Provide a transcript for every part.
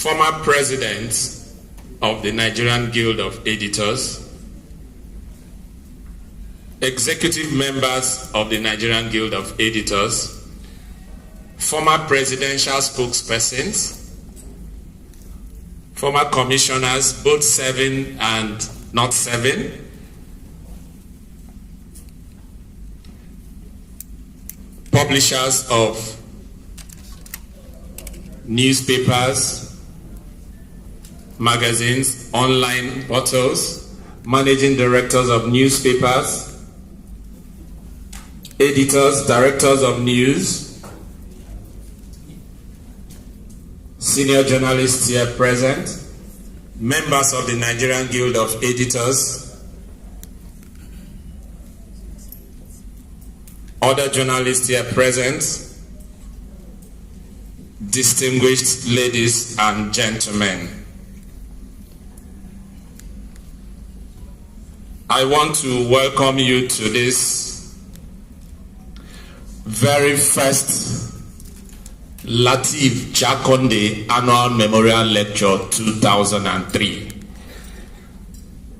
former president of the Nigerian Guild of Editors, executive members of the Nigerian Guild of Editors, former presidential spokespersons, former commissioners, both serving and not serving, publishers of newspapers, magazines, online portals, managing directors of newspapers, editors, directors of news, senior journalists here present, members of the Nigerian Guild of Editors, other journalists here present, distinguished ladies and gentlemen. I want to welcome you to this very first Lateef Jakande Annual Memorial Lecture 2003.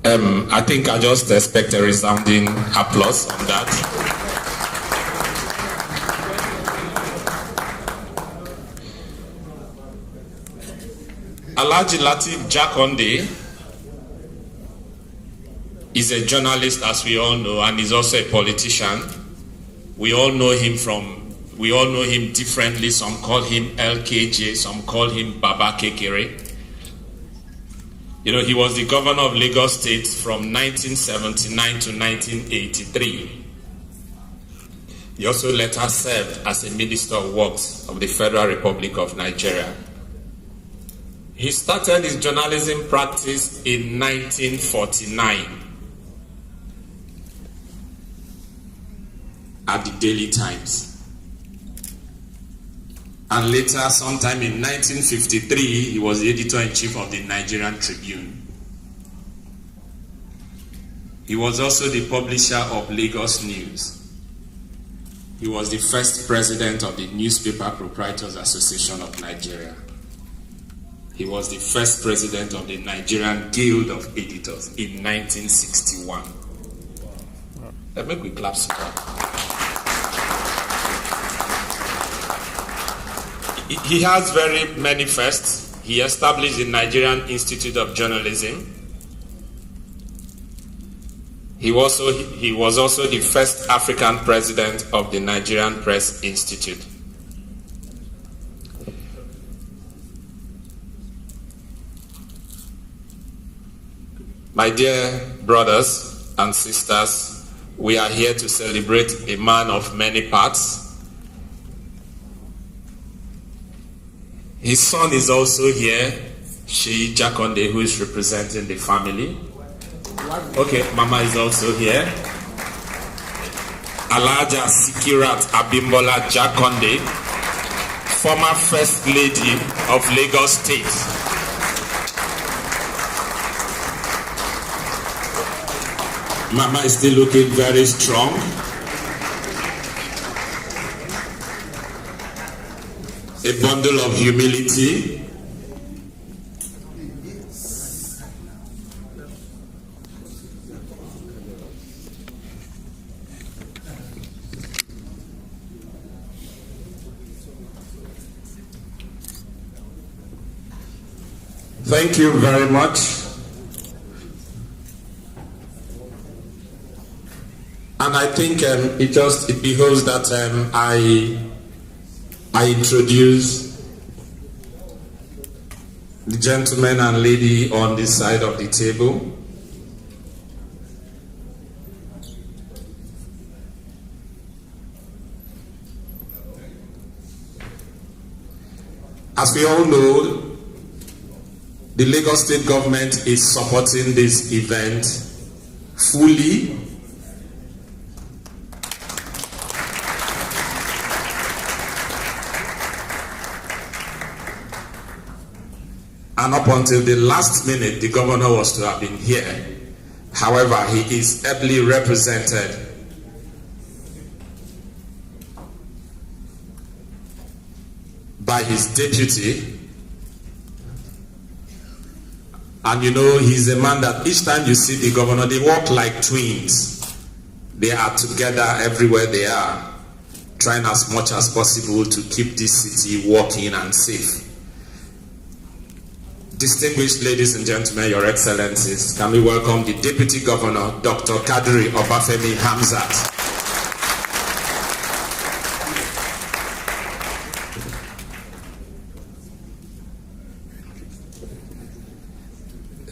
I think I just expect a resounding applause on that. Alhaji Lateef Jakande is a journalist, as we all know, and is also a politician. We all know him differently. Some call him LKJ, some call him Baba Kekere. You know, he was the governor of Lagos State from 1979 to 1983. He also later served as a Minister of Works of the Federal Republic of Nigeria. He started his journalism practice in 1949 at the Daily Times. And later, sometime in 1953, he was the editor-in-chief of the Nigerian Tribune. He was also the publisher of Lagos News. He was the first president of the Newspaper Proprietors Association of Nigeria. He was the first president of the Nigerian Guild of Editors in 1961. Let me quick clap. He has very many firsts. He established the Nigerian Institute of Journalism. He was also the first African president of the Nigerian Press Institute. My dear brothers and sisters, we are here to celebrate a man of many parts. His son is also here, Lateef Jakande, who is representing the family. Okay, Mama is also here. Alhaja Sikirat Abimbola Jakande, former First Lady of Lagos State. Mama is still looking very strong. A bundle of humility. Thank you very much. And I think it behoves that I introduce the gentleman and lady on this side of the table. As we all know, the Lagos State government is supporting this event fully. And up until the last minute, the governor was to have been here. However, he is ably represented by his deputy, And you know, he's a man that each time you see the governor, they walk like twins. They are together everywhere they are, trying as much as possible to keep this city working and safe. Distinguished ladies and gentlemen, your excellencies, can we welcome the Deputy Governor, Dr. Kadri Obafemi Hamzat.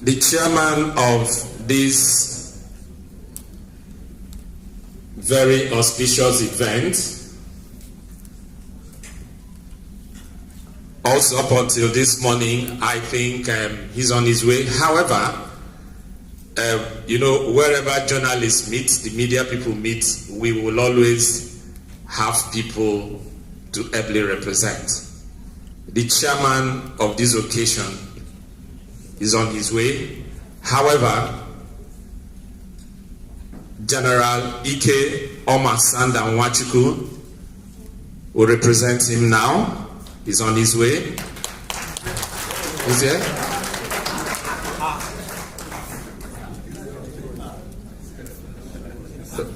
The chairman of this very auspicious event, also up until this morning, I think he's on his way. However, you know, wherever journalists meet, the media people meet, we will always have people to ably represent. The chairman of this occasion is on his way. However, General Ike Omasanda Nwachukwu will represent him now. He's on his way. Who's here?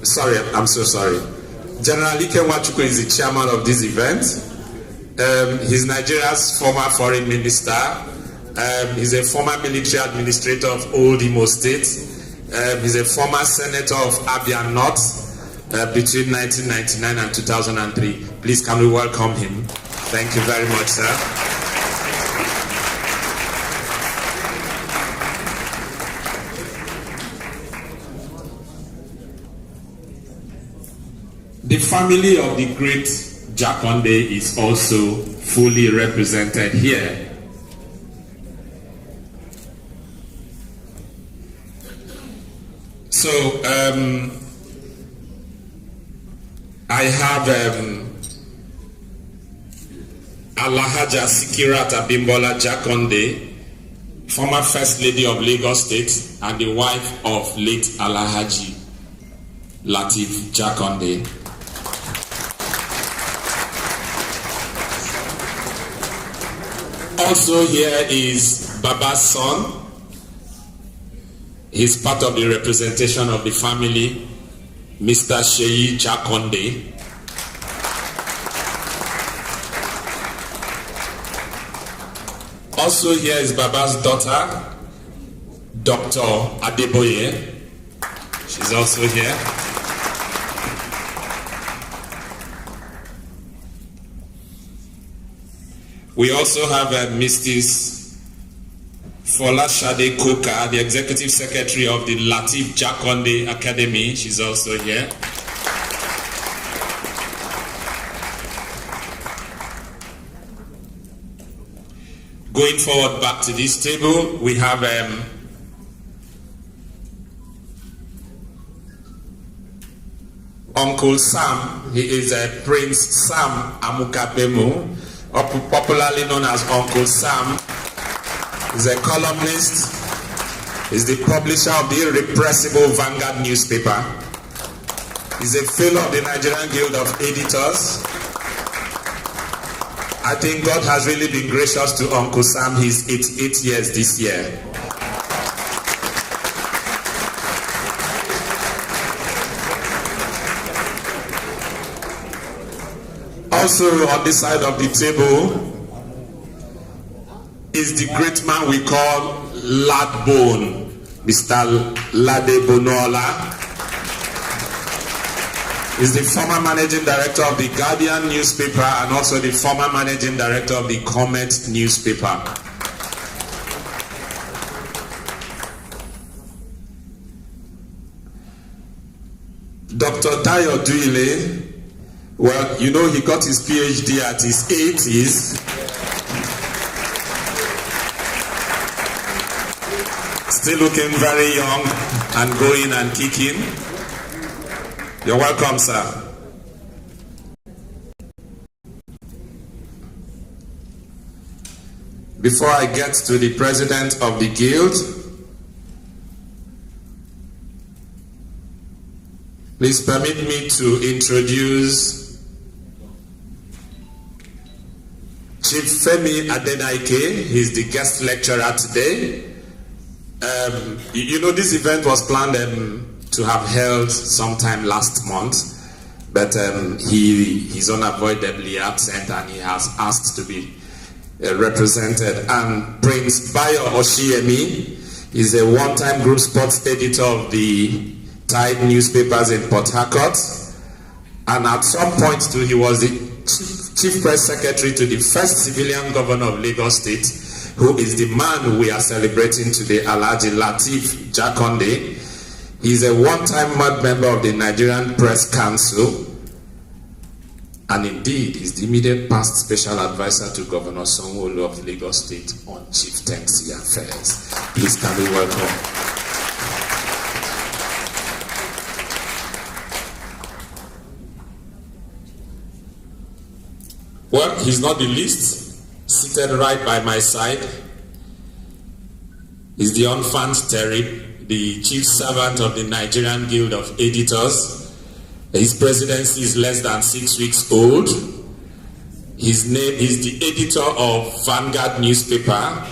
Sorry, I'm so sorry. General Ike Nwachukwu is the chairman of this event. He's Nigeria's former foreign minister. He's a former military administrator of Old Imo State. He's a former senator of Abia North between 1999 and 2003. Please, can we welcome him? Thank you very much, sir. The family of the great Jakande is also fully represented here. So, I have Alhaja Sikirat Abimbola Jakande, former First Lady of Lagos State and the wife of late Alhaji Lateef Jakande. Also here is Baba's son. He's part of the representation of the family, Mr. Sheyi Jakande. Also here is Baba's daughter, Dr. Adeboye. She's also here. We also have Mrs. Folashade Koka, the Executive Secretary of the Lateef Jakande Academy. She's also here. Going forward back to this table, we have Uncle Sam. He is Prince Sam Amukabemu, popularly known as Uncle Sam. He's a columnist. He's the publisher of the irrepressible Vanguard newspaper. He's a fellow of the Nigerian Guild of Editors. I think God has really been gracious to Uncle Sam. He's 88 years this year. Also on this side of the table is the great man we call Ladbone, Mr. Ladebonola. He's the former managing director of the Guardian newspaper and also the former managing director of the Comet newspaper. Dr. Tayo Duile, well, you know, he got his PhD at his 80s. Still looking very young and going and kicking. You're welcome, sir. Before I get to the president of the guild, please permit me to introduce Chief Femi Adenaike. He's the guest lecturer today. You know, this event was planned to have held sometime last month, but he's unavoidably absent and he has asked to be represented. And Prince Bayo Oshiemi is a one-time group sports editor of the Tide newspapers in Port Harcourt, and at some point too, he was the chief press secretary to the first civilian governor of Lagos State, who is the man we are celebrating today, Alhaji Lateef Jakande. He's a one-time member of the Nigerian Press Council, and indeed is the immediate past special advisor to Governor Sanwo-Olu of Lagos State on chieftaincy affairs. Please can we welcome. Well, he's not the least. Seated right by my side is the Unfant Terry, the chief servant of the Nigerian Guild of Editors. His presidency is less than 6 weeks old. His name is the editor of Vanguard newspaper,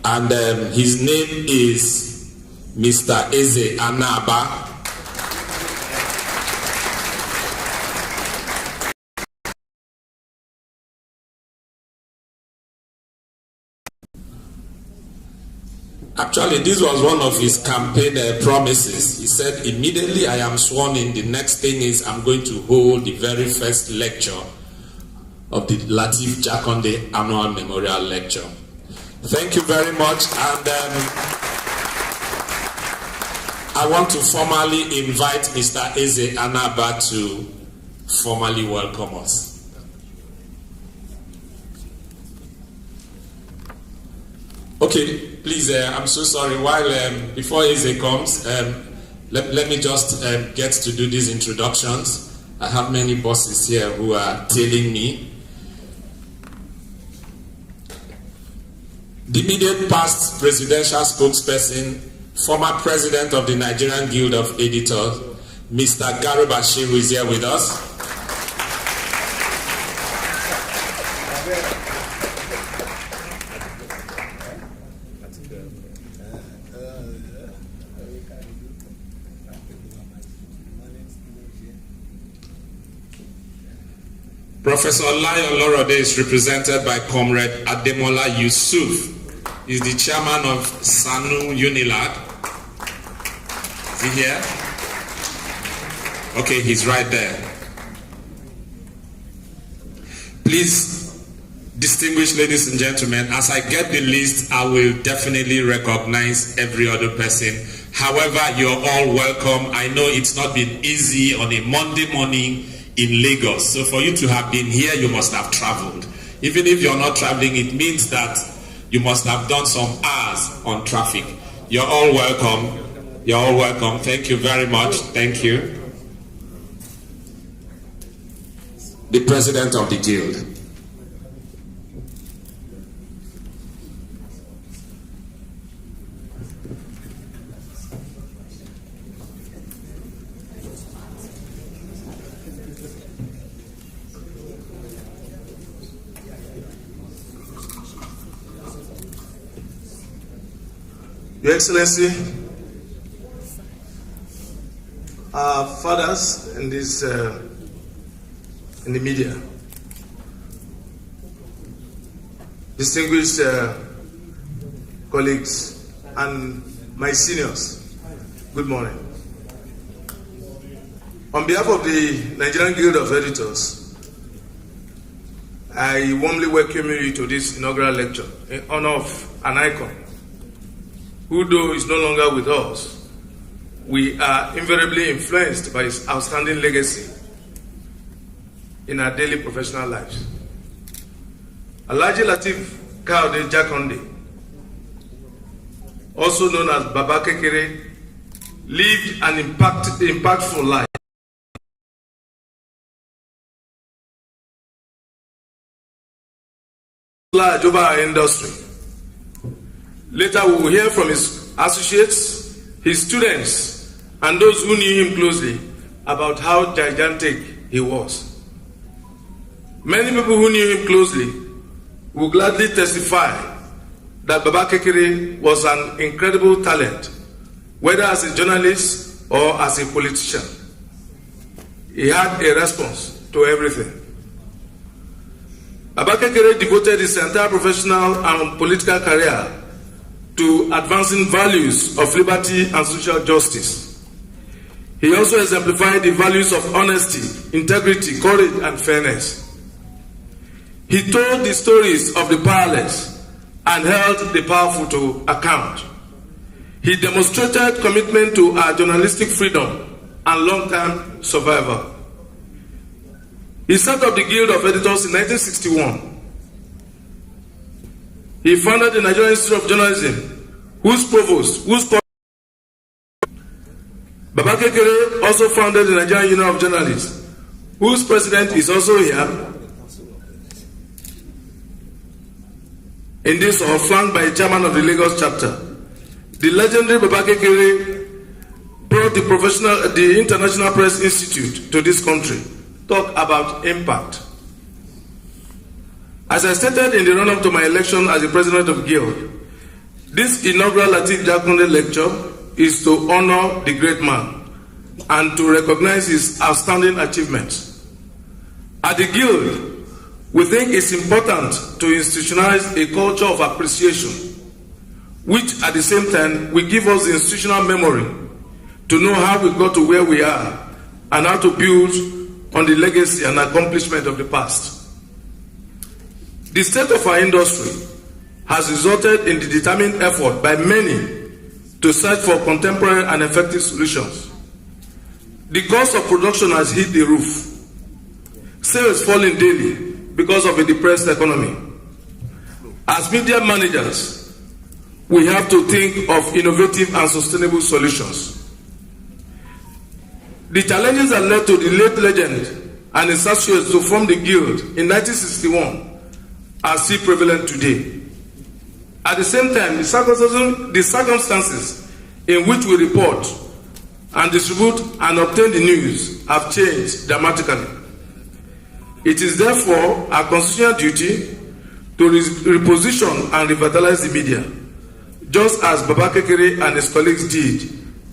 and his name is Mr. Eze Anaba. Actually, this was one of his campaign promises. He said, immediately I am sworn in, the next thing is I'm going to hold the very first lecture of the Lateef Jakande Annual Memorial Lecture. Thank you very much, and I want to formally invite Mr. Eze Anaba to formally welcome us. Okay, please, I'm so sorry. While before Eze comes, let me just get to do these introductions. I have many bosses here who are tailing me. The immediate past presidential spokesperson, former president of the Nigerian Guild of Editors, Mr. Garo Bashir, who is here with us. Professor Lion Lorode is represented by Comrade Ademola Yusuf. He's the chairman of Sanu Unilag. Is he here? Okay, he's right there. Please, distinguished ladies and gentlemen, as I get the list, I will definitely recognize every other person. However, you're all welcome. I know it's not been easy on a Monday morning in Lagos. So for you to have been here, you must have traveled. Even if you're not traveling, it means that you must have done some hours on traffic. You're all welcome. You're all welcome. Thank you very much. Thank you. The president of the guild. Your Excellency, our fathers in this in the media, distinguished colleagues, and my seniors, good morning. On behalf of the Nigerian Guild of Editors, I warmly welcome you to this inaugural lecture in honor of an icon who, though is no longer with us, we are invariably influenced by his outstanding legacy in our daily professional lives. Alhaji Lateef Jakande, also known as Baba Kekere, lived an impactful life. Large over our industry. Later we will hear from his associates, his students, and those who knew him closely about how gigantic he was. Many people who knew him closely will gladly testify that Baba Kekere was an incredible talent, whether as a journalist or as a politician. He had a response to everything. Baba Kekere devoted his entire professional and political career to advancing values of liberty and social justice. He also exemplified the values of honesty, integrity, courage, and fairness. He told the stories of the powerless and held the powerful to account. He demonstrated commitment to our journalistic freedom and long-term survival. He set up the Guild of Editors in 1961. He founded the Nigerian Institute of Journalism, whose provost, Baba Kekere also founded the Nigerian Union of Journalists, whose president is also here. In this hall, flanked by the chairman of the Lagos chapter, the legendary Baba Kekere brought the International Press Institute to this country. Talk about impact. As I stated in the run-up to my election as the president of Guild, this inaugural Lateef Jakande lecture is to honor the great man and to recognize his outstanding achievements. At the Guild, we think it's important to institutionalize a culture of appreciation, which at the same time will give us the institutional memory to know how we got to where we are and how to build on the legacy and accomplishment of the past. The state of our industry has resulted in the determined effort by many to search for contemporary and effective solutions. The cost of production has hit the roof. Sales falling daily because of a depressed economy. As media managers, we have to think of innovative and sustainable solutions. The challenges that led to the late legend and his associates to form the Guild in 1961 are still prevalent today. At the same time, the circumstances in which we report and distribute and obtain the news have changed dramatically. It is therefore our constitutional duty to reposition and revitalize the media, just as Baba Kekere and his colleagues did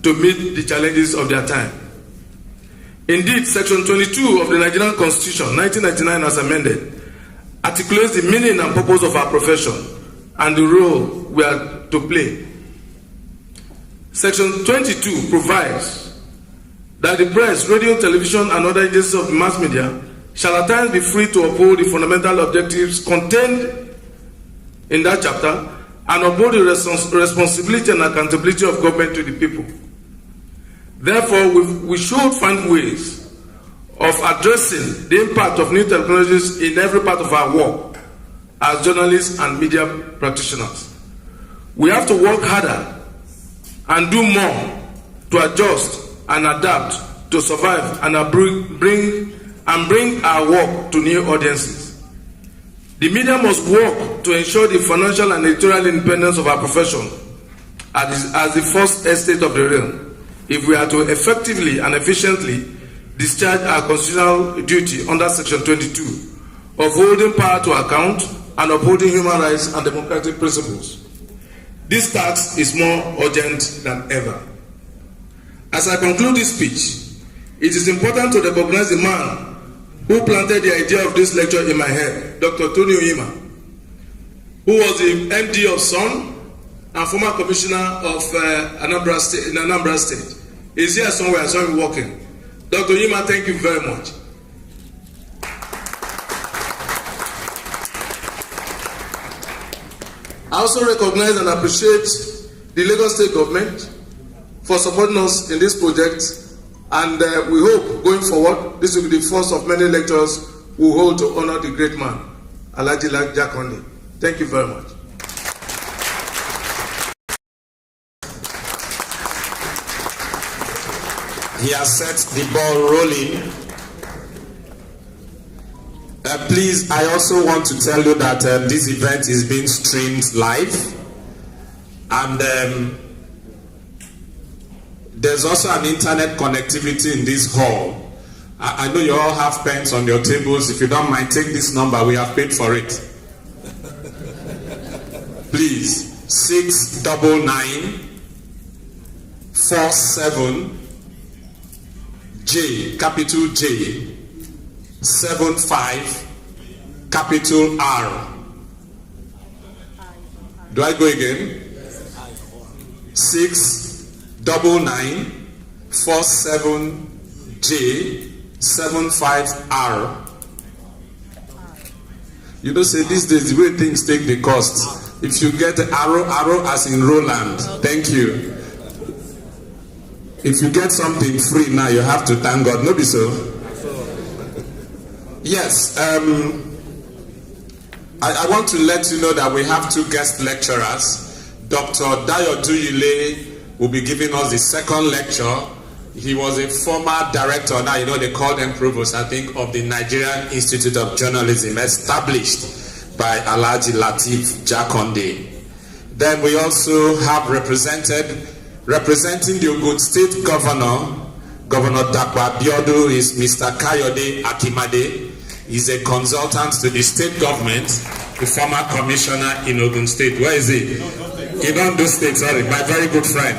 to meet the challenges of their time. Indeed, Section 22 of the Nigerian Constitution, 1999 as amended, articulates the meaning and purpose of our profession and the role we are to play. Section 22 provides that the press, radio, television, and other agencies of mass media shall at times be free to uphold the fundamental objectives contained in that chapter and uphold the responsibility and accountability of government to the people. Therefore, we should find ways of addressing the impact of new technologies in every part of our work as journalists and media practitioners. We have to work harder and do more to adjust and adapt to survive and bring our work to new audiences. The media must work to ensure the financial and editorial independence of our profession as the first estate of the realm, if we are to effectively and efficiently discharge our constitutional duty under Section 22 of holding power to account and upholding human rights and democratic principles. This task is more urgent than ever. As I conclude this speech, it is important to recognize the man who planted the idea of this lecture in my head, Dr. Tony Oyima, who was the MD of SON and former commissioner of Anambra State. He's here somewhere, I saw him walking. Dr. Oyima, thank you very much. I also recognize and appreciate the Lagos State government for supporting us in this project, and we hope going forward this will be the first of many lectures we hold to honor the great man, Lateef Jakande. Thank you very much. He has set the ball rolling. Please, I also want to tell you that this event is being streamed live, and there's also an internet connectivity in this hall. I know you all have pens on your tables. If you don't mind, take this number. We have paid for it. Please. 69947J, capital J, 75, capital R. Do I go again? 69947J, 75R. You don't say these days the way things take the cost. If you get arrow as in Roland, thank you. If you get something free now, you have to thank God. No be so? Yes. I want to let you know that we have two guest lecturers. Dr. Dayo Duyile will be giving us the second lecture. He was a former director, now you know they call them provost, I think, of the Nigerian Institute of Journalism, established by Alhaji Lateef Jakande. Then we also have representing the Ogun State Governor, Governor Dapo Abiodun, is Mr. Kayode Akimade. He's a consultant to the state government, the former commissioner in Ogun State. Where is he? In Ondo State, sorry, my very good friend.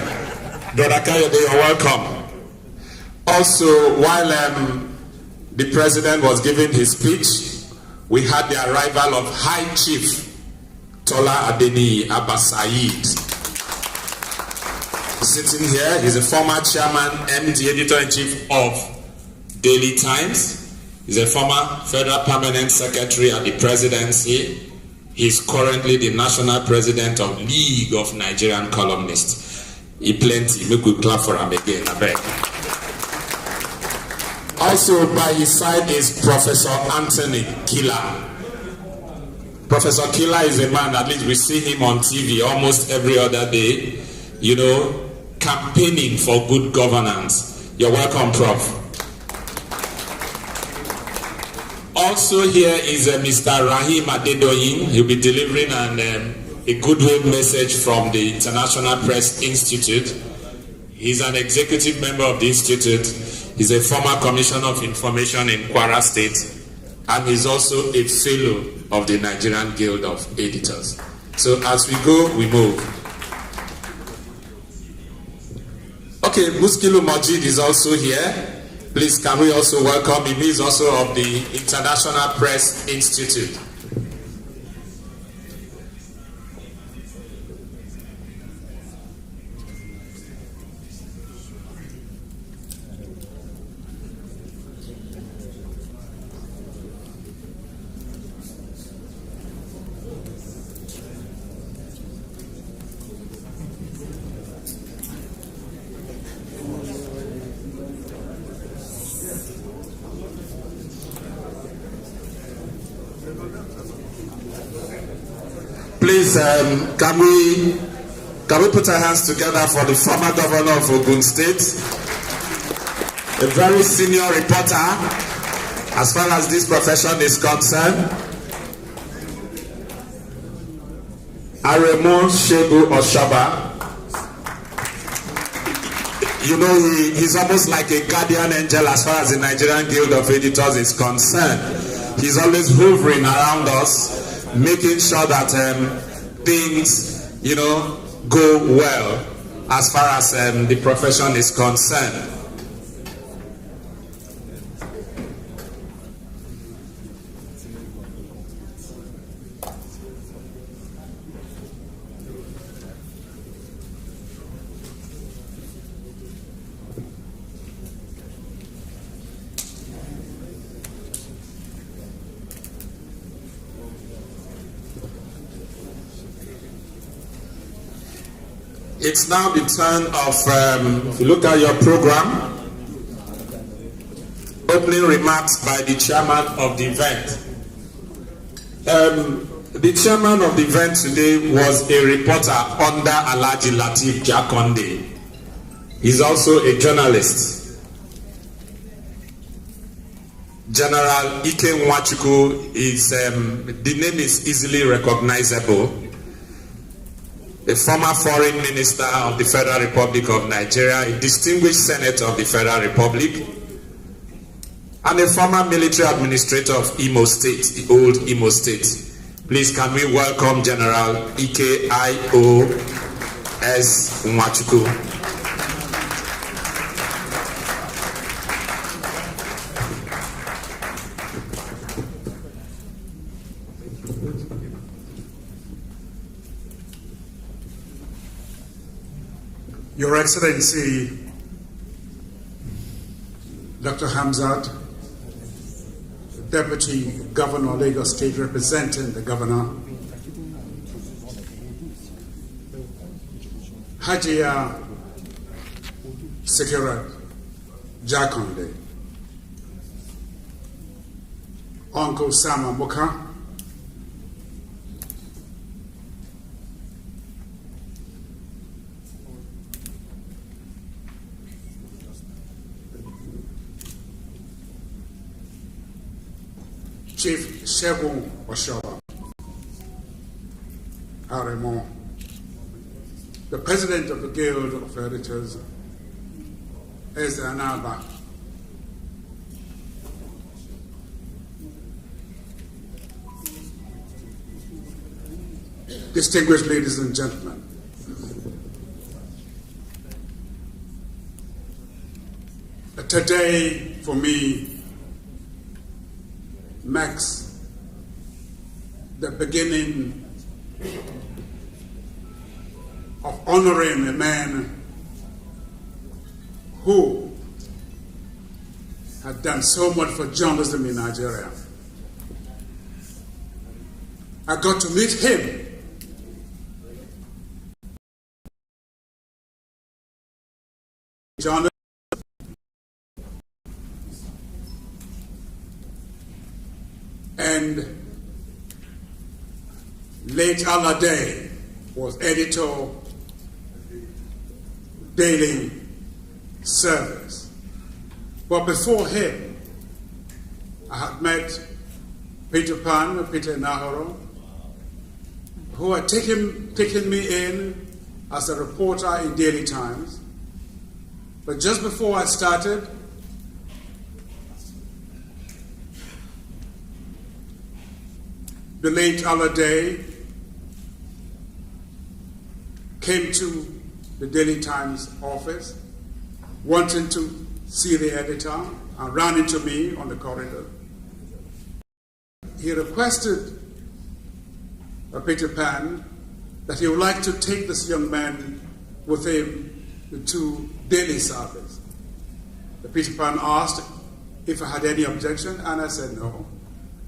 Brother Kayode, you're welcome. Also, while the president was giving his speech, we had the arrival of High Chief Tola Adeni Abasaid. Sitting here, he's a former chairman, MD, editor-in-chief of Daily Times. He's a former federal permanent secretary at the presidency. He's currently the national president of League of Nigerian Columnists. He plenty. Make we clap for him again, I beg. Also by his side is Professor Anthony Killer. Professor Killer is a man, at least we see him on TV almost every other day, you know, campaigning for good governance. You're welcome, Prof. Also here is Mr. Rahim Adedoyin. He'll be delivering a goodwill message from the International Press Institute. He's an executive member of the institute. He's a former commissioner of information in Kwara State, and he's also a fellow of the Nigerian Guild of Editors. So as we go, we move. Okay, Muskilu Majid is also here. Please, can we also welcome him? He's also of the International Press Institute. Please, can we put our hands together for the former governor of Ogun State, a very senior reporter as far as this profession is concerned, Aremo Shebu Oshaba. You know, he's almost like a guardian angel as far as the Nigerian Guild of Editors is concerned. He's always hovering around us, making sure that things, you know, go well as far as the profession is concerned. It's now the turn of, if you look at your program, opening remarks by the chairman of the event. The chairman of the event today was a reporter under Alhaji Lateef Jakande. He's also a journalist. General Ike Nwachukwu is, the name is easily recognizable. A former foreign minister of the Federal Republic of Nigeria, a distinguished senator of the Federal Republic, and a former military administrator of Imo State, the old Imo State. Please can we welcome General Ike.I.O.S. Nwachukwu. Your Excellency, Dr. Hamzat, Deputy Governor of Lagos State representing the Governor, Lateef Jakande, Uncle Sam Amoka, Chief Segun Oshoba Aremo, the President of the Guild of Editors, Ezra Anaba, distinguished ladies and gentlemen, today for me marks the beginning of honoring a man who had done so much for journalism in Nigeria. I got to meet him journalism. And late Alade was editor Daily Service. But before him, I had met Peter Nahoro, who had taken me in as a reporter in Daily Times. But just before I started, the late Alade came to the Daily Times office wanting to see the editor and ran into me on the corridor. He requested Peter Pan that he would like to take this young man with him to Daily Service. Peter Pan asked if I had any objection, and I said no.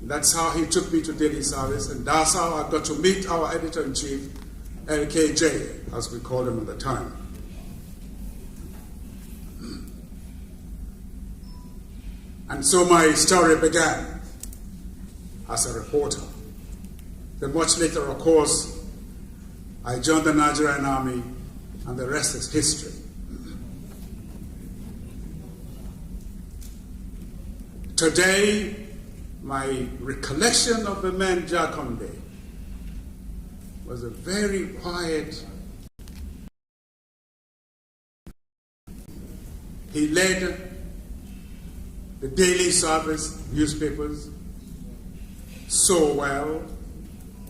That's how he took me to Daily Service, and that's how I got to meet our editor-in-chief, LKJ, as we called him at the time. And so my story began as a reporter. Then much later, of course, I joined the Nigerian Army, and the rest is history. Today, my recollection of the man Jakande was a very quiet. He led the Daily Service newspapers so well.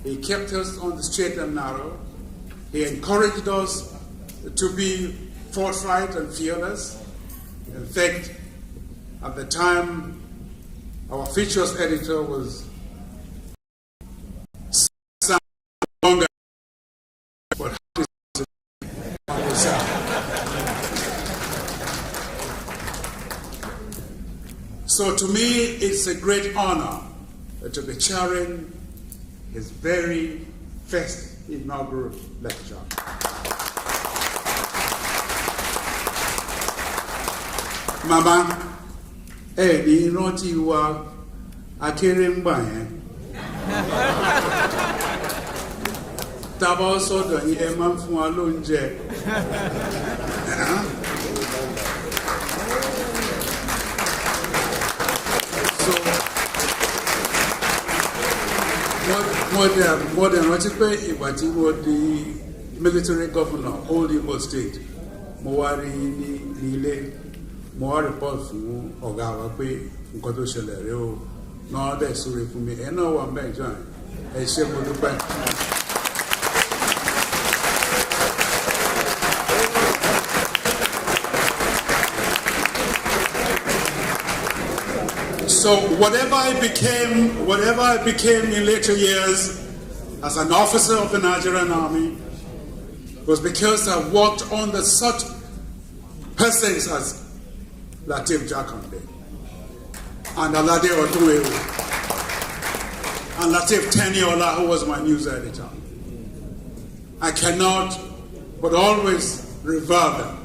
He kept us on the straight and narrow. He encouraged us to be forthright and fearless. In fact, at the time, our features editor was longer, but so to me, it's a great honor to be chairing his very first inaugural lecture. Mama, ni rántí wa akéré ń gbà yẹn. Tábà sọ́dọ̀ yín ẹ máa ń fún wa lóúnjẹ. So mo dẹ̀ rántí pé ìgbà tí mo di military governor old Imo State, mo wá rí ní ilé. Mo wá report fún ọ̀gá wa pé nǹkan tó ṣẹlẹ̀ rèé o náà dẹ̀ súre fún mi ẹ̀ náà wà mẹ́jọ yẹn So whatever I became in later years as an officer of the Nigerian Army was because I worked under such persons as Lateef Jakande and Alade Odunewu and Lateef Teniola, who was my news editor. I cannot but always revere them.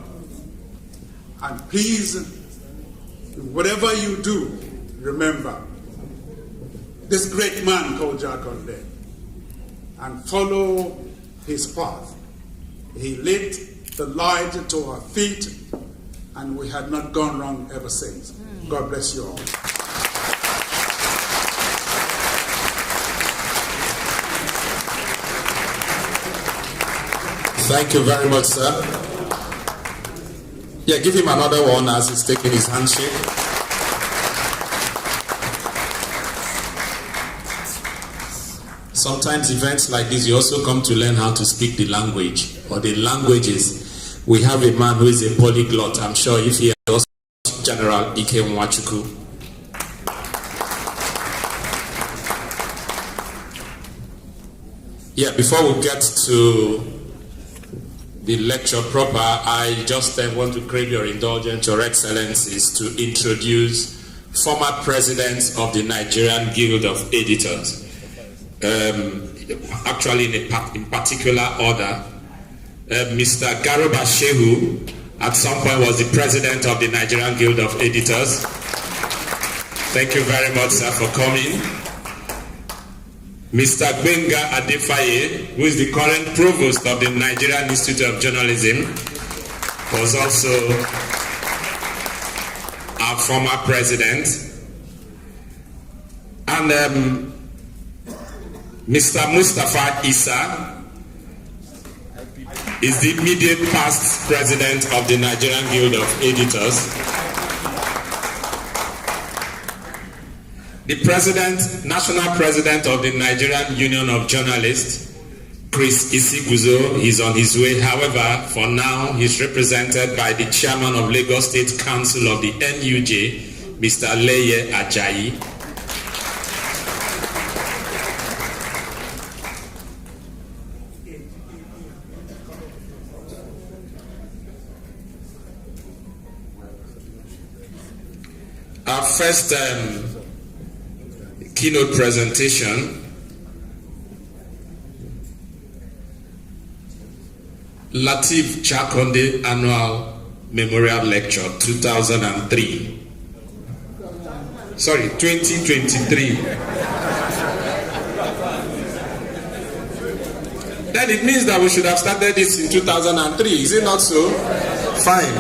And please, whatever you do, remember this great man called Jakande and follow his path. He lit the light to our feet, and we had not gone wrong ever since. God bless you all. Thank you very much, sir. Yeah, give him another one as he's taking his handshake. Sometimes events like this, you also come to learn how to speak the language or the languages. We have a man who is a polyglot. I'm sure if he was General Ike Nwachukwu. Yeah, before we get to the lecture proper, I just want to crave your indulgence, Your Excellencies, to introduce former president of the Nigerian Guild of Editors. Actually in particular order, Mr. Garuba Shehu at some point was the president of the Nigerian Guild of Editors. Thank you very much, sir, for coming. Mr. Gbenga Adefaye, who is the current provost of the Nigerian Institute of Journalism, was also our former president. And Mr. Mustafa Issa is the immediate past president of the Nigerian Guild of Editors. The national president of the Nigerian Union of Journalists, Chris Isiguzo, is on his way. However, for now, he's represented by the chairman of Lagos State Council of the NUJ, Mr. Leye Ajayi. Our first keynote presentation, Lateef Jakande Annual Memorial Lecture 2003. Sorry, 2023. Then it means that we should have started this in 2003. Is it not so? Fine.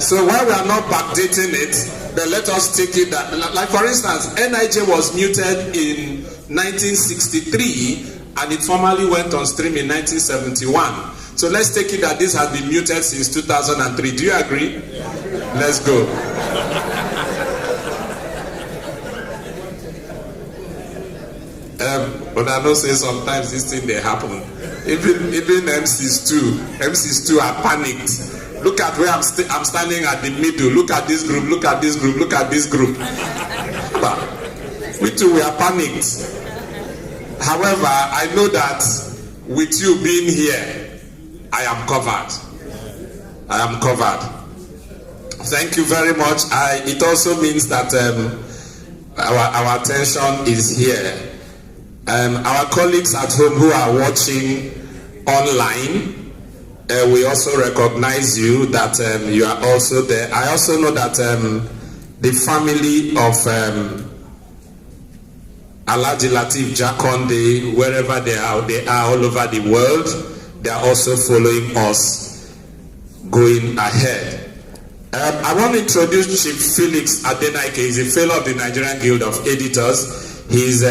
So while we are not backdating it, then let us take it that, like for instance, NIJ was muted in 1963 and it formally went on stream in 1971. So let's take it that this has been muted since 2003. Do you agree? Yeah. Let's go. But I know say sometimes this thing they happen. Even MCs too are panicked. Look at where I'm standing at the middle. Look at this group. Look at this group. Look at this group. But we too, we are panicked. However, I know that with you being here, I am covered. I am covered. Thank you very much. It also means that our attention is here. Our colleagues at home who are watching online, we also recognize you that you are also there. I also know that the family of Alhaji Lateef Jakande, wherever they are all over the world, they are also following us going ahead. I want to introduce Chief Felix Adenaike. He's a fellow of the Nigerian Guild of Editors. His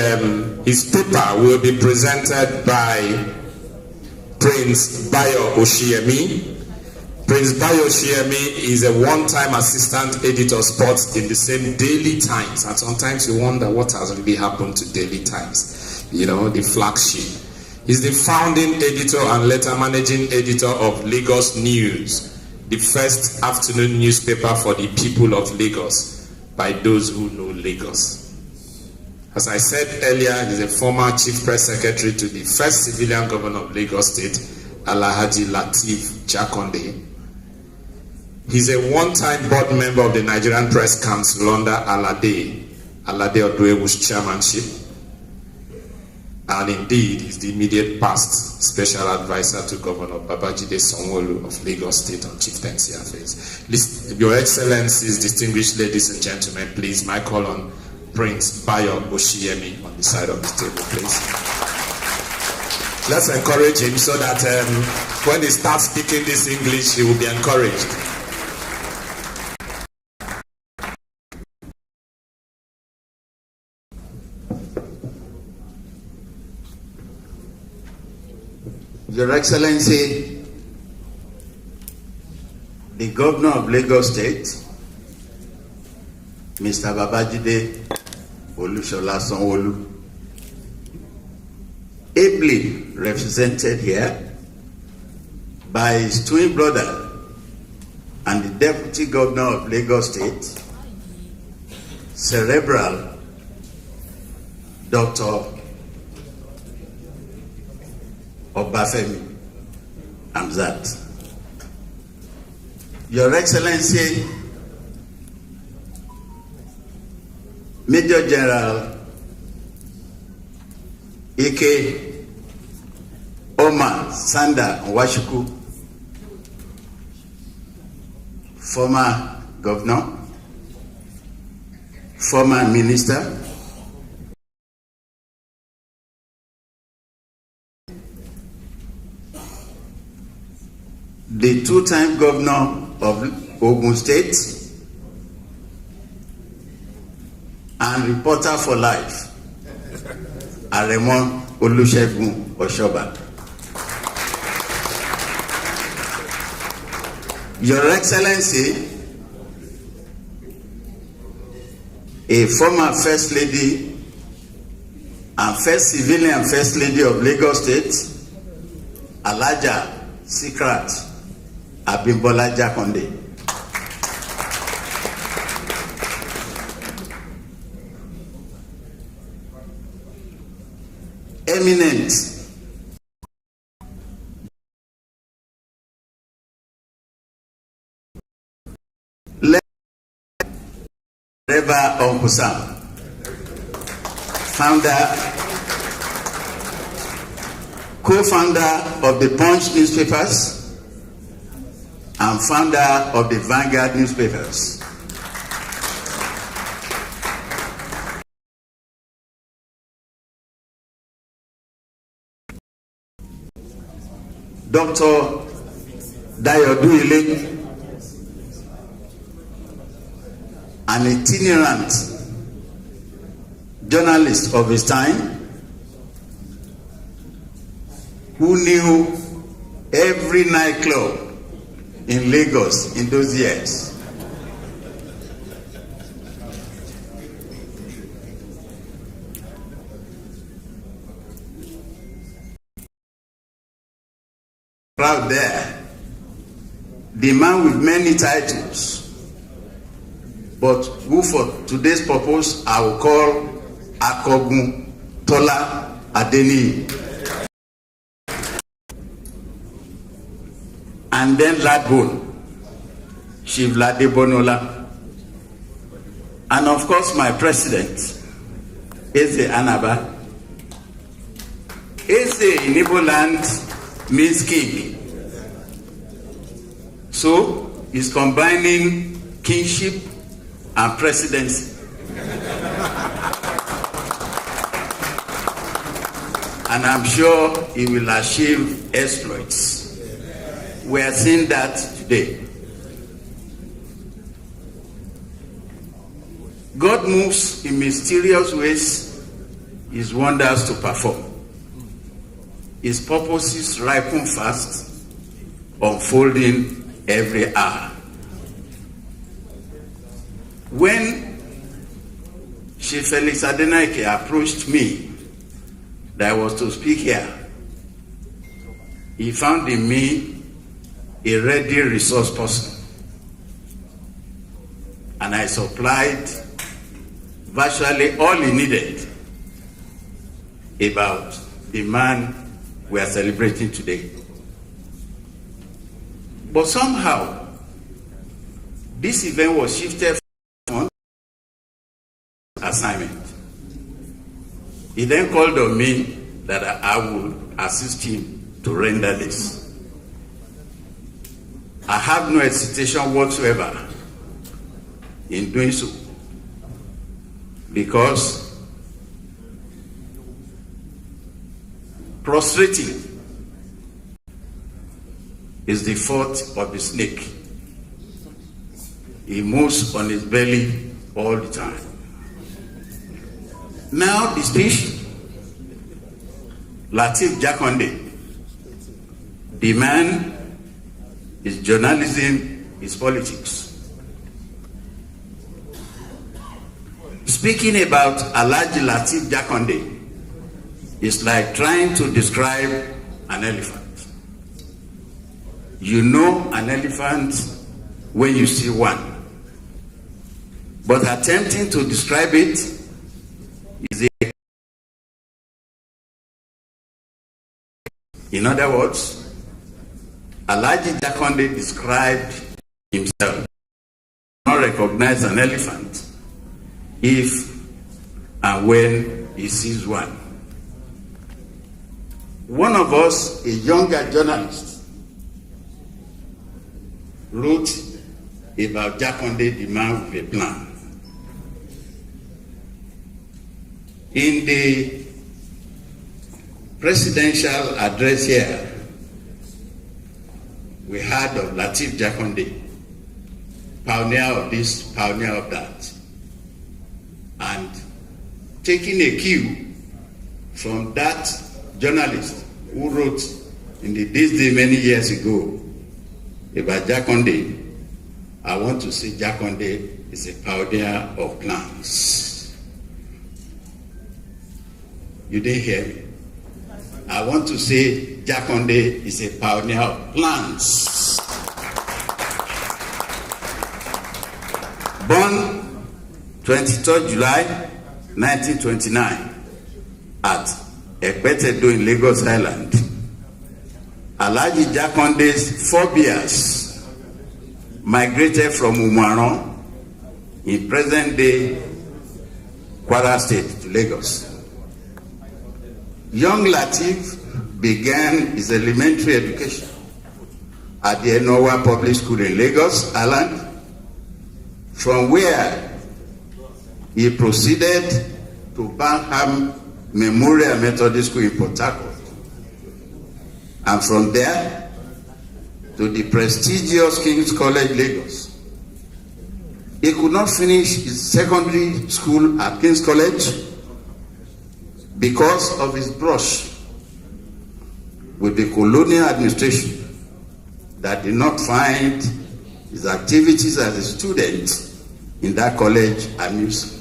paper will be presented by Prince Bayo Oshiemi. Prince Bayo Oshiemi is a one-time assistant editor sports in the same Daily Times. And sometimes you wonder what has really happened to Daily Times. the flagship. He's the founding editor and later managing editor of Lagos News, the first afternoon newspaper for the people of Lagos by those who know Lagos. As I said earlier, he's a former chief press secretary to the first civilian governor of Lagos State, Alhaji Lateef Jakande. He's a one-time board member of the Nigerian Press Council under Alade Oduewu's chairmanship. And indeed, he's the immediate past special advisor to Governor Babajide Sanwo-Olu of Lagos State on chieftaincy affairs. Your Excellencies, distinguished ladies and gentlemen, please, my call on Prince Bayo Oshiyemi on the side of the table, please. Let's encourage him so that when he starts speaking this English, he will be encouraged. Your Excellency, the Governor of Lagos State, Mr. Babajide Olusola Sanwo-Olu, ably represented here by his twin brother and the Deputy Governor of Lagos State, Cerebral Dr. Obafemi Hamzat. Your Excellency, Major General Ike Omar Sanda Nwachukwu, former governor, former minister, the two-time governor of Ogun State, and reporter for life, Aremo Olusegun Oshoba. Your Excellency, a former First Lady and first civilian First Lady of Lagos State, Alhaja Sikrat Abimbola Jakande. Eminent Reba Uncle Sam, co-founder of the Punch newspapers and founder of the Vanguard newspapers. Dr. Dayodu, an itinerant journalist of his time, who knew every nightclub in Lagos in those years. Proud there, the man with many titles, but who for today's purpose I will call Akogun Tola Adeni. And then Ladbone, Shivlade Bonola. And of course my president, Eze Anaba. Eze in Igbo land means king. So he's combining kingship and presidency. And I'm sure he will achieve exploits. We are seeing that today. God moves in mysterious ways, his wonders to perform. His purposes ripen fast, unfolding every hour. When Chief Felix Adenike approached me that I was to speak here, he found in me a ready resource person. And I supplied virtually all he needed about the man we are celebrating today. But somehow, this event was shifted from assignment. He then called on me that I would assist him to render this. I have no hesitation whatsoever in doing so, because prostrating is the fault of the snake. He moves on his belly all the time. Now the speech, Lateef Jakande, the man is journalism, is politics. Speaking about Alhaji Lateef Jakande is like trying to describe an elephant. You know an elephant when you see one, but attempting to describe it is a... In other words, Alhaji Jakande described himself. Not recognize an elephant if and when he sees one. One of us, a younger journalist, wrote about Jakande, the man with a plan. In the presidential address here, we heard of Lateef Jakande, pioneer of this, pioneer of that. And taking a cue from that journalist who wrote in the This Day many years ago about Jakande, I want to say Jakande is a pioneer of plans. You didn't hear me. I want to say Jakande is a pioneer of plans. Born 23rd July 1929 at Ekpetedo in Lagos Island, Alhaji Jakande's forebears migrated from Umuaran in present-day Kwara State to Lagos. Young Lateef began his elementary education at the Enowa Public School in Lagos Island, from where he proceeded to Banham Memorial Methodist School in Port Harcourt, and from there to the prestigious King's College, Lagos. He could not finish his secondary school at King's College because of his brush with the colonial administration that did not find his activities as a student in that college amusing.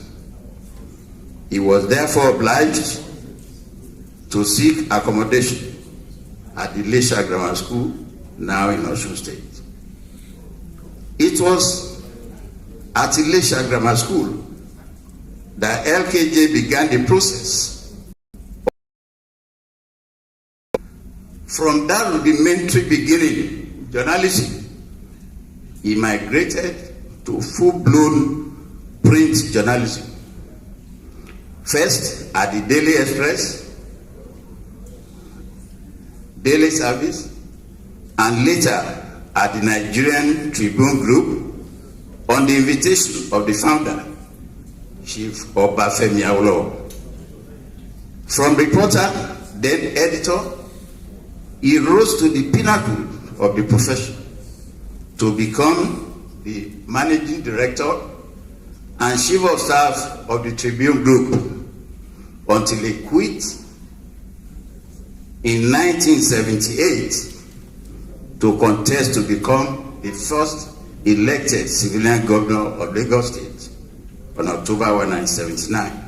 He was therefore obliged to seek accommodation at the Lesha Grammar School, now in Osun State. It was at the Lesha Grammar School that LKJ began the process. From that rudimentary beginning in journalism, he migrated to full-blown print journalism. First at the Daily Express, Daily Service, and later at the Nigerian Tribune Group on the invitation of the founder, Chief Obafemi Awolowo. From reporter, then editor, he rose to the pinnacle of the profession to become the managing director and chief of staff of the Tribune Group until he quit in 1978 to contest to become the first elected civilian governor of Lagos State on October 1, 1979.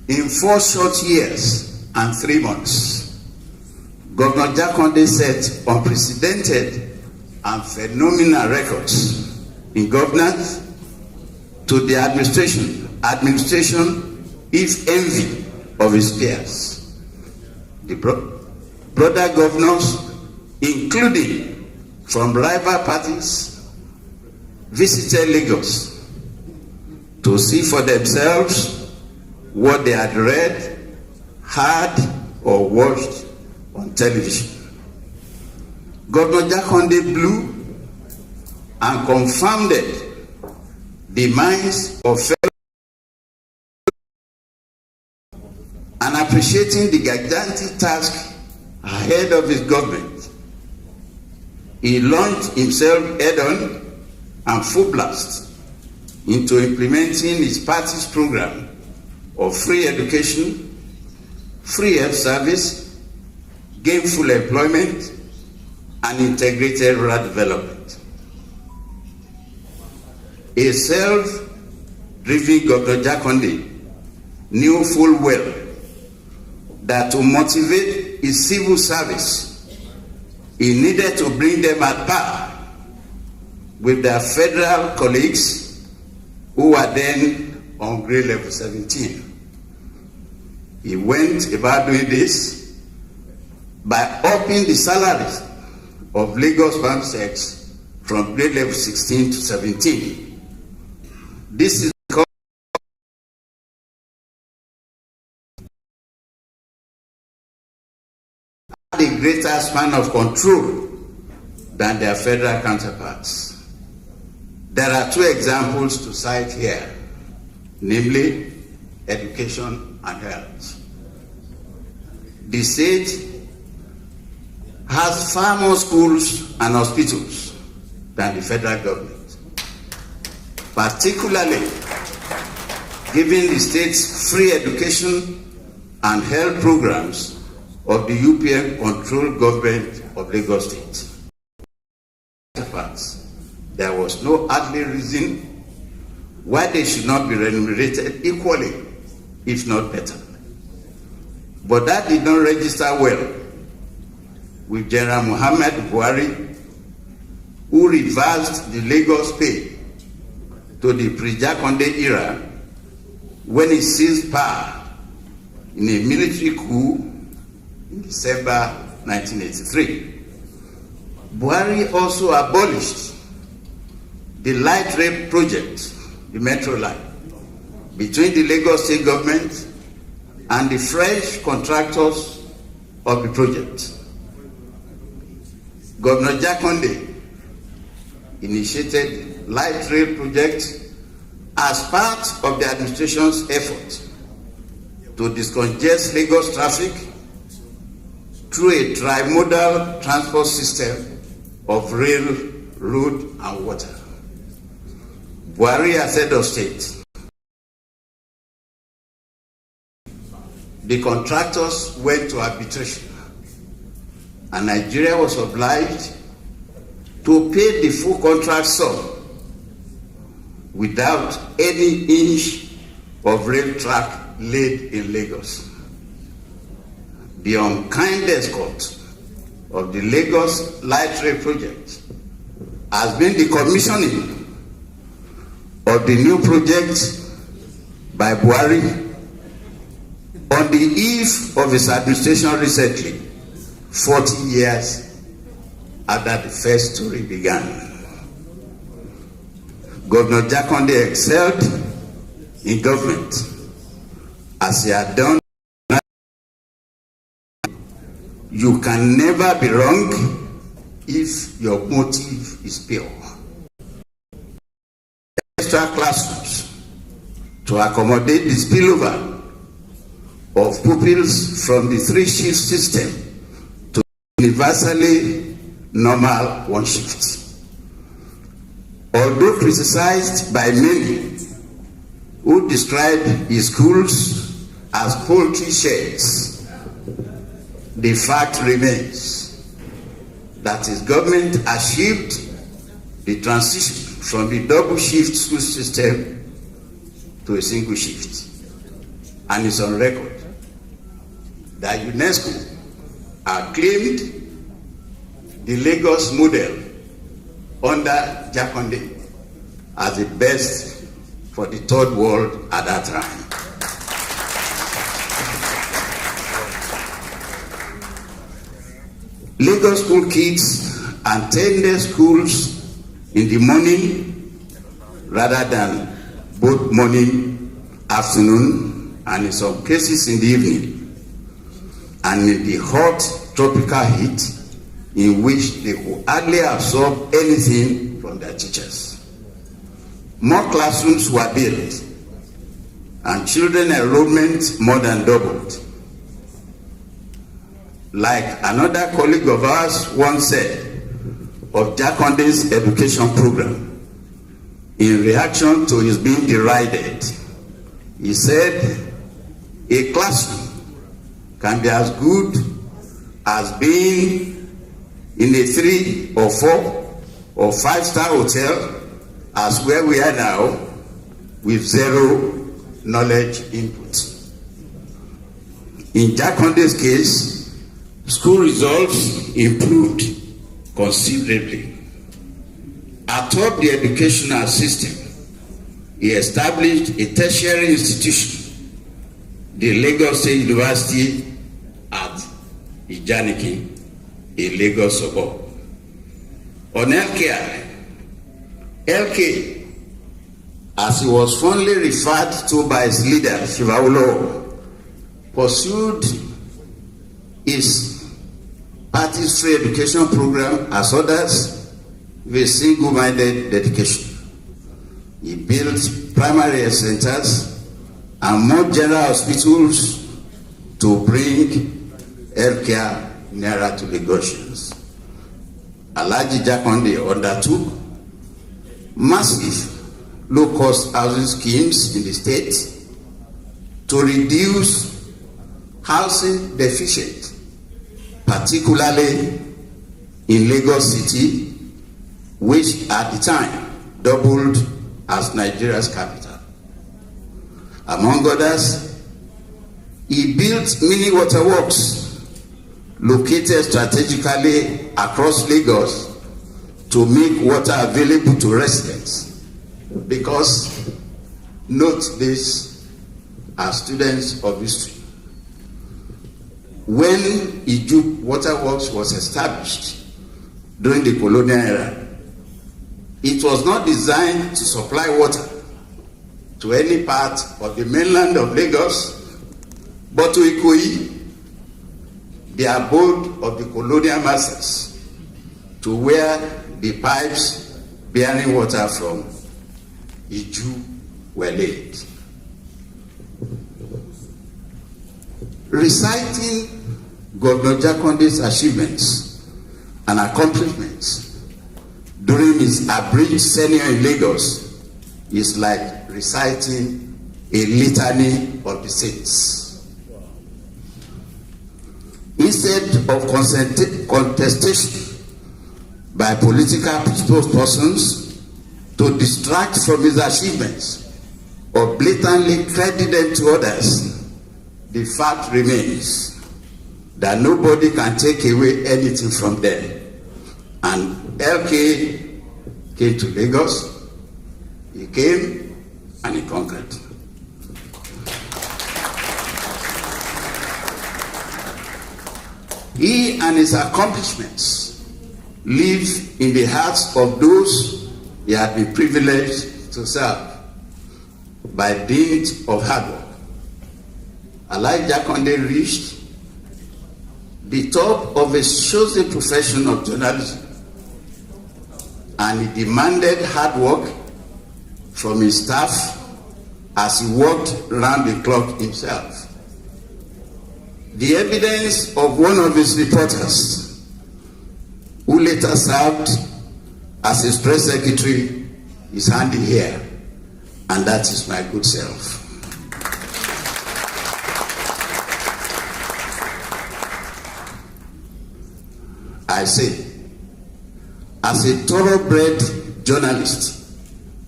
In 4 short years and 3 months, Governor Jakande set unprecedented and phenomenal records in governance to the administration, if envy of his peers. The brother governors, including from rival parties, visited Lagos to see for themselves what they had read, heard, or watched on television. Governor Jakande blew and confounded the minds of fellow and appreciating the gigantic task ahead of his government. He launched himself head-on and full blast into implementing his party's program of free education, free health service, gainful employment, and integrated rural development. A self-driven Governor Jakande knew full well that to motivate his civil service, he needed to bring them at par with their federal colleagues who were then on grade level 17. He went about doing this by upping the salaries of Lagos farmsteads from grade level 16 to 17. This is because a greater span of control than their federal counterparts. There are 2 examples to cite here, namely education and health. The state has far more schools and hospitals than the federal government, particularly given the state's free education and health programs of the UPM-controlled government of Lagos State. There was no earthly reason why they should not be remunerated equally, if not better. But that did not register well with General Muhammad Buhari, who reversed the Lagos pay to the pre-Jakande era when he seized power in a military coup in December 1983. Buhari also abolished the light rail project, the metro line, between the Lagos state government and the French contractors of the project. Governor Jakande initiated light rail project as part of the administration's effort to discongest Lagos traffic through a trimodal transport system of rail, road, and water. Buhari as head of state, the contractors went to arbitration, and Nigeria was obliged to pay the full contract sum without any inch of rail track laid in Lagos. The unkind escort of the Lagos Light Rail project has been the commissioning of the new project by Buhari on the eve of his administration recently, 40 years after the first story began. Governor Jakande excelled in government as he had done. You can never be wrong if your motive is pure. Extra classrooms to accommodate the spillover of pupils from the 3-shift system to universally normal 1 shift. Although criticized by many who describe his schools as poultry sheds, the fact remains that his government achieved the transition from the double shift school system to a single shift. and is on record that UNESCO acclaimed the Lagos model under Jakande as the best for the third world at that time. Lagos school kids attended schools in the morning rather than both morning, afternoon, and in some cases in the evening, and in the hot tropical heat in which they could hardly absorb anything from their teachers. More classrooms were built, and children enrollment more than doubled. Like another colleague of ours once said of Jakande's education program, in reaction to his being derided, he said, a classroom can be as good as being in a 3 or 4 or 5-star hotel as where we are now, with zero knowledge input. In Jakande's case, school results improved considerably. Atop the educational system, he established a tertiary institution, the Lagos State University at Ijaniki, a Lagos suburb. On LK, as he was fondly referred to by his leader, Shivaulo, pursued his party's free education program as others with a single-minded dedication. He built primary health centers and more general hospitals to bring healthcare nearer to Lagosians. Alhaji Jakande undertook massive low-cost housing schemes in the state to reduce housing deficit, particularly in Lagos City, which at the time doubled as Nigeria's capital. Among others, he built mini waterworks located strategically across Lagos to make water available to residents. Because, note this as students of history, when Iju Waterworks was established during the colonial era, it was not designed to supply water to any part of the mainland of Lagos, but to Ikoyi, the abode of the colonial masters, to where the pipes bearing water from Iju were laid. Reciting Governor Jakande's achievements and accomplishments during his abridged tenure in Lagos is like reciting a litany of the saints. Instead of contestation by political persons to distract from his achievements or blatantly credit them to others, the fact remains that nobody can take away anything from them. And LK came to Lagos, he came and he conquered. He and his accomplishments live in the hearts of those he had been privileged to serve by dint of hard work. Alhaji Jakande reached the top of his chosen profession of journalism, and he demanded hard work from his staff as he worked round the clock himself. The evidence of one of his reporters, who later served as his press secretary, is handy here, and that is my good self. I say, as a thoroughbred journalist,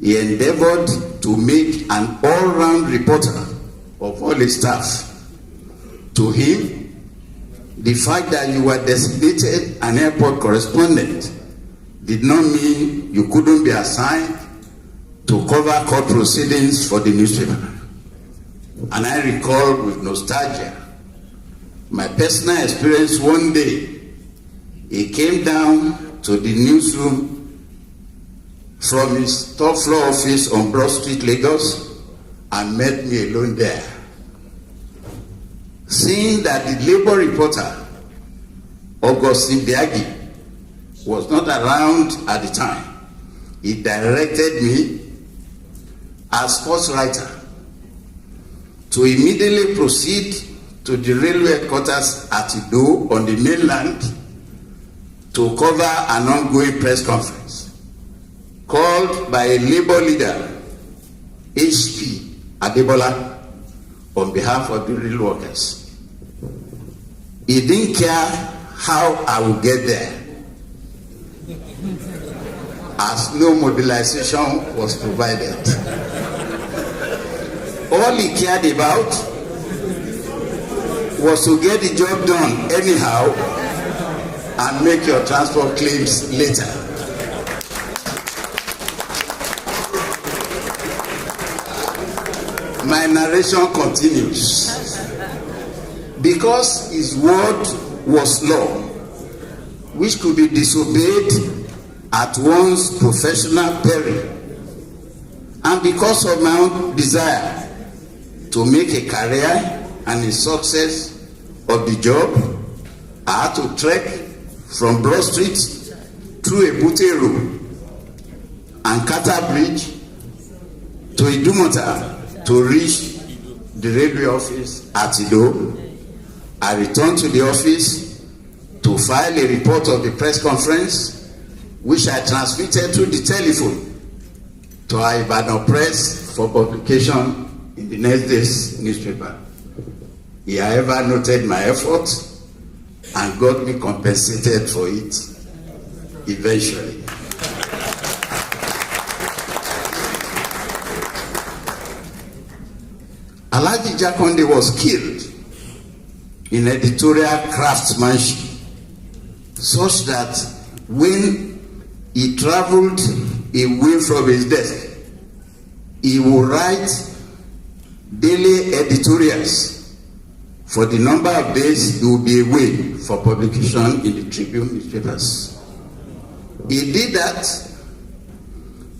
he endeavored to make an all-round reporter of all his staff. To him, the fact that you were designated an airport correspondent did not mean you couldn't be assigned to cover court proceedings for the newspaper. And I recall with nostalgia my personal experience one day. He came down to the newsroom from his top floor office on Broad Street, Lagos, and met me alone there. Seeing that the Labour reporter, Augustine Biagi, was not around at the time, he directed me as sports writer to immediately proceed to the railway headquarters at Ido on the mainland to cover an ongoing press conference called by a Labour leader, HP Adebola, on behalf of the rail workers. He didn't care how I would get there, as no mobilization was provided. All he cared about was to get the job done anyhow and make your transport claims later. My narration continues. Because his word was law, which could be disobeyed at one's professional peril, and because of my own desire to make a career and a success of the job, I had to trek from Broad Street through Ebute Road and Carter Bridge to Idumota to reach the railway office at Ido. I returned to the office to file a report of the press conference, which I transmitted through the telephone to Ibadan Press for publication in the next day's newspaper. He, however, noted my effort and got me compensated for it eventually. Lateef Jakande was killed in editorial craftsmanship, such that when he traveled away from his desk, he would write daily editorials for the number of days he would be away for publication in the Tribune newspapers. He did that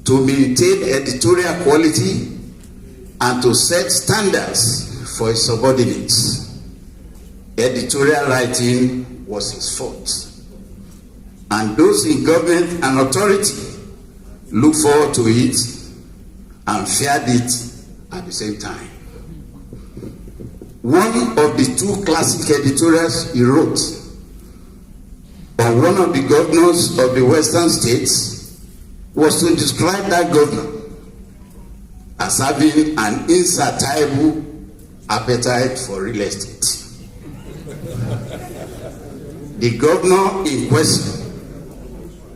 to maintain editorial quality and to set standards for his subordinates. Editorial writing was his fault, and those in government and authority looked forward to it and feared it at the same time. One of the two classic editorials he wrote on one of the governors of the western states was to describe that governor as having an insatiable appetite for real estate. The governor in question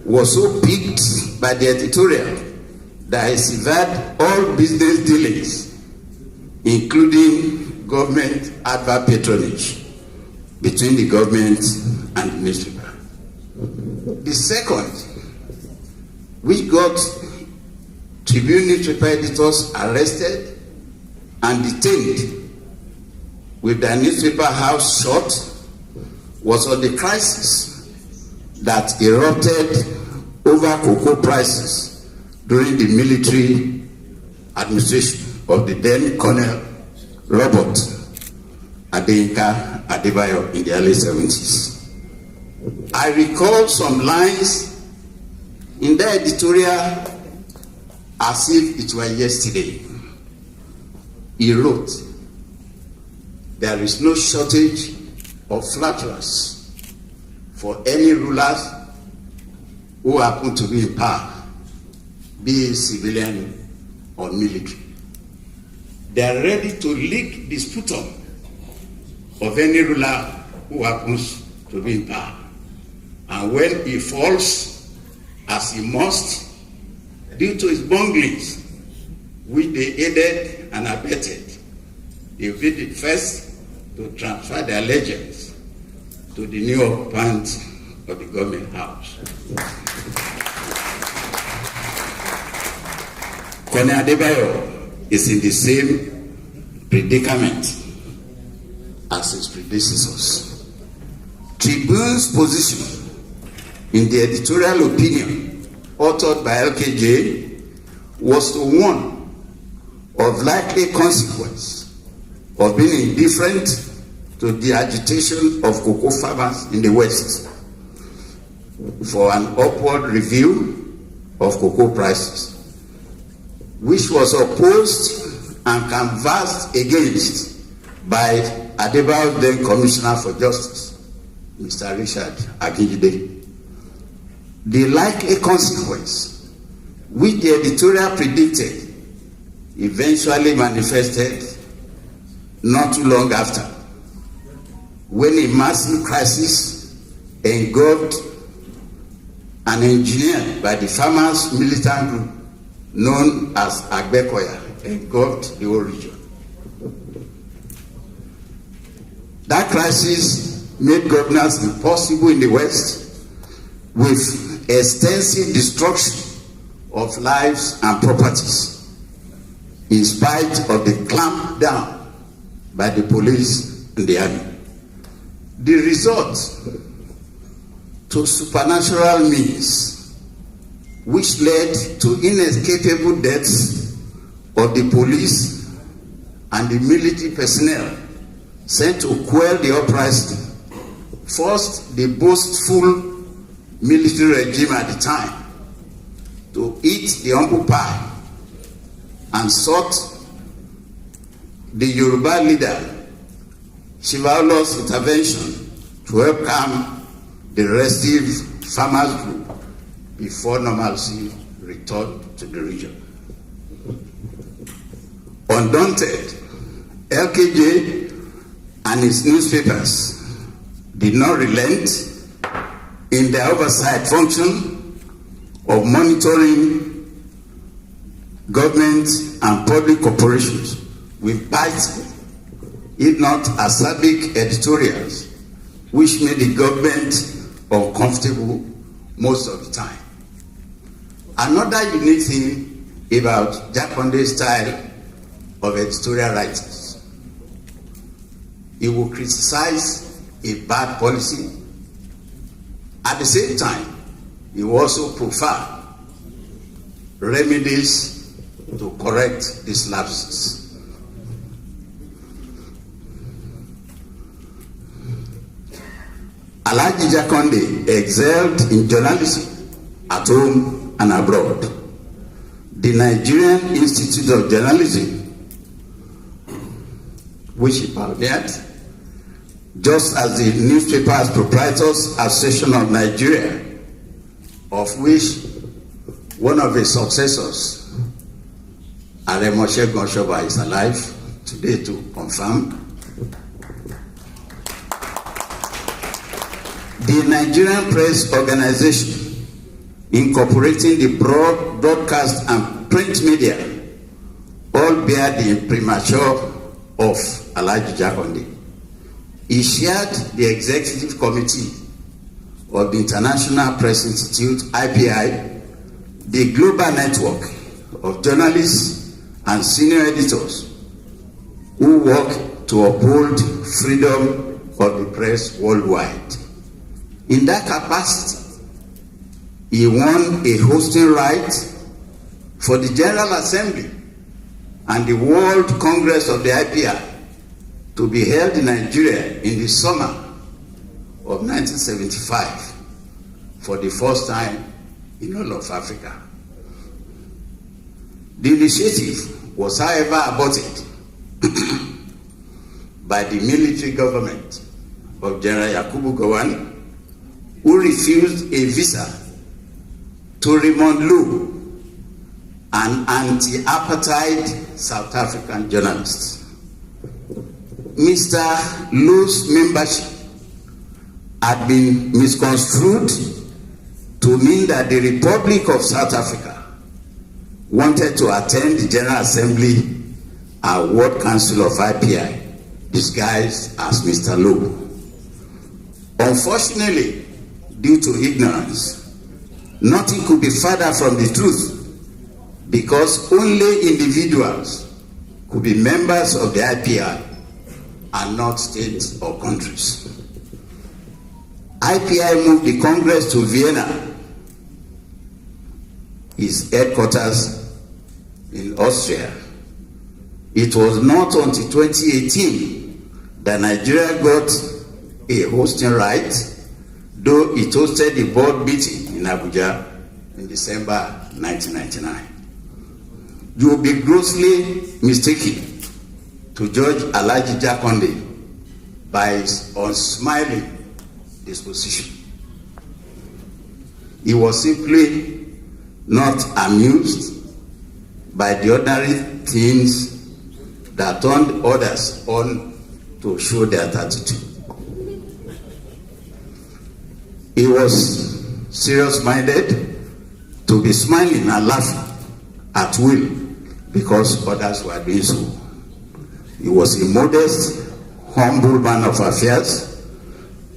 was so piqued by the editorial that he severed all business dealings, including government advert patronage, between the government and the newspaper. The second, which got Tribune newspaper editors arrested and detained with their newspaper house shut, was on the crisis that erupted over cocoa prices during the military administration of the then Colonel Robert Adeyinka Adebayo in the early 70s. I recall some lines in the editorial as if it were yesterday. He wrote, "There is no shortage of flatterers for any rulers who happen to be in power, be it civilian or military. They are ready to lick the sputum of any ruler who happens to be in power. And when he falls, as he must, due to his bunglings, which they aided and abetted, They will be the first to transfer their allegiance to the new occupant of the government house. Colonel Adebayo is in the same predicament as his predecessors. Tribune's position in the editorial opinion authored by LKJ was one of likely consequence of being indifferent to the agitation of cocoa farmers in the West for an upward review of cocoa prices, which was opposed and canvassed against by Adebayo's then Commissioner for Justice, Mr. Richard Akingide. The likely consequence, which the editorial predicted, eventually manifested not too long after, when a massive crisis engulfed and engineered by the farmers' militant group known as Agbekoya engulfed the whole region. That crisis made governance impossible in the West, with extensive destruction of lives and properties, in spite of the clampdown by the police and the army. The result to supernatural means, which led to inescapable deaths of the police and the military personnel sent to quell the uprising, forced the boastful military regime at the time to eat the humble pie and sought the Yoruba leader Shivalo's intervention to help calm the restive farmers group before normalcy returned to the region. Undaunted, LKJ and its newspapers did not relent in their oversight function of monitoring government and public corporations with biting, if not acerbic, editorials, which made the government uncomfortable most of the time. Another unique thing about Jakande's style of editorial writing: he will criticize a bad policy. At the same time, he will also prefer remedies to correct these lapses. Lateef Jakande excelled in journalism at home and abroad. The Nigerian Institute of Journalism, which he pioneered, just as the Newspapers Proprietors Association of Nigeria, of which one of his successors, Aremoshe Gonshoba, is alive today to confirm. The Nigerian Press Organization, incorporating the broadcast and print media, all bear the imprimatur of Lateef Jakande. He chaired the executive committee of the International Press Institute, IPI, the global network of journalists and senior editors who work to uphold freedom of the press worldwide. In that capacity, he won a hosting right for the General Assembly and the World Congress of the IPI to be held in Nigeria in the summer of 1975 for the first time in all of Africa. The initiative was, however, aborted by the military government of General Yakubu Gowon, who refused a visa to Raymond Lowe, an anti-apartheid South African journalist. Mr. Lowe's membership had been misconstrued to mean that the Republic of South Africa wanted to attend the General Assembly and World Council of IPI, disguised as Mr. Lowe. Unfortunately, due to ignorance, nothing could be further from the truth, because only individuals could be members of the IPI and not states or countries. IPI moved the Congress to Vienna, its headquarters in Austria. It was not until 2018 that Nigeria got a hosting right, though it hosted the board meeting in Abuja in December 1999. You will be grossly mistaken to judge Lateef Jakande by his unsmiling disposition. He was simply not amused by the ordinary things that turned others on to show their attitude. He was serious-minded to be smiling and laughing at will because others were doing so. He was a modest, humble man of affairs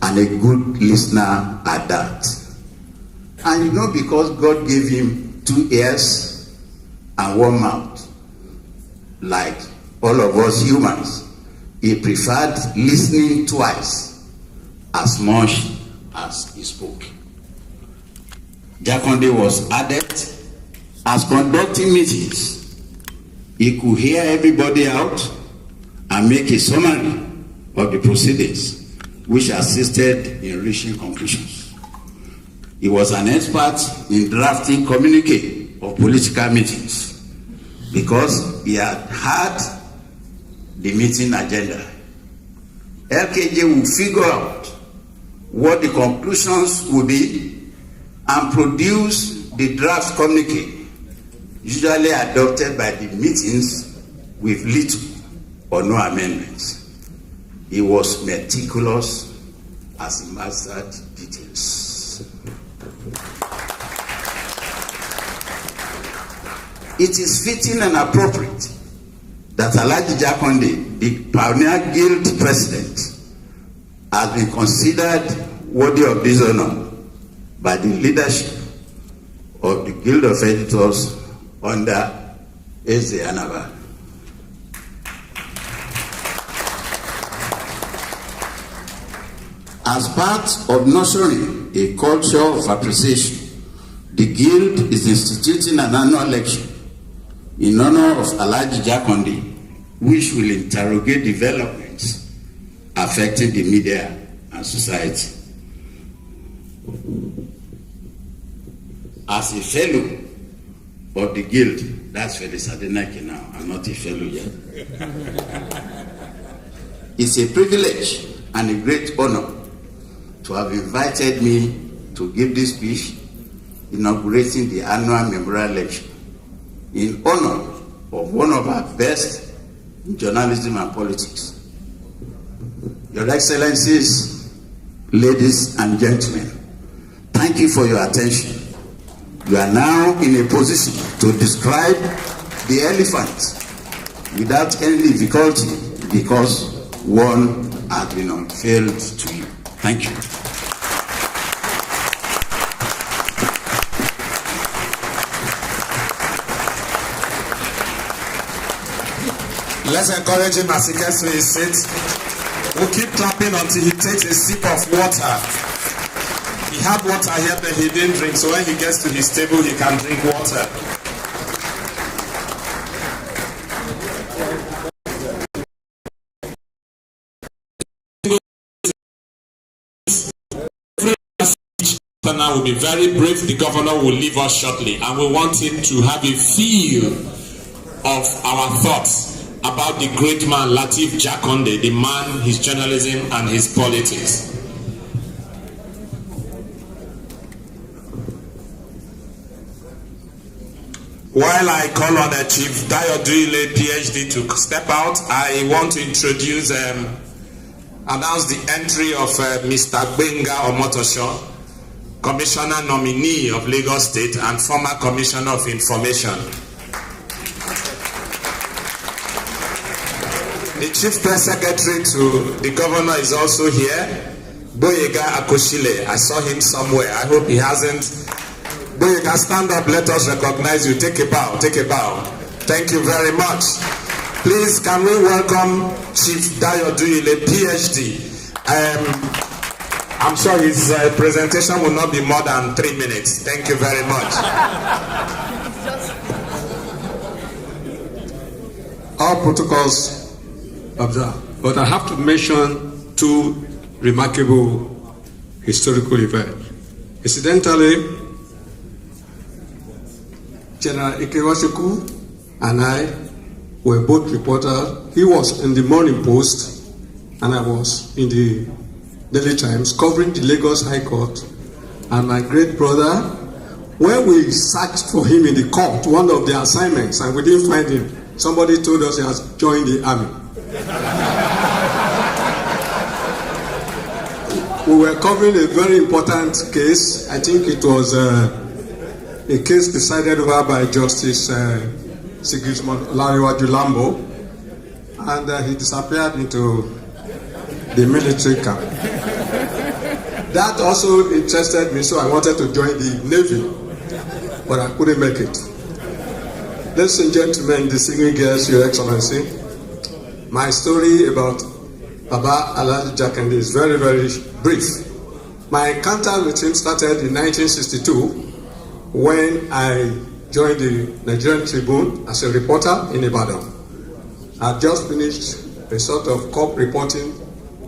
and a good listener at that. And you know, because God gave him 2 ears and 1 mouth, like all of us humans, he preferred listening twice as much as he spoke. Jakande was adept as conducting meetings. He could hear everybody out and make a summary of the proceedings, which assisted in reaching conclusions. He was an expert in drafting communique of political meetings because he had had the meeting agenda. LKJ would figure out what the conclusions would be and produce the draft communique, usually adopted by the meetings with little or no amendments. He was meticulous as he mastered details. It is fitting and appropriate that Lateef Jakande, the Pioneer Guild president, has been considered worthy of this honor by the leadership of the Guild of Editors under Eze Anaba. As part of nurturing a culture of appreciation, the Guild is instituting an annual lecture in honor of Lateef Jakande, which will interrogate developments affecting the media and society. As a fellow of the Guild, that's Felix Adenike now, I'm not a fellow yet. It's a privilege and a great honor to have invited me to give this speech inaugurating the annual memorial lecture in honor of one of our best in journalism and politics. Your Excellencies, ladies and gentlemen, thank you for your attention. You are now in a position to describe the elephant without any difficulty because one has been unveiled to you. Thank you. Let's encourage him as he gets to his seat. We'll keep clapping until he takes a sip of water. He had water here, but he didn't drink, so when he gets to his table, he can drink water. Will be very brief. The governor will leave us shortly, and we want him to have a feel of our thoughts about the great man Lateef Jakande, the man, his journalism and his politics. While I call on Chief Dayoduile, PhD, to step out, I want to introduce, announce the entry of Mr. Benga Omotosho, Commissioner nominee of Lagos State and former Commissioner of Information. The Chief Press Secretary to the Governor is also here, Boyega Akoshile. I saw him somewhere. I hope he hasn't. Boyega, stand up. Let us recognize you. Take a bow. Take a bow. Thank you very much. Please, can we welcome Chief Dayo Duile, PhD. I'm sure his presentation will not be more than 3 minutes. Thank you very much. All protocols observed, but I have to mention two remarkable historical events. Incidentally, General Ikewashiku and I were both reporters. He was in the Morning Post, and I was in the Daily Times covering the Lagos High Court. And my great brother, when we searched for him in the court, one of the assignments, and we didn't find him, somebody told us he has joined the army. We were covering a very important case. I think it was a case decided over by Justice Sigismund Olariwaju Lambo, and he disappeared into the military camp. That also interested me, so I wanted to join the Navy, but I couldn't make it. Ladies and gentlemen, distinguished guests, Your Excellency, my story about Baba Lateef Jakande is very, very brief. My encounter with him started in 1962 when I joined the Nigerian Tribune as a reporter in Ibadan. I just finished a sort of corp reporting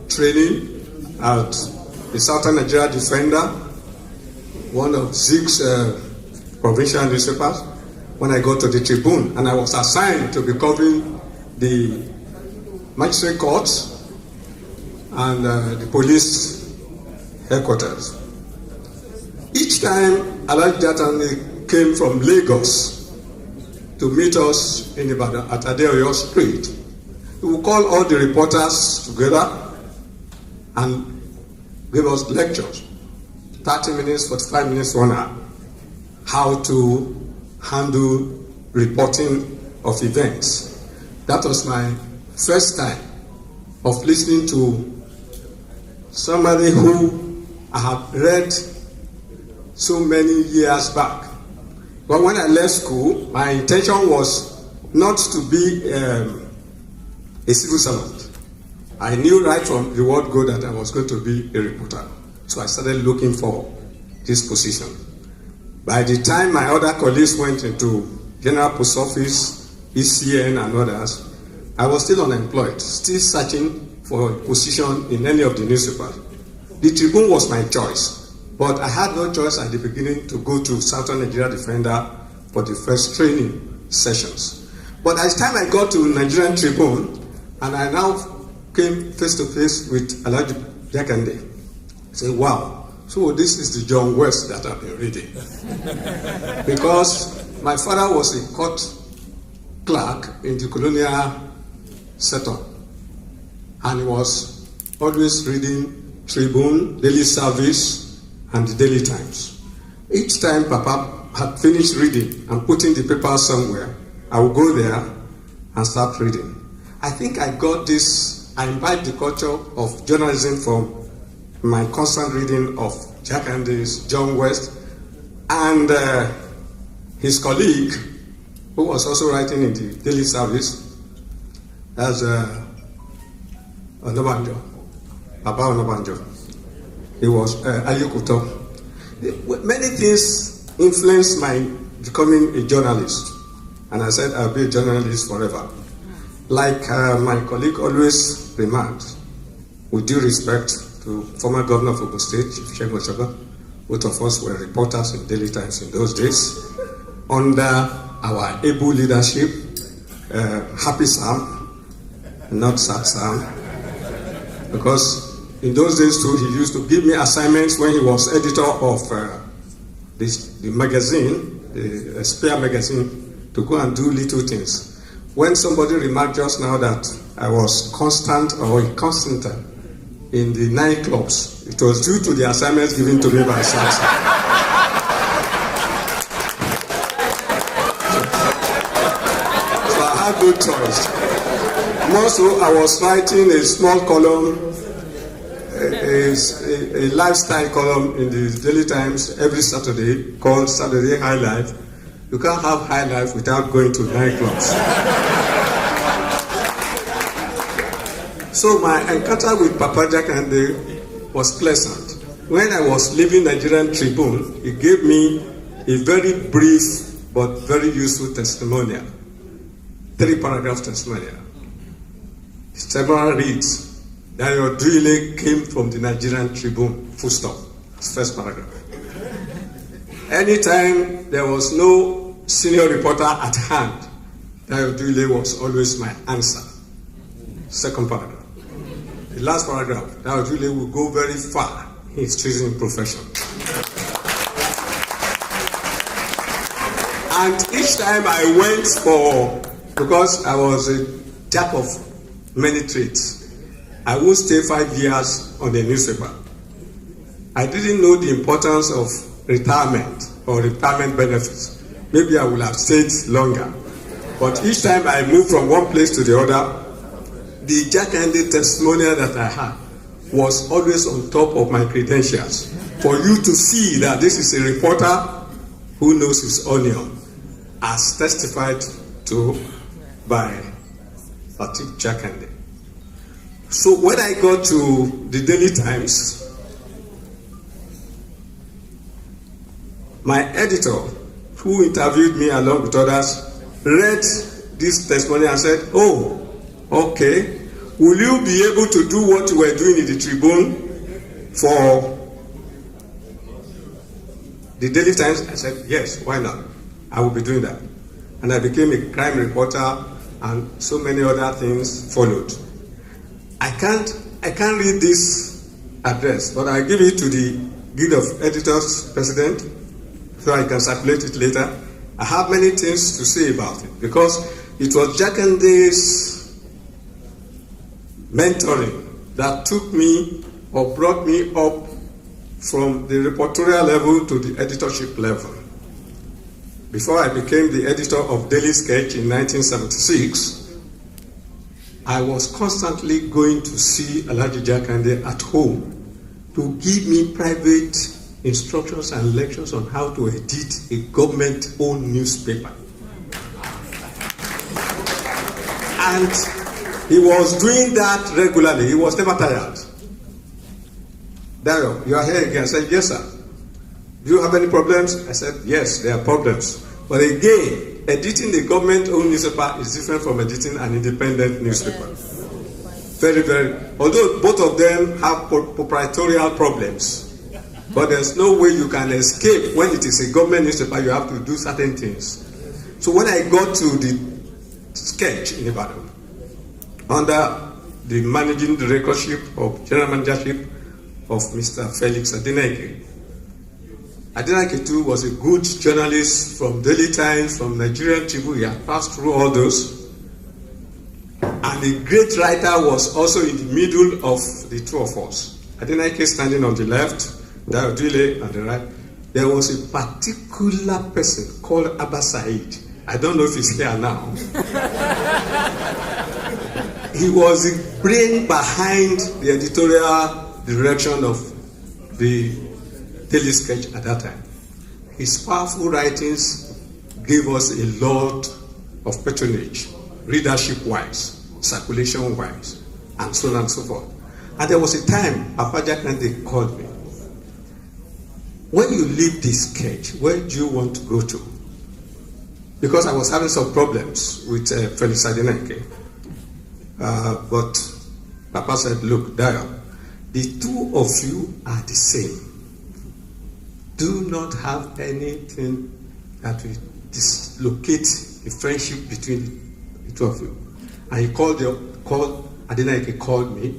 training at the Southern Nigeria Defender, one of 6 provincial newspapers, when I got to the Tribune, and I was assigned to be covering the magistrate courts and the police headquarters. Each time Lateef Jakande came from Lagos to meet us in Ibadan at Adeoyo Street, he would call all the reporters together and give us lectures, 30 minutes, 45 minutes, 1 hour, how to handle reporting of events. That was my first time of listening to somebody who I have read so many years back. But when I left school, my intention was not to be a civil servant. I knew right from the word go that I was going to be a reporter. So I started looking for this position. By the time my other colleagues went into General Post Office, ECN and others, I was still unemployed, still searching for a position in any of the newspapers. The Tribune was my choice, but I had no choice at the beginning to go to Southern Nigeria Defender for the first training sessions. But as time I got to Nigerian Tribune, and I now came face to face with Lateef Jakande, I said, wow, so this is the John West that I've been reading. Because my father was a court clerk in the colonial setup, and he was always reading Tribune, Daily Service, and the Daily Times. Each time Papa had finished reading and putting the paper somewhere, I would go there and start reading. I think I got this, I imbibed the culture of journalism from my constant reading of Jakande's John West, and his colleague, who was also writing in the Daily Service, as Onabanjo, Papa Onabanjo. He was Ayukuto. Many things influenced my becoming a journalist, and I said I'll be a journalist forever. Like my colleague always remarked, with due respect to former governor of Ogun State, Chief Segun Oshoba, both of us were reporters in Daily Times in those days. Under our able leadership, Happy Sam, not Sad Sam, because in those days too, he used to give me assignments when he was editor of the magazine, the Spear magazine, to go and do little things. When somebody remarked just now that I was constant or inconstant in the nightclubs, it was due to the assignments given to me by Sam. So I had no choice. More so, I was writing a small column, a lifestyle column in the Daily Times every Saturday called Saturday High Life. You can't have high life without going to nightclubs. So my encounter with Papa Jakande was pleasant. When I was leaving Nigerian Tribune, he gave me a very brief but very useful testimonial. 3-paragraph testimonial. His testimonial reads that your Duile came from the Nigerian Tribune, full stop. It's first paragraph. Anytime there was no senior reporter at hand, Dayo Duile was always my answer. Second paragraph. The last paragraph, Dayo Duile will go very far in his choosing profession. And each time I went because I was a jack of many trades, I would stay 5 years on the newspaper. I didn't know the importance of retirement or retirement benefits. Maybe I would have stayed longer. But each time I moved from one place to the other, the Jakande testimonial that I had was always on top of my credentials. For you to see that this is a reporter who knows his onion, as testified to by Lateef Jakande. So when I got to the Daily Times, my editor, who interviewed me along with others, read this testimony and said, "Oh, okay, will you be able to do what you were doing in the Tribune for the Daily Times?" I said, "Yes, why not? I will be doing that." And I became a crime reporter, and so many other things followed. I can't read this address, but I give it to the Guild of Editors President, so I can circulate it later. I have many things to say about it, because it was Jakande's mentoring that took me or brought me up from the reportorial level to the editorship level. Before I became the editor of Daily Sketch in 1976, I was constantly going to see Alhaji Jakande at home to give me private instructions and lectures on how to edit a government-owned newspaper. And he was doing that regularly. He was never tired. Dayo, you are here again. I said, "Yes, sir." "Do you have any problems?" I said, "Yes, there are problems. But again, editing a government-owned newspaper is different from editing an independent newspaper." Very, very. Although both of them have proprietorial problems, but there's no way you can escape. When it is a government newspaper, you have to do certain things. So when I got to the Sketch in Ibadan, under the managing directorship of general managership of Mr. Felix Adenike, Adenike too was a good journalist from Daily Times, from Nigerian Tribune. He had passed through all those. And a great writer was also in the middle of the two of us. Adenike standing on the left, Dayo Duile on the right. There was a particular person called Abba Said. I don't know if he's here now. He was the brain behind the editorial direction of the Daily Sketch at that time. His powerful writings gave us a lot of patronage, readership-wise, circulation-wise, and so on and so forth. And there was a time Papa Jakande called me. "When you leave this Sketch, where do you want to go to?" Because I was having some problems with Felix Adenike. But Papa said, "Look, Dayo, the two of you are the same. Do not have anything that will dislocate the friendship between the two of you." And he Adenike called me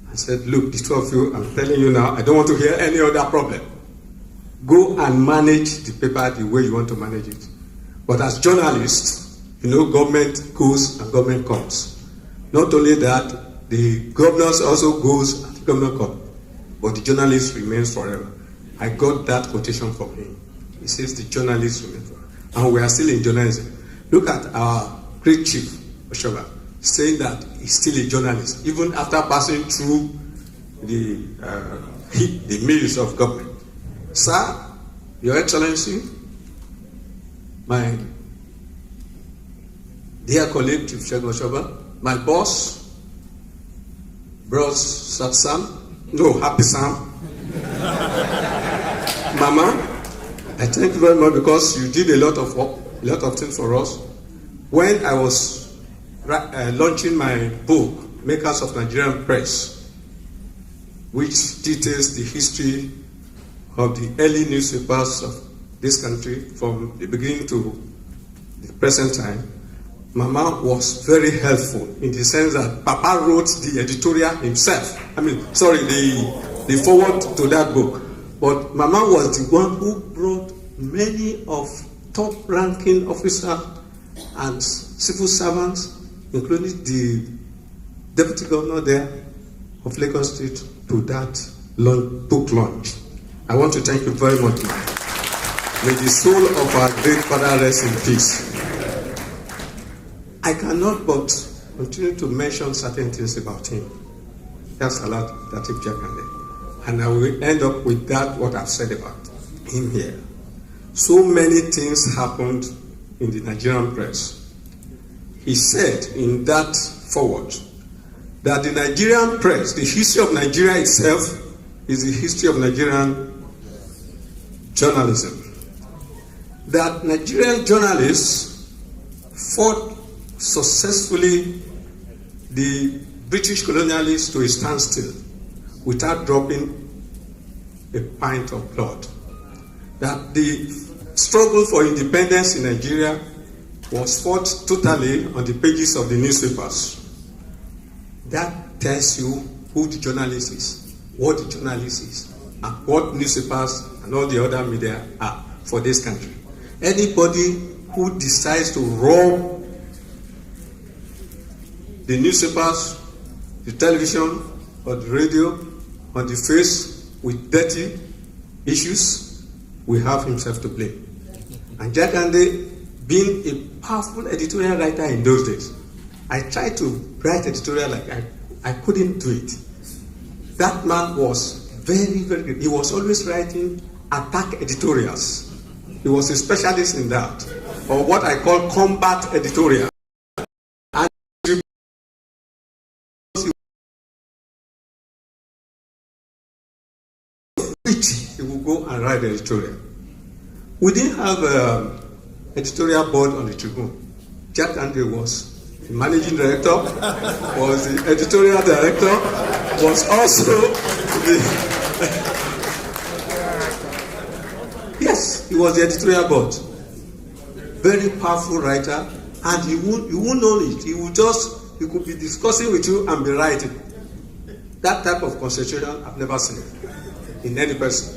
and said, "Look, the two of you, I'm telling you now, I don't want to hear any other problem. Go and manage the paper the way you want to manage it. But as journalists, you know, government goes and government comes. Not only that, the governors also goes and the governor comes. But the journalist remains forever." I got that quotation from him. He says the journalist remains forever. And we are still in journalism. Look at our great chief, Oshoba. saying that he's still a journalist, even after passing through the mills of government. Sir, Your Excellency, my dear colleague, Chief Shego, my boss, Bros Sam, no, Happy Sam, Mama, I thank you very much because you did a lot of work, a lot of things for us. When I was launching my book, Makers of Nigerian Press, which details the history of the early newspapers of this country from the beginning to the present time, Mama was very helpful in the sense that Papa wrote the editorial himself. The forward to that book. But Mama was the one who brought many of top-ranking officers and civil servants, including the deputy governor there of Lagos State, to that book launch. I want to thank you very much, man. May the soul of our great father rest in peace. I cannot but continue to mention certain things about him. That's Lateef Jakande. And I will end up with that, what I've said about him here. So many things happened in the Nigerian press. He said in that forward that the Nigerian press, the history of Nigeria itself, is the history of Nigerian journalism. That Nigerian journalists fought successfully the British colonialists to a standstill without dropping a pint of blood. That the struggle for independence in Nigeria was fought totally on the pages of the newspapers. That tells you who the journalist is, what the journalist is, and what newspapers and all the other media are for this country. Anybody who decides to rob the newspapers, the television, or the radio on the face with dirty issues will have himself to blame. And Jakande, being a powerful editorial writer in those days, I tried to write editorial like I couldn't do it. That man was very, very good. He was always writing attack editorials. He was a specialist in that, or what I call combat editorial. He will go and write the editorial. We didn't have an editorial board on the Tribune. Jakande was the managing director, was the editorial director, was also the... Yes, he was the editorial board. Very powerful writer, and you won't know it. He could be discussing with you and be writing. That type of concentration I've never seen in any person.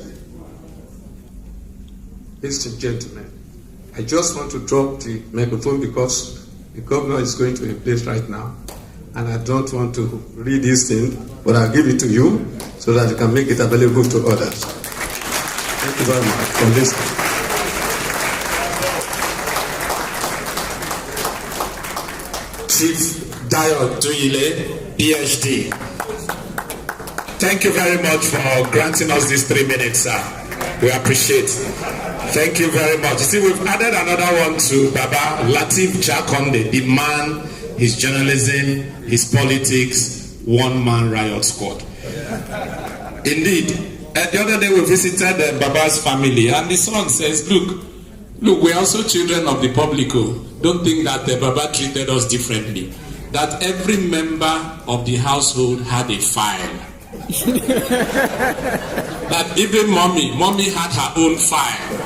Ladies and gentlemen, I just want to drop the microphone because the governor is going to a place right now, and I don't want to read this thing, but I'll give it to you so that you can make it available to others. Thank you very much for listening. Chief Dayo Duyile, PhD. Thank you very much for granting us these 3 minutes, sir. We appreciate it. Thank you very much. You see, we've added another one to Baba Lateef Jakande, the man, his journalism, his politics, one-man riot squad. Indeed, the other day we visited Baba's family, and the son says, look, we're also children of the public. Don't think that Baba treated us differently. That every member of the household had a file. That even mommy had her own file.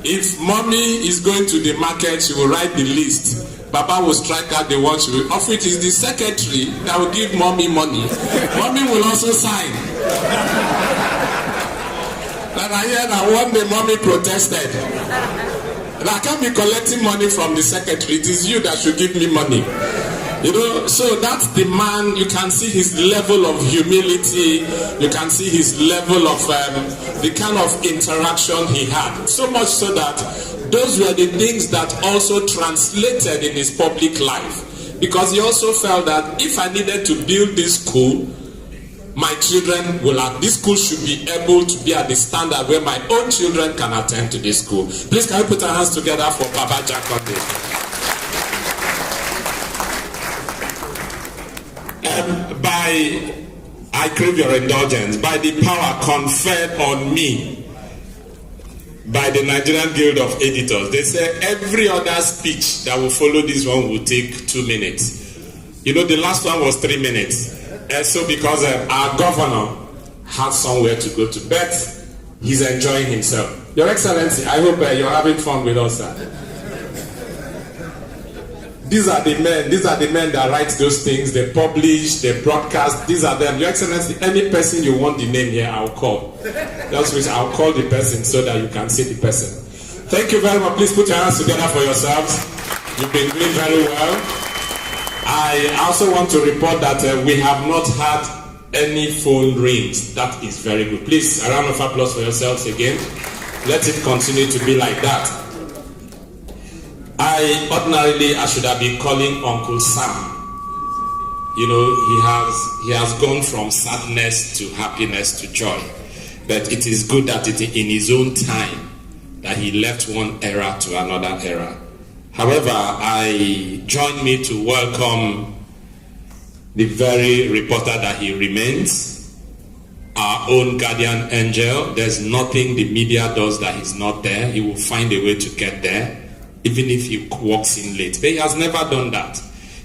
If mommy is going to the market, she will write the list. Baba will strike out the one she will offer. It is the secretary that will give mommy money. Mommy will also sign. And I hear that one day mommy protested. And I can't be collecting money from the secretary. It is you that should give me money. You know, so that's the man. You can see his level of humility. You can see his level of the kind of interaction he had. So much so that Those were the things that also translated in his public life, because he also felt that if I needed to build this school, my children will have, this school should be able to be at the standard where my own children can attend to this school. Please can we put our hands together for Baba Jakande. I crave your indulgence, by the power conferred on me by the Nigerian Guild of Editors, they say every other speech that will follow this one will take 2 minutes. You know, the last one was 3 minutes. And so because our governor has somewhere to go to bed, he's enjoying himself. Your Excellency, I hope you're having fun with us, sir. These are the men that write those things, they publish, they broadcast. These are them. Your Excellency, any person you want the name here, I'll call. That's which I'll call the person so that you can see the person. Thank you very much. Please put your hands together for yourselves. You've been doing very well. I also want to report that we have not had any phone rings. That is very good. Please, a round of applause for yourselves again. Let it continue to be like that. Ordinarily, I should have been calling Uncle Sam. You know, he has gone from sadness to happiness to joy. But it is good that in his own time, that he left one era to another era. However, join me to welcome the very reporter that he remains, our own guardian angel. There's nothing the media does that he's not there. He will find a way to get there, even if he walks in late. But he has never done that.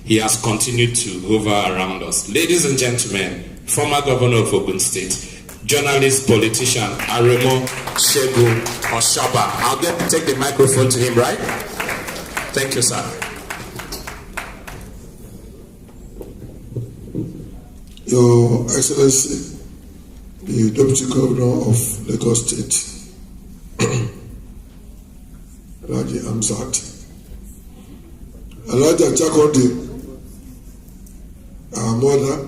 He has continued to hover around us. Ladies and gentlemen, former governor of Ogun State, journalist, politician, Aremo Segun Oshaba. I'll take the microphone to him, right? Thank you, sir. Your Excellency, the Deputy Governor of Lagos State, Raji Amzat, Alaja Jakande, our mother,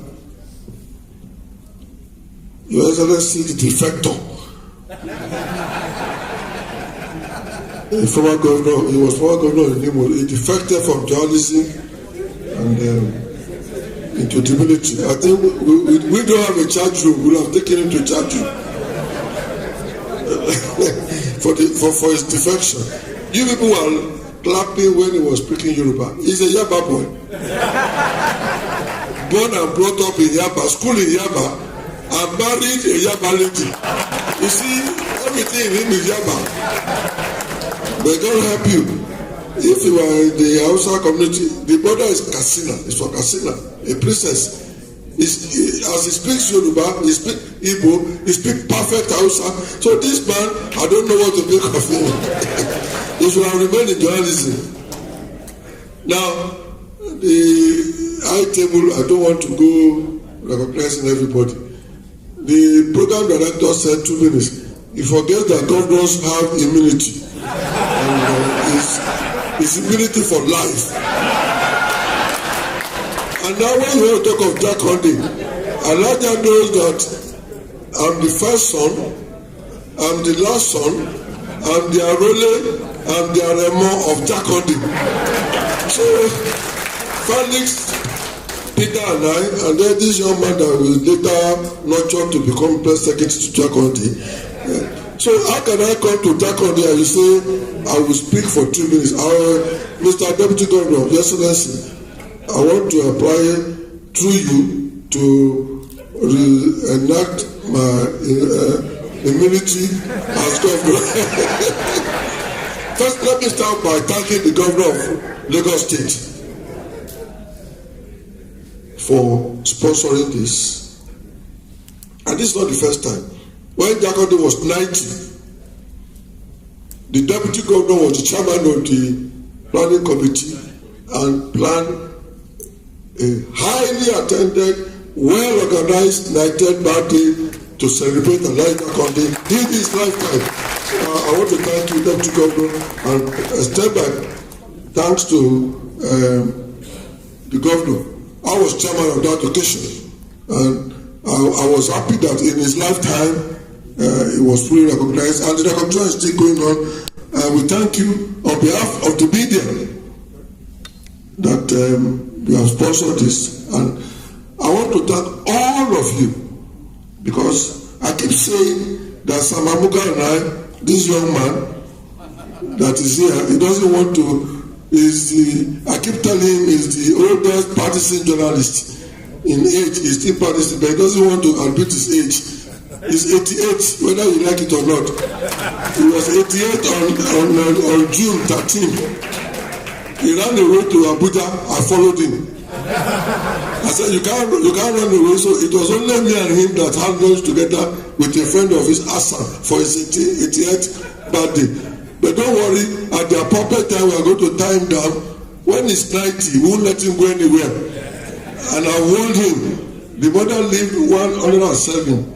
Your Excellency, the defector, a former governor, he was former governor in Imo, he defected from journalism and into divinity. I think we don't have a charge room. We'll have taken him to charge room for his defection. You people were clapping when he was speaking Yoruba. He's a Yaba boy. Born and brought up in Yaba, school in Yaba, and married a Yaba lady. You see, everything in him is Yaba. But God help you. If you are in the Hausa community, the brother is Kasina, it's for Kasina, a princess. As he speaks Yoruba, he speaks Igbo, he speaks perfect Hausa. So this man, I don't know what to make of him. He should have remained in journalism. Now, the high table, I don't want to go recognizing everybody. The program director said 2 minutes. He forgets that governors have immunity. And his immunity for life. And now when you want to talk of Jakande, Elijah knows that I'm the first son, I'm the last son, I'm the Arole, I'm the Aremo of Jakande. So Felix, Peter and I, and then this young man that will later nurture to become press secretary to Jakande. So how can I come to Jakande and you say I will speak for 2 minutes? Mr. Deputy Governor, Your Excellency, I want to apply through you to enact my immunity as governor. First, let me start by thanking the governor of Lagos State for sponsoring this. And this is not the first time. When Jakande was 90, the deputy governor was the chairman of the planning committee and planned a highly attended, well-organized night party to celebrate Lateef Jakande in his lifetime. I want to thank you, Deputy Governor, and extend my thanks to the governor. I was chairman of that occasion, and I was happy that in his lifetime it was fully recognized, and the recognition is still going on. we thank you on behalf of the media that you have sponsored this. And I want to thank all of you, because I keep saying that Samamuga and I, this young man that is here, he doesn't want to, I keep telling him he's the oldest partisan journalist in age. He's still partisan, but he doesn't want to admit his age. He's 88, whether you like it or not. He was 88 on June 13. He ran away to Abuja. I followed him. I said, you can't run away. So it was only me and him that had lunch together with a friend of his, Hassan, for his 88th birthday. But don't worry, at the appropriate time we are going to tie him down. When he's 90, we won't let him go anywhere. And I warned him. The mother lived 107.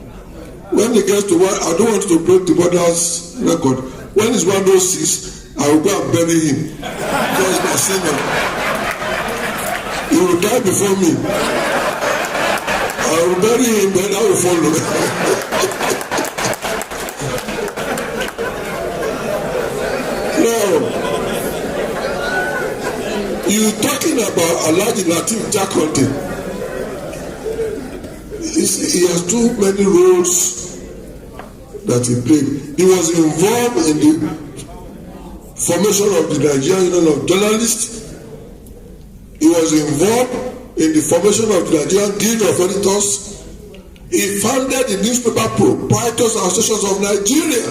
When he gets to one, I don't want to break the mother's record. When he's 106, I will go and bury him. Because my senior. He will die before me. I will bury him, then I will follow. Now, you talking about Alhaji Lateef Jakande. He has too many roles that he played. He was involved in the formation of the Nigerian Union of Journalists. He was involved in the formation of the Nigerian Guild of Editors. He founded the Newspaper Proprietors Association of Nigeria.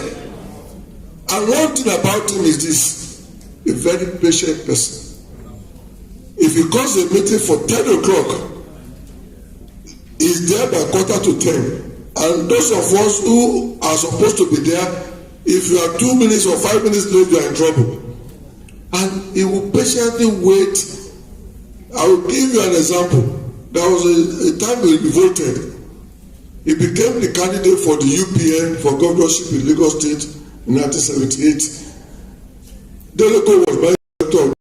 And one thing about him is this: a very patient person. If he calls a meeting for 10 o'clock, he's there by 9:45. And those of us who are supposed to be there, if you are 2 minutes or 5 minutes late, you are in trouble. And he will patiently wait. I will give you an example. There was a time he voted. He became the candidate for the UPN for governorship in Lagos State in 1978. Deleko was my director of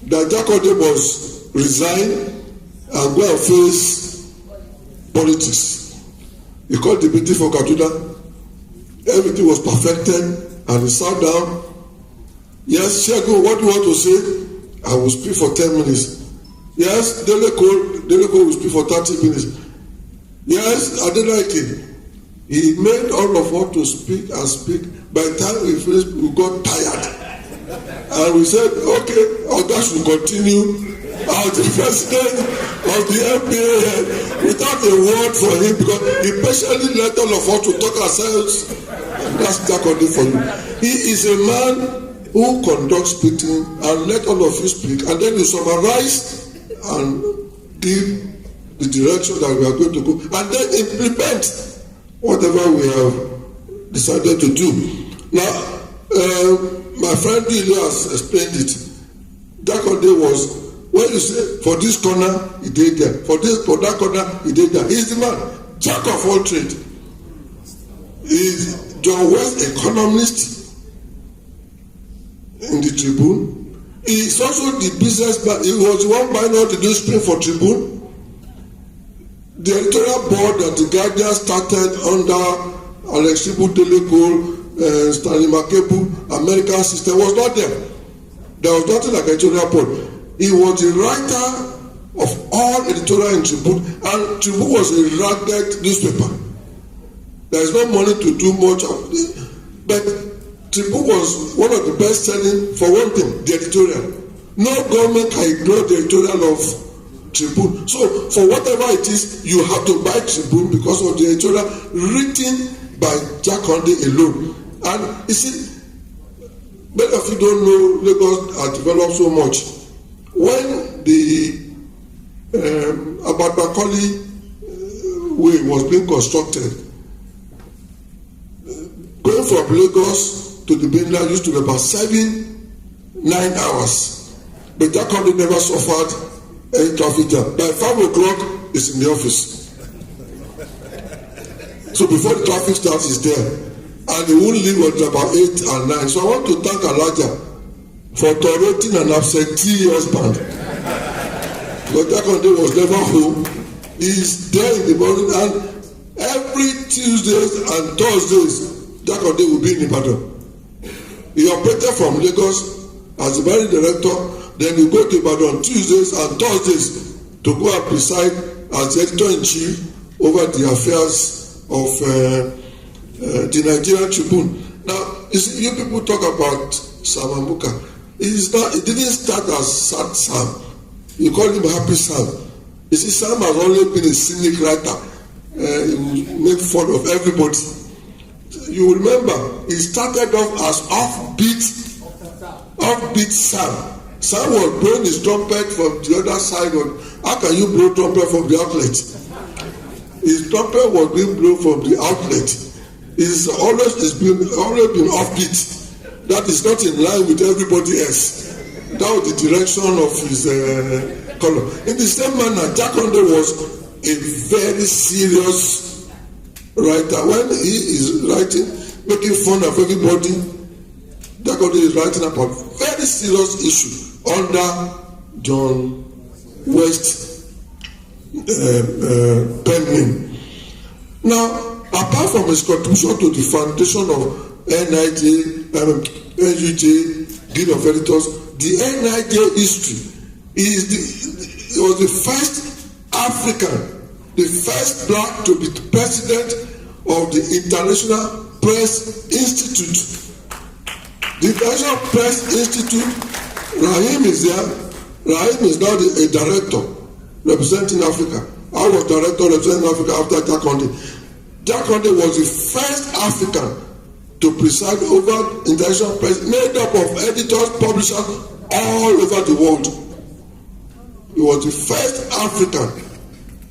that Jakande was resign and go and face politics. He called the meeting for Kaduna. Everything was perfected, and he sat down. Yes, Shegun, what do you want to say? I will speak for 10 minutes. Yes, Deleko will speak for 30 minutes. Yes, Adeleke. He made all of us to speak and speak. By the time we finished, we got tired. And we said, okay, that should continue as the president of the MPA without a word for him, because he patiently let all of us to talk ourselves. That's Jakande for you. He is a man who conducts speaking and let all of you speak, and then you summarize and give the direction that we are going to go, and then implement whatever we have decided to do. Now, my friend Elias explained it. Jakande was, when you say, for this corner, he did there. For that corner, he did there. He's the man, jack of all trade. He's John West, economist in the Tribune. He's also the businessman. He was the one buying all the newsprint for Tribune. The editorial board that the Guardian started under Alex Deleko, Stanley Makebu, American system was not there. There was nothing like editorial board. He was the writer of all editorial in Tribune, and Tribune was a ragged newspaper. There is no money to do much of it, but Tribune was one of the best selling, for one thing, the editorial. No government can ignore the editorial of Tribune. So for whatever it is, you have to buy Tribune because of the editorial written by Jakande alone. And you see, many of you don't know Lagos has developed so much. When the Abad-Macaulay way was being constructed, going from Lagos to the mainland used to be about 7-9 hours. But Jakande never suffered any traffic jam. By 5 o'clock, it's in the office. So before the traffic starts, he's there. And he won't leave until about 8 and 9. So I want to thank Alhaja for tolerating an absentee husband. because Jakande was never home. He's there in the morning, and every Tuesdays and Thursdays, Jakande will be in Ibadan. He operated from Lagos as the marine director, then he go to Ibadan Tuesdays and Thursdays to go and preside as the editor-in-chief over the affairs of the Nigerian Tribune. Now, you see, you people talk about Sam Amuka. It didn't start as Sad Sam. You call him Happy Sam. You see, Sam has always been a cynic writer. He will make fun of everybody. You remember, he started off as offbeat Sam. Sam was blowing his trumpet from the other side. How can you blow trumpet from the outlet? His trumpet was being blown from the outlet. He's always been offbeat. That is not in line with everybody else. That was the direction of his color. In the same manner, Jakande was a very serious writer. When he is writing, making fun of everybody, Jakande is writing about very serious issue under John West pen name. Now, apart from his contribution to the foundation of NIJ, NGE, Guild of Editors, the NIJ history was the first African, the first black to be president of the International Press Institute. The International Press Institute, Rahim is there. Rahim is now a director representing Africa. I was director representing Africa after Jakande. Jakande was the first African to preside over international press, made up of editors, publishers all over the world. He was the first African.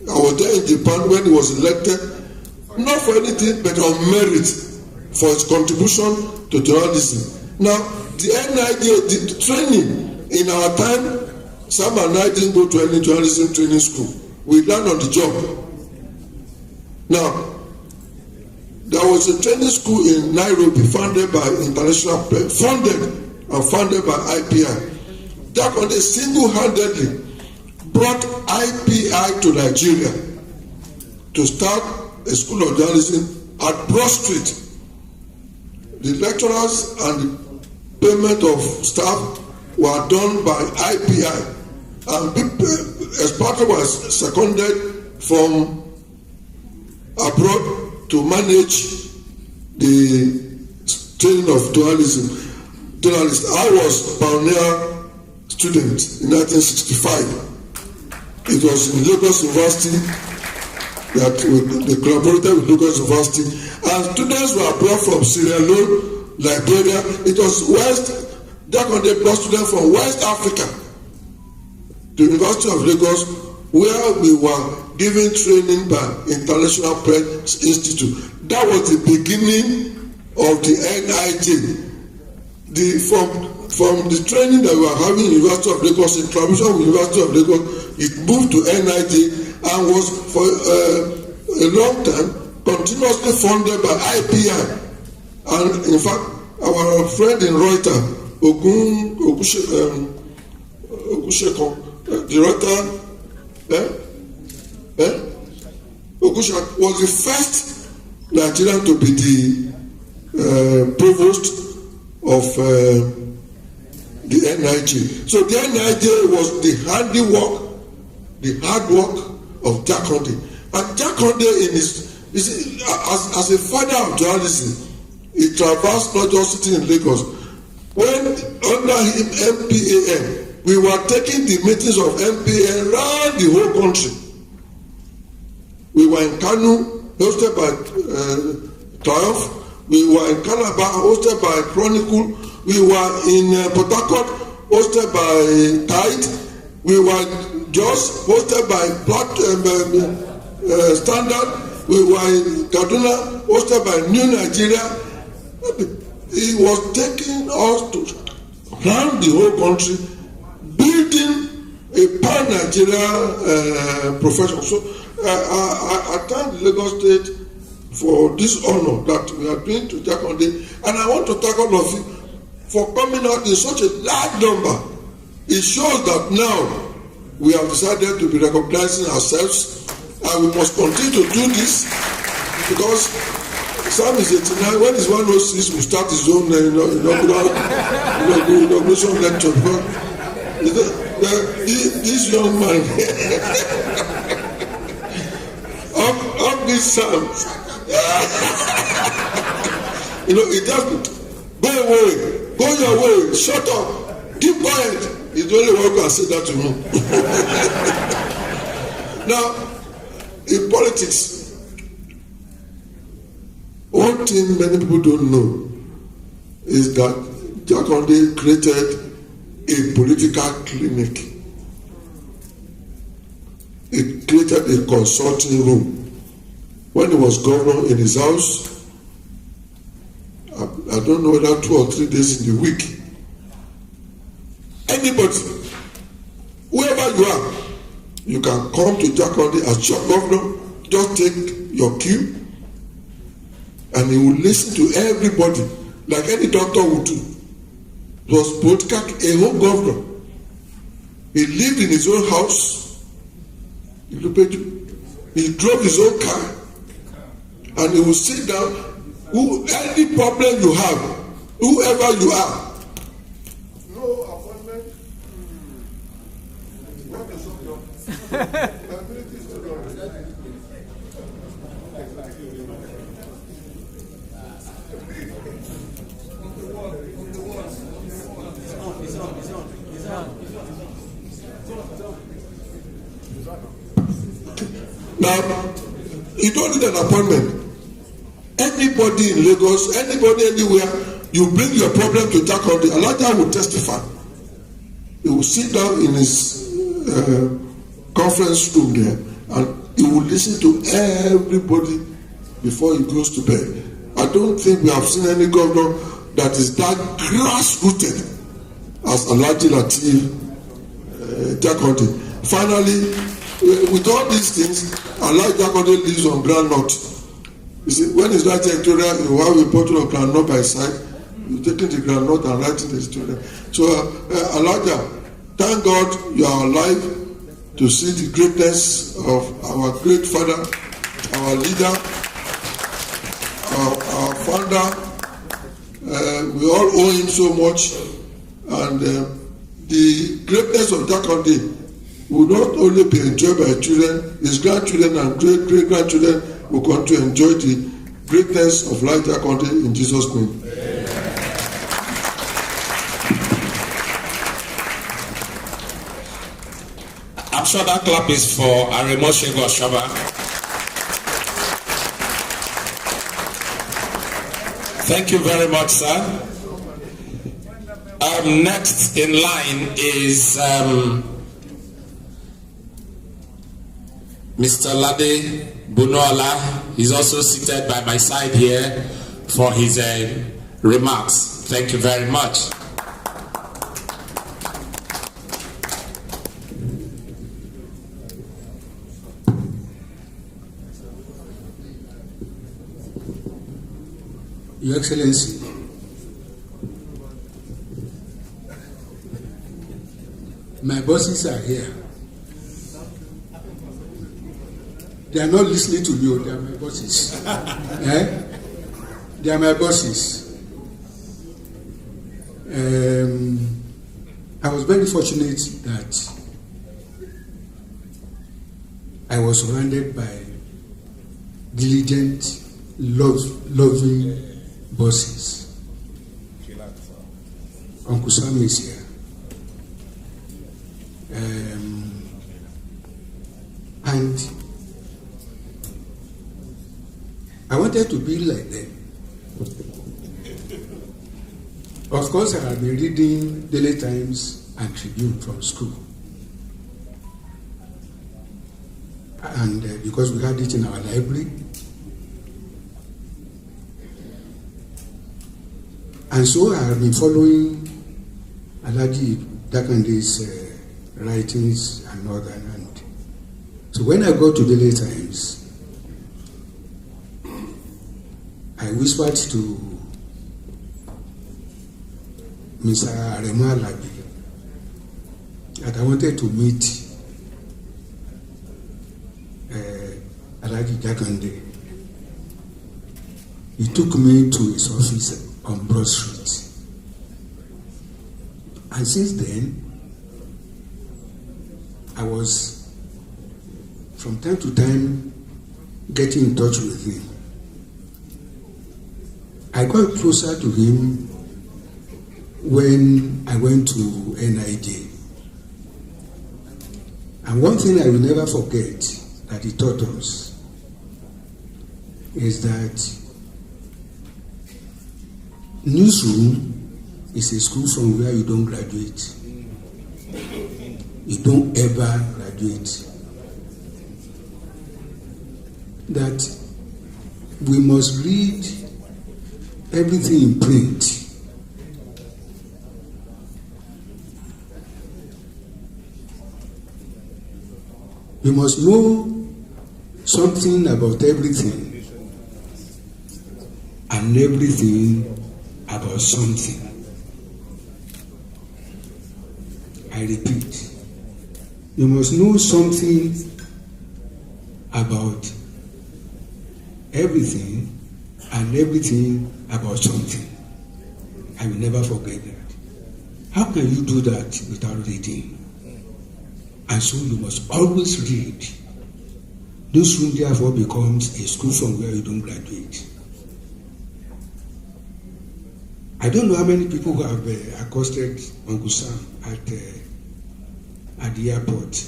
I was there in Japan when he was elected, not for anything but on merit for his contribution to journalism. Now, the NIJ, the training in our time, Sam and I didn't go to any journalism training school. We learned on the job. Now, there was a training school in Nairobi funded by International Press, funded by IPI. Jakande single-handedly brought IPI to Nigeria to start a school of journalism at Broad Street. The lecturers and the payment of staff were done by IPI, and Esparto was seconded from abroad to manage the training of journalists. I was pioneer student in 1965. It was in Lagos University that they collaborated with Lagos University, and students were brought from Sierra Leone, Liberia. It was Jakande brought students from West Africa to the University of Lagos, where we were given training by International Press Institute. That was the beginning of the NIJ. From the training that we were having in University of Lagos, in collaboration with University of Lagos, it moved to NIJ and was for a long time continuously funded by IPI. And in fact, our friend in Reuters, Ogushekon, the writer, Ogushek was the first Nigerian to be the provost of the NIJ. So the NIJ was the handiwork, the hard work of Jakande. And Jakande, as a father of journalism, he traversed not just sitting in Lagos. When under him MPAN, we were taking the meetings of MPAN around the whole country. We were in Kano, hosted by Triumph. We were in Calabar, hosted by Chronicle. We were in Port Harcourt, hosted by Tide. We were just hosted by Standard. We were in Kaduna, hosted by New Nigeria. He was taking us to around the whole country, building a pan-Nigeria profession. So I thank the Lagos State for this honor that we are doing to Jakande, and I want to thank all of you for coming out in such a large number. It shows that now we have decided to be recognizing ourselves, and we must continue to do this because Sam is 89. When he's 106, we start his own inauguration lecture. This young man, of this Sam, it just go away, go your way, shut up, keep quiet. He's the only one who can say that to me. Now, in politics, one thing many people don't know is that Jakande created a political clinic. He created a consulting room. When he was governor in his house, I don't know whether 2 or 3 days in the week, anybody, whoever you are, you can come to Jakande as your governor, just take your cue, and he will listen to everybody like any doctor would do. He was political, a home governor. He lived in his own house. He drove his own car, and he will sit down. Any problem you have, whoever you are. No appointment. Now, you don't need an appointment. Anybody in Lagos, anybody anywhere, you bring your problem to Jakande, Elijah will testify. He will sit down in his conference room there, and he will listen to everybody before he goes to bed. I don't think we have seen any governor that is that grass-rooted as Lateef Jakande. Finally, with all these things, Jakande lives on groundnut. You see, when he's writing editorial, you have a bottle of groundnut by his side. You're taking the groundnut and writing the editorial. So, Elijah, thank God you are alive to see the greatness of our great father, our leader, our founder. We all owe him so much, and the greatness of Jakande will not only be enjoyed by children, his grandchildren and great-great-grandchildren will continue to enjoy the greatness of Lateef Jakande in Jesus' name. I'm sure that clap is for Aremo Shego Oshaba. Thank you very much, sir. Next in line is Mr. Lade Bunola. He's also seated by my side here for his remarks. Thank you very much. Your Excellency, my bosses are here. They are not listening to me, they are my bosses. They are my bosses. I was very fortunate that I was surrounded by diligent, loving bosses. Uncle Sam is here. And I wanted to be like them. Of course, I have been reading Daily Times and Tribune from school. And because we had it in our library. And so I have been following Lateef Jakande's writings and all that. And so when I go to Daily Times, I whispered to Mr. Arema Labi that I wanted to meet Lateef Jakande, he took me to his office on Broad Street. And since then, I was, from time to time, getting in touch with him. I got closer to him when I went to NGE. And one thing I will never forget that he taught us is that newsroom is a school from where you don't graduate. You don't ever graduate. That we must read everything in print. We must know something about everything and everything about something. I repeat, you must know something about everything and everything about something. I will never forget that. How can you do that without reading? And so you must always read. Newsroom therefore becomes a school from where you don't graduate. I don't know how many people who have accosted Uncle Sam at the airport.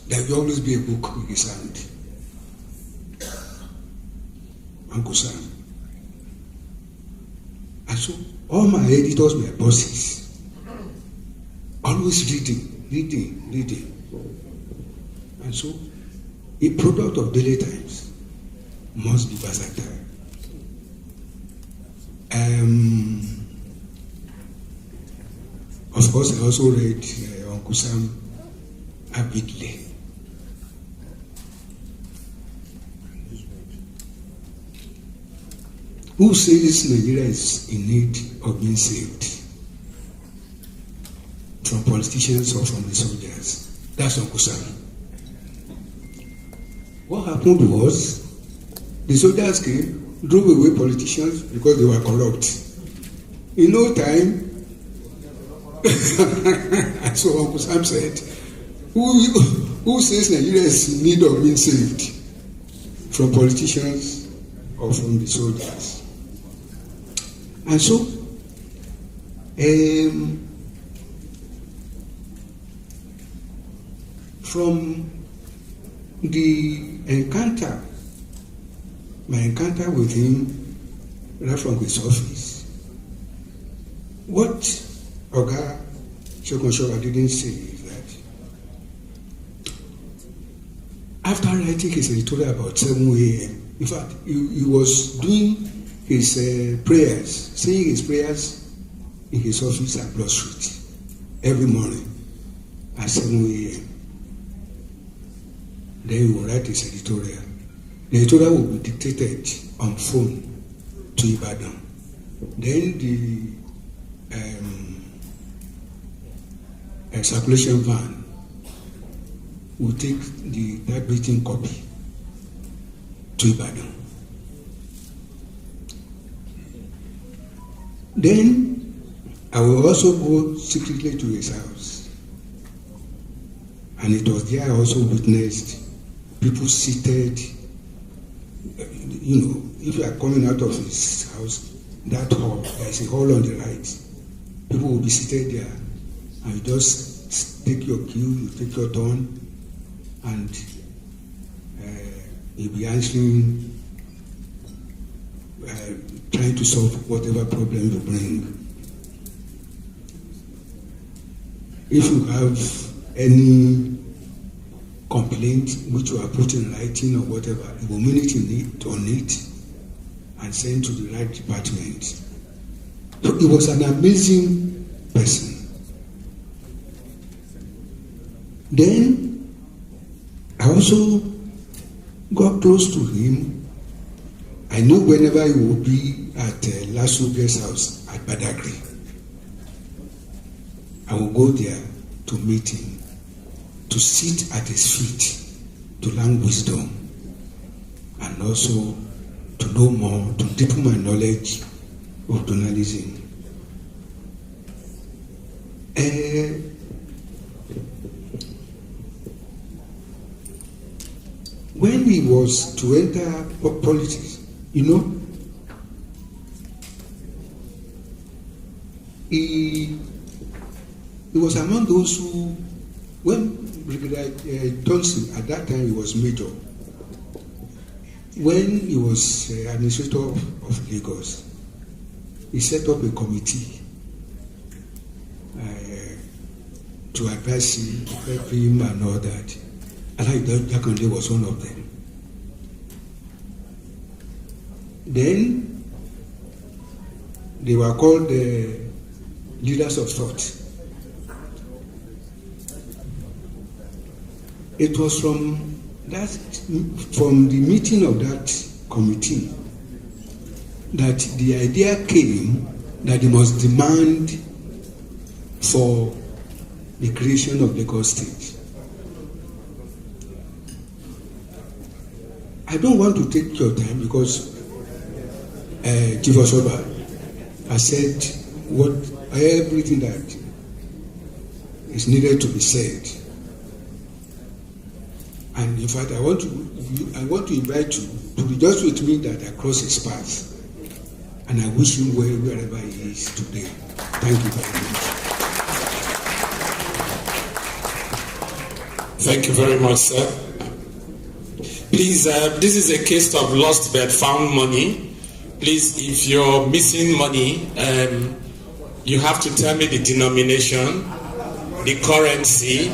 There will always be a book in his hand. Uncle Sam. And so all my editors were bosses. Always reading. And so a product of Daily Times must be versatile. Of course, I also read Uncle Sam avidly. Who says Nigeria is in need of being saved? From politicians or from the soldiers? That's Uncle Sam. What happened was the soldiers came, drove away politicians because they were corrupt. In no time, so Uncle Sam said, who says Nigeria is in need of being saved? From politicians or from the soldiers? And so, from the encounter, my encounter with him right from his office, what Oga Shokonshora didn't say is that after writing his editorial about 7 a.m., in fact, he was doing his prayers, saying his prayers in his office at Broad Street every morning at 7 a.m. Then he will write his editorial. The editorial will be dictated on phone to Ibadan. Then the circulation van will take the typewritten copy to Ibadan. Then I will also go secretly to his house. And it was there I also witnessed people seated. You know, if you are coming out of his house, that hall, there is a hall on the right. People will be seated there. And you just take your cue, you take your turn, and you'll be answering, trying to solve whatever problem you bring. If you have any complaint which you are put in writing or whatever, you will minute on it and send to the right department. So he was an amazing person. Then I also got close to him. I knew whenever he would be at Lasso Guest House at Badagry, I will go there to meet him, to sit at his feet, to learn wisdom. and also to know more, to deepen my knowledge of journalism. When he was to enter politics, he was among those who, when Brigadier Johnson, at that time he was major, when he was administrator of Lagos, he set up a committee to advise him, help him and all that. Lateef Jakande was one of them. Then they were called the leaders of thought. It was from the meeting of that committee that the idea came that they must demand for the creation of Lagos State. I don't want to take your time because Chief Osoba has said everything that is needed to be said. And in fact, I want to invite you to rejoice with me that I cross his path. And I wish him well wherever he is today. Thank you very much. Thank you very much, sir. Please, this is a case of lost but found money. Please, if you're missing money, you have to tell me the denomination, the currency,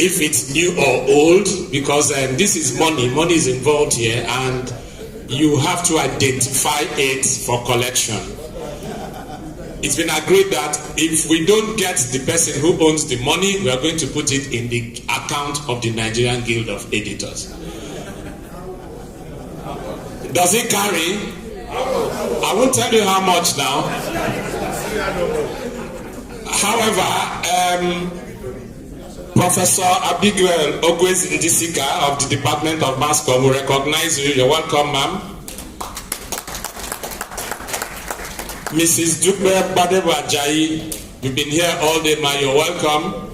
if it's new or old, because this is money. Money is involved here, and you have to identify it for collection. It's been agreed that if we don't get the person who owns the money, we are going to put it in the account of the Nigerian Guild of Editors. Does it carry? I won't tell you how much now. However, Professor Abigail Ogwez-Ndisika of the Department of Mass Comm will recognize you. You're welcome, ma'am. Mrs. Dupe Badeba Ajayi, you've been here all day, ma. You're welcome.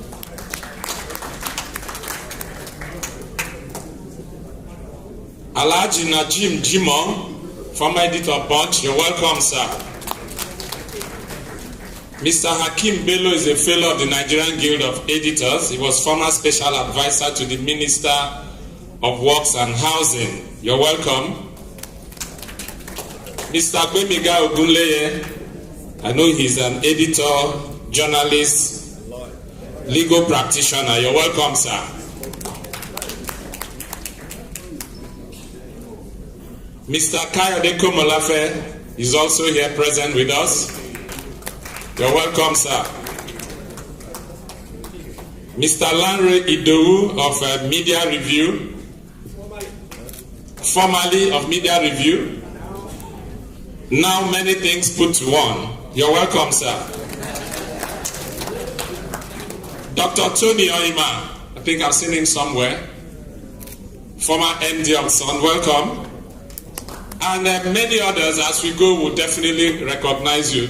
Alhaji Najim Jimon, former editor of Punch, you're welcome, sir. Mr. Hakim Bello is a fellow of the Nigerian Guild of Editors. He was former special advisor to the Minister of Works and Housing. You're welcome. Mr. Kwemiga Ogunleye, I know he's an editor, journalist, legal practitioner. You're welcome, sir. Mr. Kayode Komolafe is also here present with us. You're welcome, sir. Mr. Lanre Idowu of Media Review, formerly of Media Review, now many things put to one. You're welcome, sir. Dr. Tony Oima, I think I've seen him somewhere, former MD of Sun, welcome. And many others, as we go, will definitely recognize you.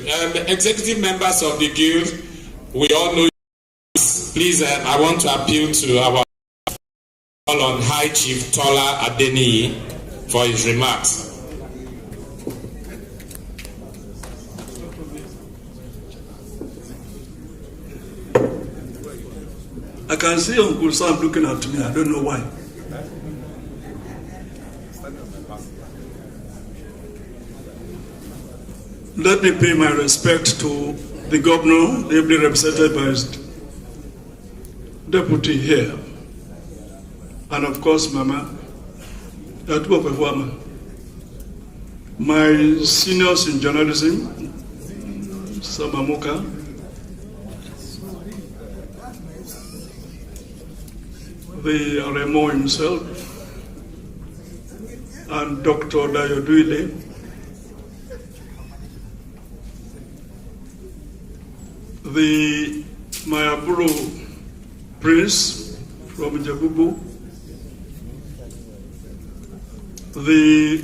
Executive members of the Guild, we all know you. Please, I want to appeal to our on High Chief Tola Adeniyi for his remarks. I can see Uncle Sam looking at me. I don't know why. Let me pay my respect to the governor, ably represented by his deputy here, and of course, Mama, my seniors in journalism, Samamuka, the Remo himself, and Dr. Dayoduile, the Mayaburo Prince from Jabubu, the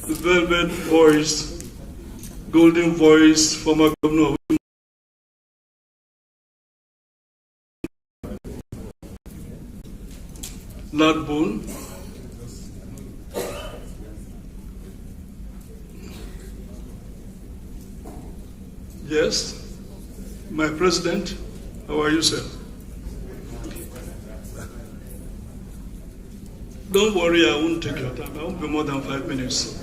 velvet voice, golden voice, former governor of Ladbone, yes, my president, how are you, sir? Don't worry, I won't take your time. I won't be more than 5 minutes.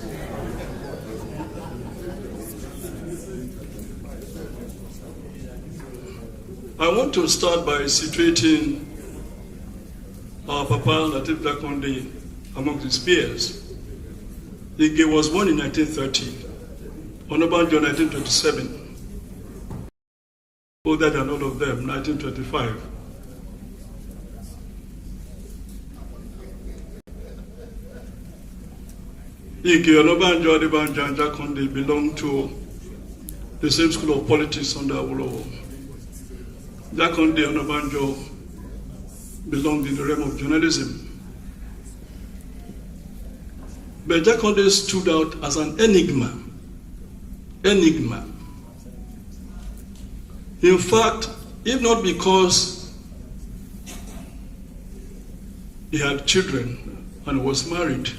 I want to start by situating our Papa Lateef Jakande among his peers. He was born in 1930, Onabanjo 1927, older than all of them, 1925. Ike Onabanjo, Adebanjo, and Jakande belonged to the same school of politics under Awolowo. Jakande and Onabanjo belonged in the realm of journalism. But Jakande stood out as an enigma. Enigma. In fact, if not because he had children and was married,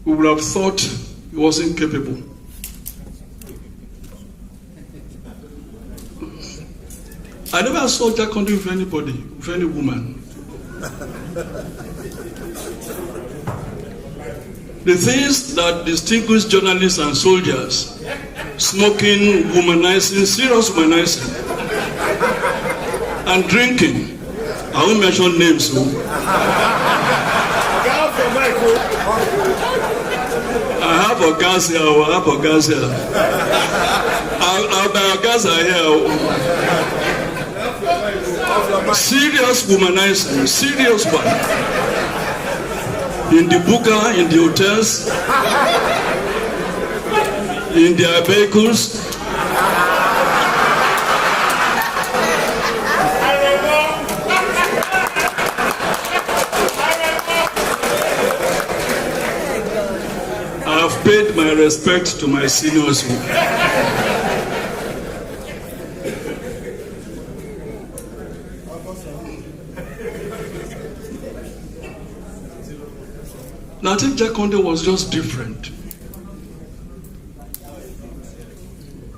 we would have thought he wasn't capable. I never saw Jakande with anybody, with any woman. The things that distinguish journalists and soldiers, smoking, womanizing, serious womanizing, and drinking. I won't mention names. So. I have a gas here, I have a gas here. I'll buy a gas here. Serious womanizing, serious one. In the buka, in the hotels, in their vehicles. I have paid my respect to my seniors. Lateef Jakande was just different.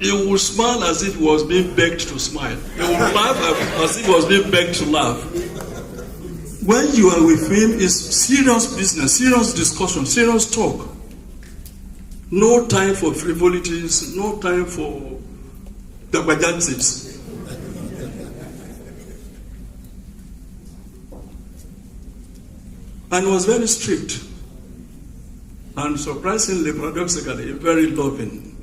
He would smile as if he was being begged to smile. He would laugh as if he was being begged to laugh. When you are with him, it's serious business, serious discussion, serious talk. No time for frivolities, no time for dabajansis. And he was very strict. And surprisingly, paradoxically, very loving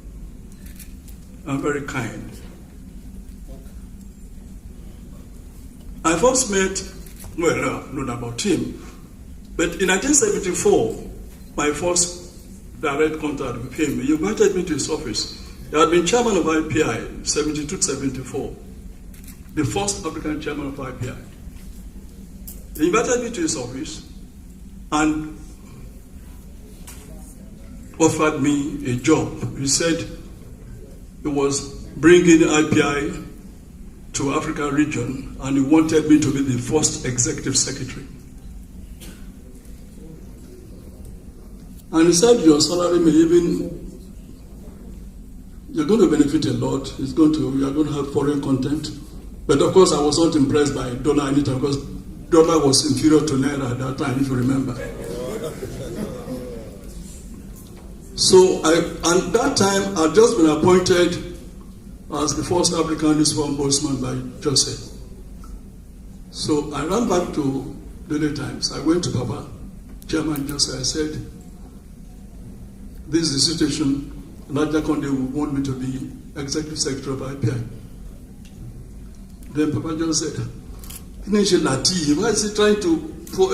and very kind. I first met, well, not about him, but in 1974, my first direct contact with him, he invited me to his office. He had been chairman of IPI, 72-74, the first African chairman of IPI. He invited me to his office and offered me a job. He said he was bringing IPI to Africa region and he wanted me to be the first executive secretary. And he said your salary may even, you're going to benefit a lot. You're going to have foreign content. But of course I was not impressed by dollar anytime because dollar was inferior to naira at that time, if you remember. So, at that time, I'd just been appointed as the first African newspaper ombudsman by Joseph. So, I ran back to Daily Times. I went to Papa, Chairman Joseph. I said, this is the situation. Lateef Jakande would want me to be executive secretary of IPI. Then Papa just said, why is he trying to put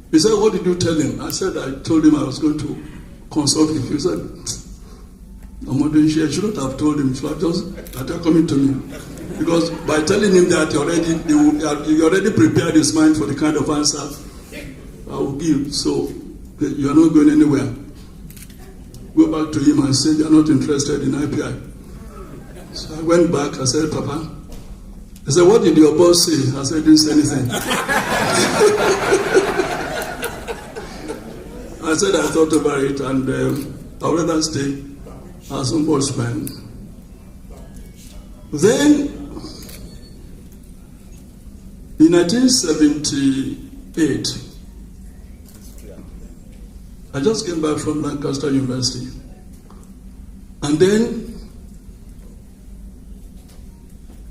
He said, what did you tell him? I said, I told him I was going to consult with you. He said, I shouldn't have told him. So I just started coming to me. Because by telling him that he already prepared his mind for the kind of answer I will give. So you are not going anywhere. Go back to him and say you are not interested in IPI. So I went back. I said, Papa. He said, what did your boss say? I said, didn't say anything. I said I thought about it, and I would rather stay as ombudsman. Then, in 1978, I just came back from Lancaster University. And then,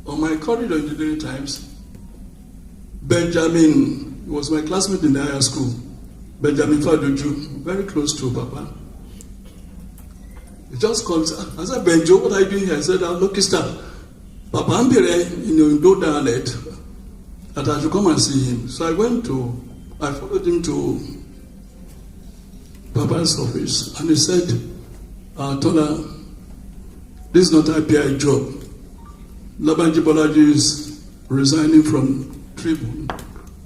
on my corridor in the Daily Times, Benjamin, he was my classmate in the higher school, Benjamin Faduju, very close to Papa. He just comes. I said, Benjo, what are you doing here? I said, I'm lucky star. Papa Ambire in Indo dialect, that I should come and see him. So I followed him to Papa's office, and he said, Tola, this is not IPI job. Labanji Bolaji is resigning from Tribune,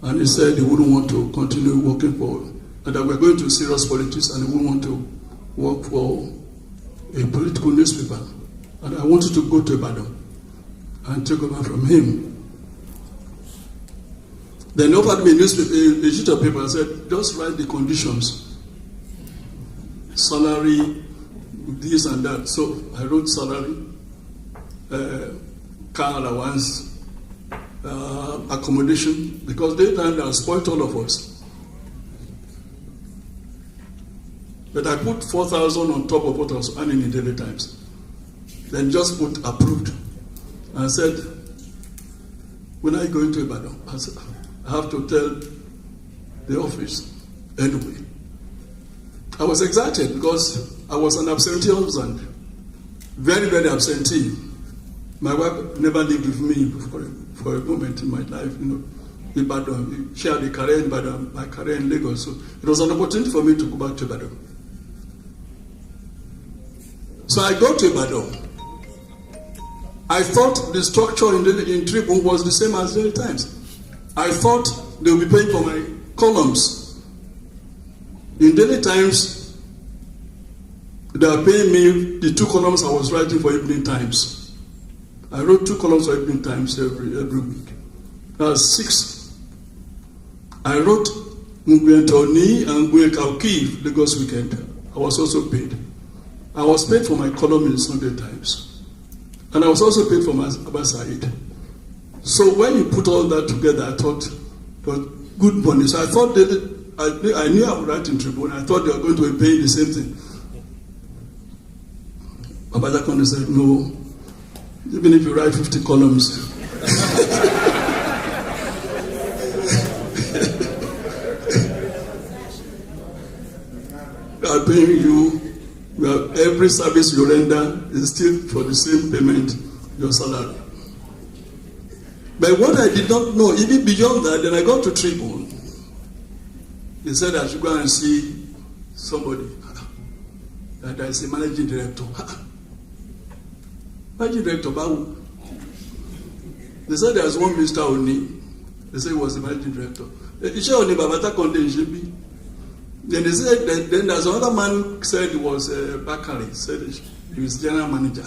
and he said he wouldn't want to continue working for, and that we're going to serious politics, and he wouldn't want to work for a political newspaper. And I wanted to go to Ibadan and take over from him. Then he offered me a newspaper, a sheet of paper, and said, just write the conditions. Salary, this and that. So I wrote salary, car allowance, accommodation, because they had spoiled all of us. But I put 4,000 on top of what I was earning in Daily Times. Then just put approved. And I said, when are you going to Ibadan? I said, I have to tell the office anyway. I was excited because I was an absentee husband. Very, very absentee. My wife never lived with me for a moment in my life. Ibadan, she had a career in Ibadan, my career in Lagos. So it was an opportunity for me to go back to Ibadan. So I go to Ibadan. I thought the structure in Tribune was the same as Daily Times. I thought they would be paying for my columns. In Daily Times, they are paying me the 2 columns I was writing for Evening Times. I wrote 2 columns for Evening Times every week. That's 6. I wrote Ngwe Tony and Ngwe Kauki Lagos Weekend. I was also paid. I was paid for my column in Sunday Times. And I was also paid for my Abba Said. So when you put all that together, I thought it was good money. So I thought I knew I would write in Tribune. I thought they were going to be paying the same thing. Baba Jakande said, no, even if you write 50 columns, we are paying you. Every service you render is still for the same payment, your salary. But what I did not know, even beyond that, then I got to Tribune. He said I should go and see somebody. That I say managing director. Managing director, Bawu. They said there was one Mr. Oni. They said he was the managing director. Then they said, then there's another man who said he was Bakari, said he was general manager.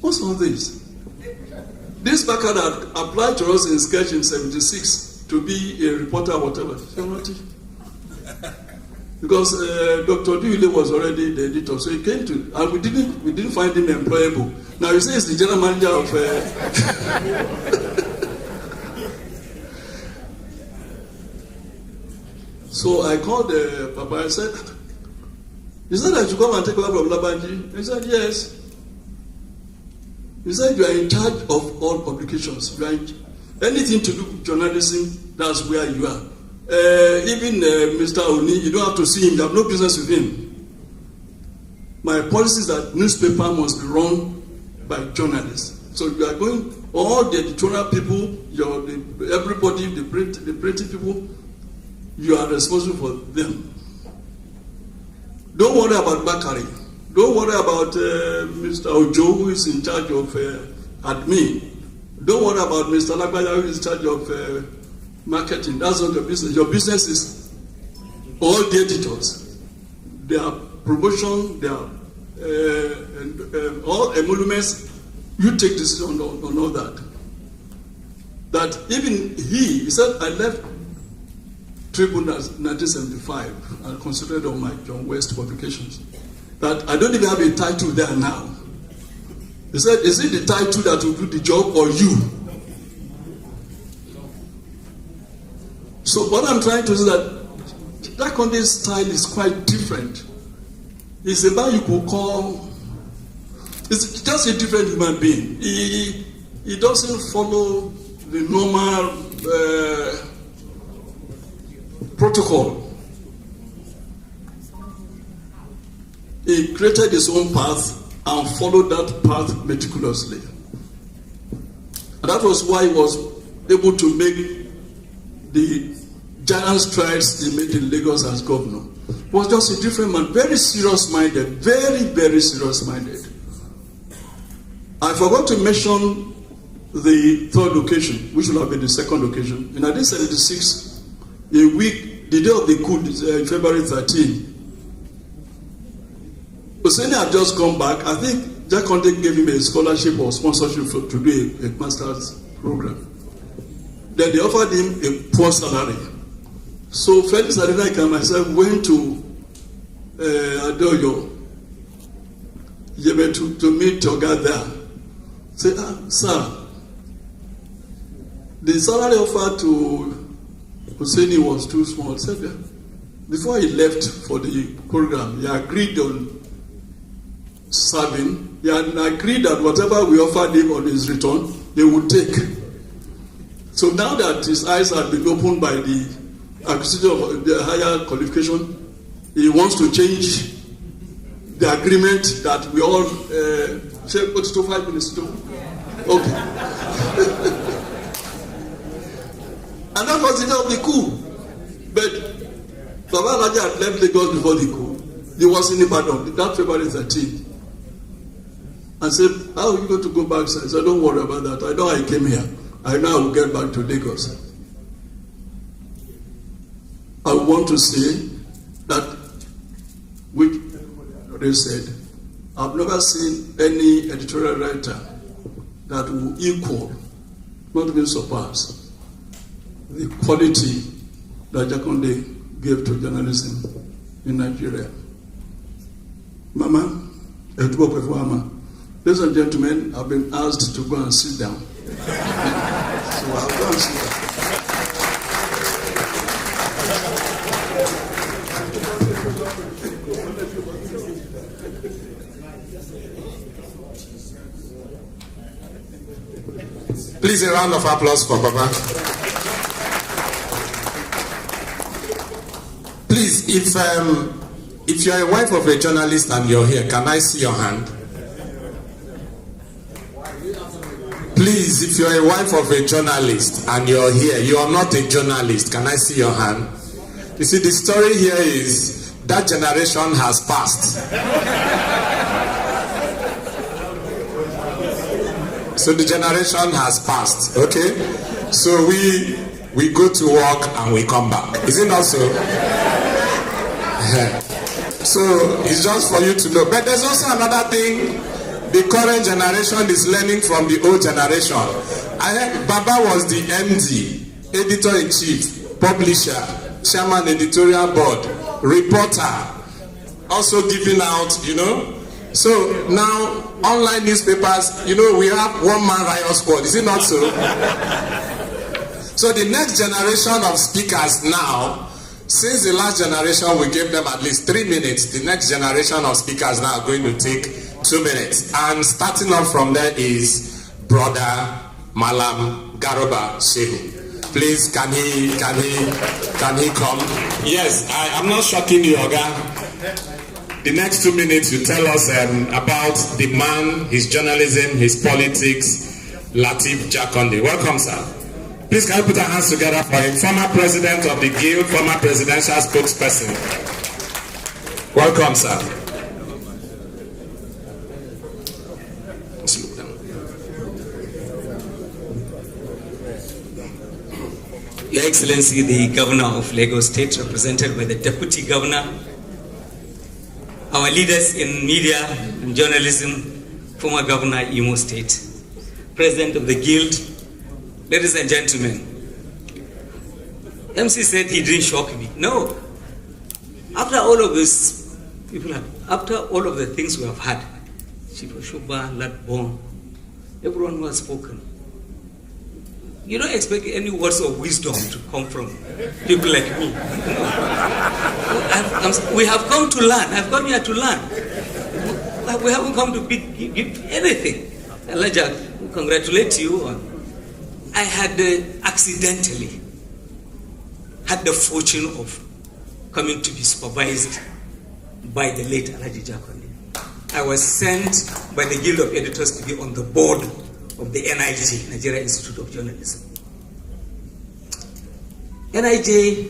What's all this? This Bakari had applied to us in Sketch in 76 to be a reporter or whatever. Because Dr. Duile was already the editor, so he came to, and we didn't find him employable. Now he says he's the general manager of. So I called Papa and said, he said I should come and take over from Labanji. He said, yes. He said, you are in charge of all publications. You are anything to do with journalism, that's where you are. Even Mr. Oni, you don't have to see him. You have no business with him. My policy is that newspaper must be run by journalists. So you are going, all the editorial people, everybody, the printing people, you are responsible for them. Don't worry about Bakari. Don't worry about Mr. Ojo, who is in charge of admin. Don't worry about Mr. Lagbaya, who is in charge of marketing. That's not your business. Your business is all the editors. Their promotion, their all emoluments. You take decision on all that. That even he said, I left Tribune in 1975 and concentrated on my John West publications. That I don't even have a title there now. He said, is it the title that will do the job or you? So what I'm trying to say is that Jakande's style is quite different. He's a man you could call, he's just a different human being. He doesn't follow the normal protocol. He created his own path and followed that path meticulously. And that was why he was able to make the giant strides he made in Lagos as governor. He was just a different man, very serious-minded, very, very serious-minded. I forgot to mention the third occasion, which will have been the second occasion. In 1976, a week, the day of the coup, February 13, Hussein had just come back. I think Jakande gave him a scholarship or sponsorship to do a master's program. Then they offered him a poor salary. So Felix Adenaike and myself went to Adoyo to meet Toga there. Say, sir, the salary offered to Husseini was too small. Said, before he left for the program, he agreed on serving. He had agreed that whatever we offered him on his return, he would take. So now that his eyes have been opened by the acquisition of the higher qualification, he wants to change the agreement that we all say, what's to 5 minutes to? Okay. And that was the day of the coup. But Baba Raja had left Lagos before the coup. He was in Ibadan, that February 13th. And said, how are you going to go back? I said, don't worry about that. I know I came here. I know I will get back to Lagos. I want to say that, which they said, I've never seen any editorial writer that will equal, not even surpass, the quality that Jakande gave to journalism in Nigeria. Mama, ladies and gentlemen, I've been asked to go and sit down. So I'll go and sit down. Please, a round of applause for Baba. Please, if you're a wife of a journalist and you're here, can I see your hand? Please, if you're a wife of a journalist and you're here, you are not a journalist, can I see your hand? You see, the story here is that generation has passed. So the generation has passed, okay? So we go to work and we come back. Is it not so? So it's just for you to know. But there's also another thing the current generation is learning from the old generation. I heard Baba was the MD, editor-in-chief, publisher, chairman, editorial board, reporter, also giving out, you know. So now, online newspapers, you know, we have one-man riot squad. Is it not so? So the next generation of speakers now, since the last generation we gave them at least 3 minutes, the next generation of speakers now are going to take 2 minutes. And starting off from there is Brother Malam Garoba Shehu. Please, can he come? Yes, I'm not shocking you, Oga. The next 2 minutes, you tell us about the man, his journalism, his politics, Lateef Jakande. Welcome, sir. Please, can you put our hands together for him? Former president of the Guild, former presidential spokesperson. Welcome, sir. Your Excellency, the Governor of Lagos State, represented by the Deputy Governor, our leaders in media and journalism, former Governor Imo State, President of the Guild, ladies and gentlemen. MC said he didn't shock me. No. After all of this, after all of the things we have had, Chief Oshoba, Latbon, everyone who has spoken, you don't expect any words of wisdom to come from people like me. We have come to learn. I've come here to learn. We haven't come to give anything. Elijah, congratulate you on. I had accidentally had the fortune of coming to be supervised by the late Lateef Jakande. I was sent by the Guild of Editors to be on the board of the NIJ, Nigeria Institute of Journalism. NIJ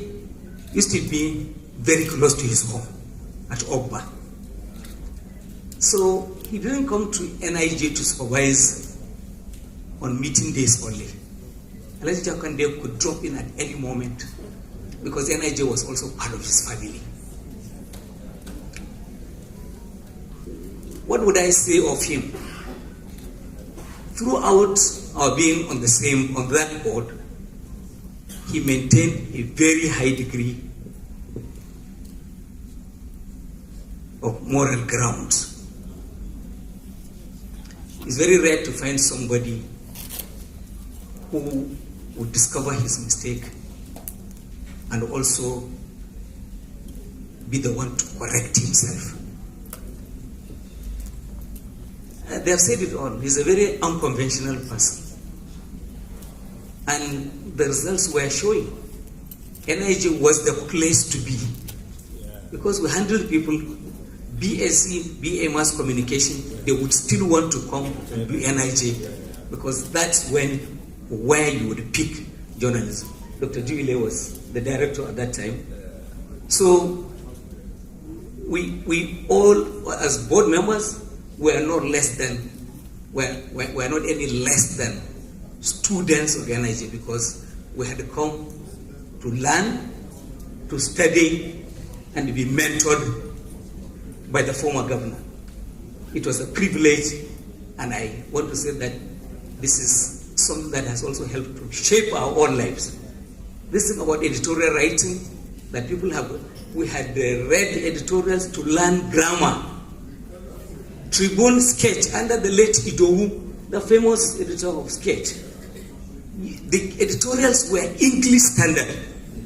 used to be very close to his home at Ogba. So he didn't come to NIJ to supervise on meeting days only. Lateef Jakande could drop in at any moment because NIJ was also part of his family. What would I say of him? Throughout our being on that board, he maintained a very high degree of moral ground. It's very rare to find somebody who would discover his mistake and also be the one to correct himself. They have said it all. He's a very unconventional person. And the results were showing. NIJ was the place to be. Because we handled people, BSc, BA Mass Communication, they would still want to come to NIJ because that's where you would pick journalism. Dr. Juile was the director at that time. So we all, as board members, were not any less than students of NIJ because we had come to learn, to study, and to be mentored by the former governor. It was a privilege, and I want to say that this is something that has also helped to shape our own lives. This thing about editorial writing that people have, we had read editorials to learn grammar. Tribune Sketch under the late Idowu, the famous editor of Sketch. The editorials were English standard.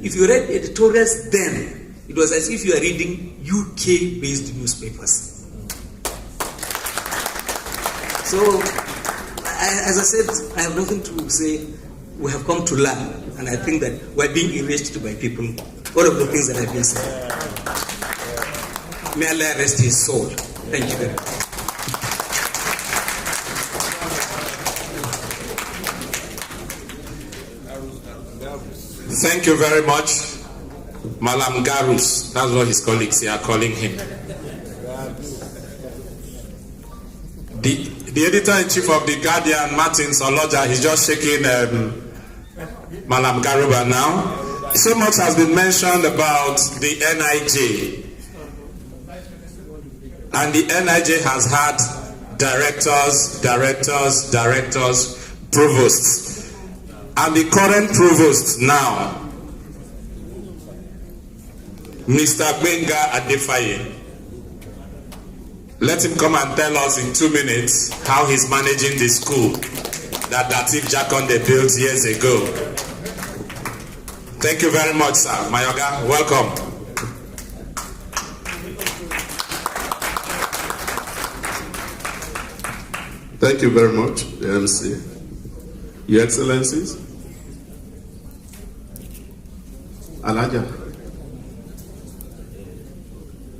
If you read editorials then, it was as if you are reading UK-based newspapers. So, as I said, I have nothing to say. We have come to learn, and I think that we're being enriched by people. All of the things that I've been saying. May Allah rest his soul. Thank you very much. Thank you very much, Malam Garus. That's what his colleagues here are calling him. The editor-in-chief of The Guardian, Martin Soloja, he's just shaking Malam Garuba now. So much has been mentioned about the NIJ. And the NIJ has had directors, provosts. And the current provost now, Mr. Gbenga Adefaye. Let him come and tell us in 2 minutes how he's managing the school that Lateef Jakande built years ago. Thank you very much, sir. Mayoga, welcome. Thank you very much, the MC. Your Excellencies, Alaja,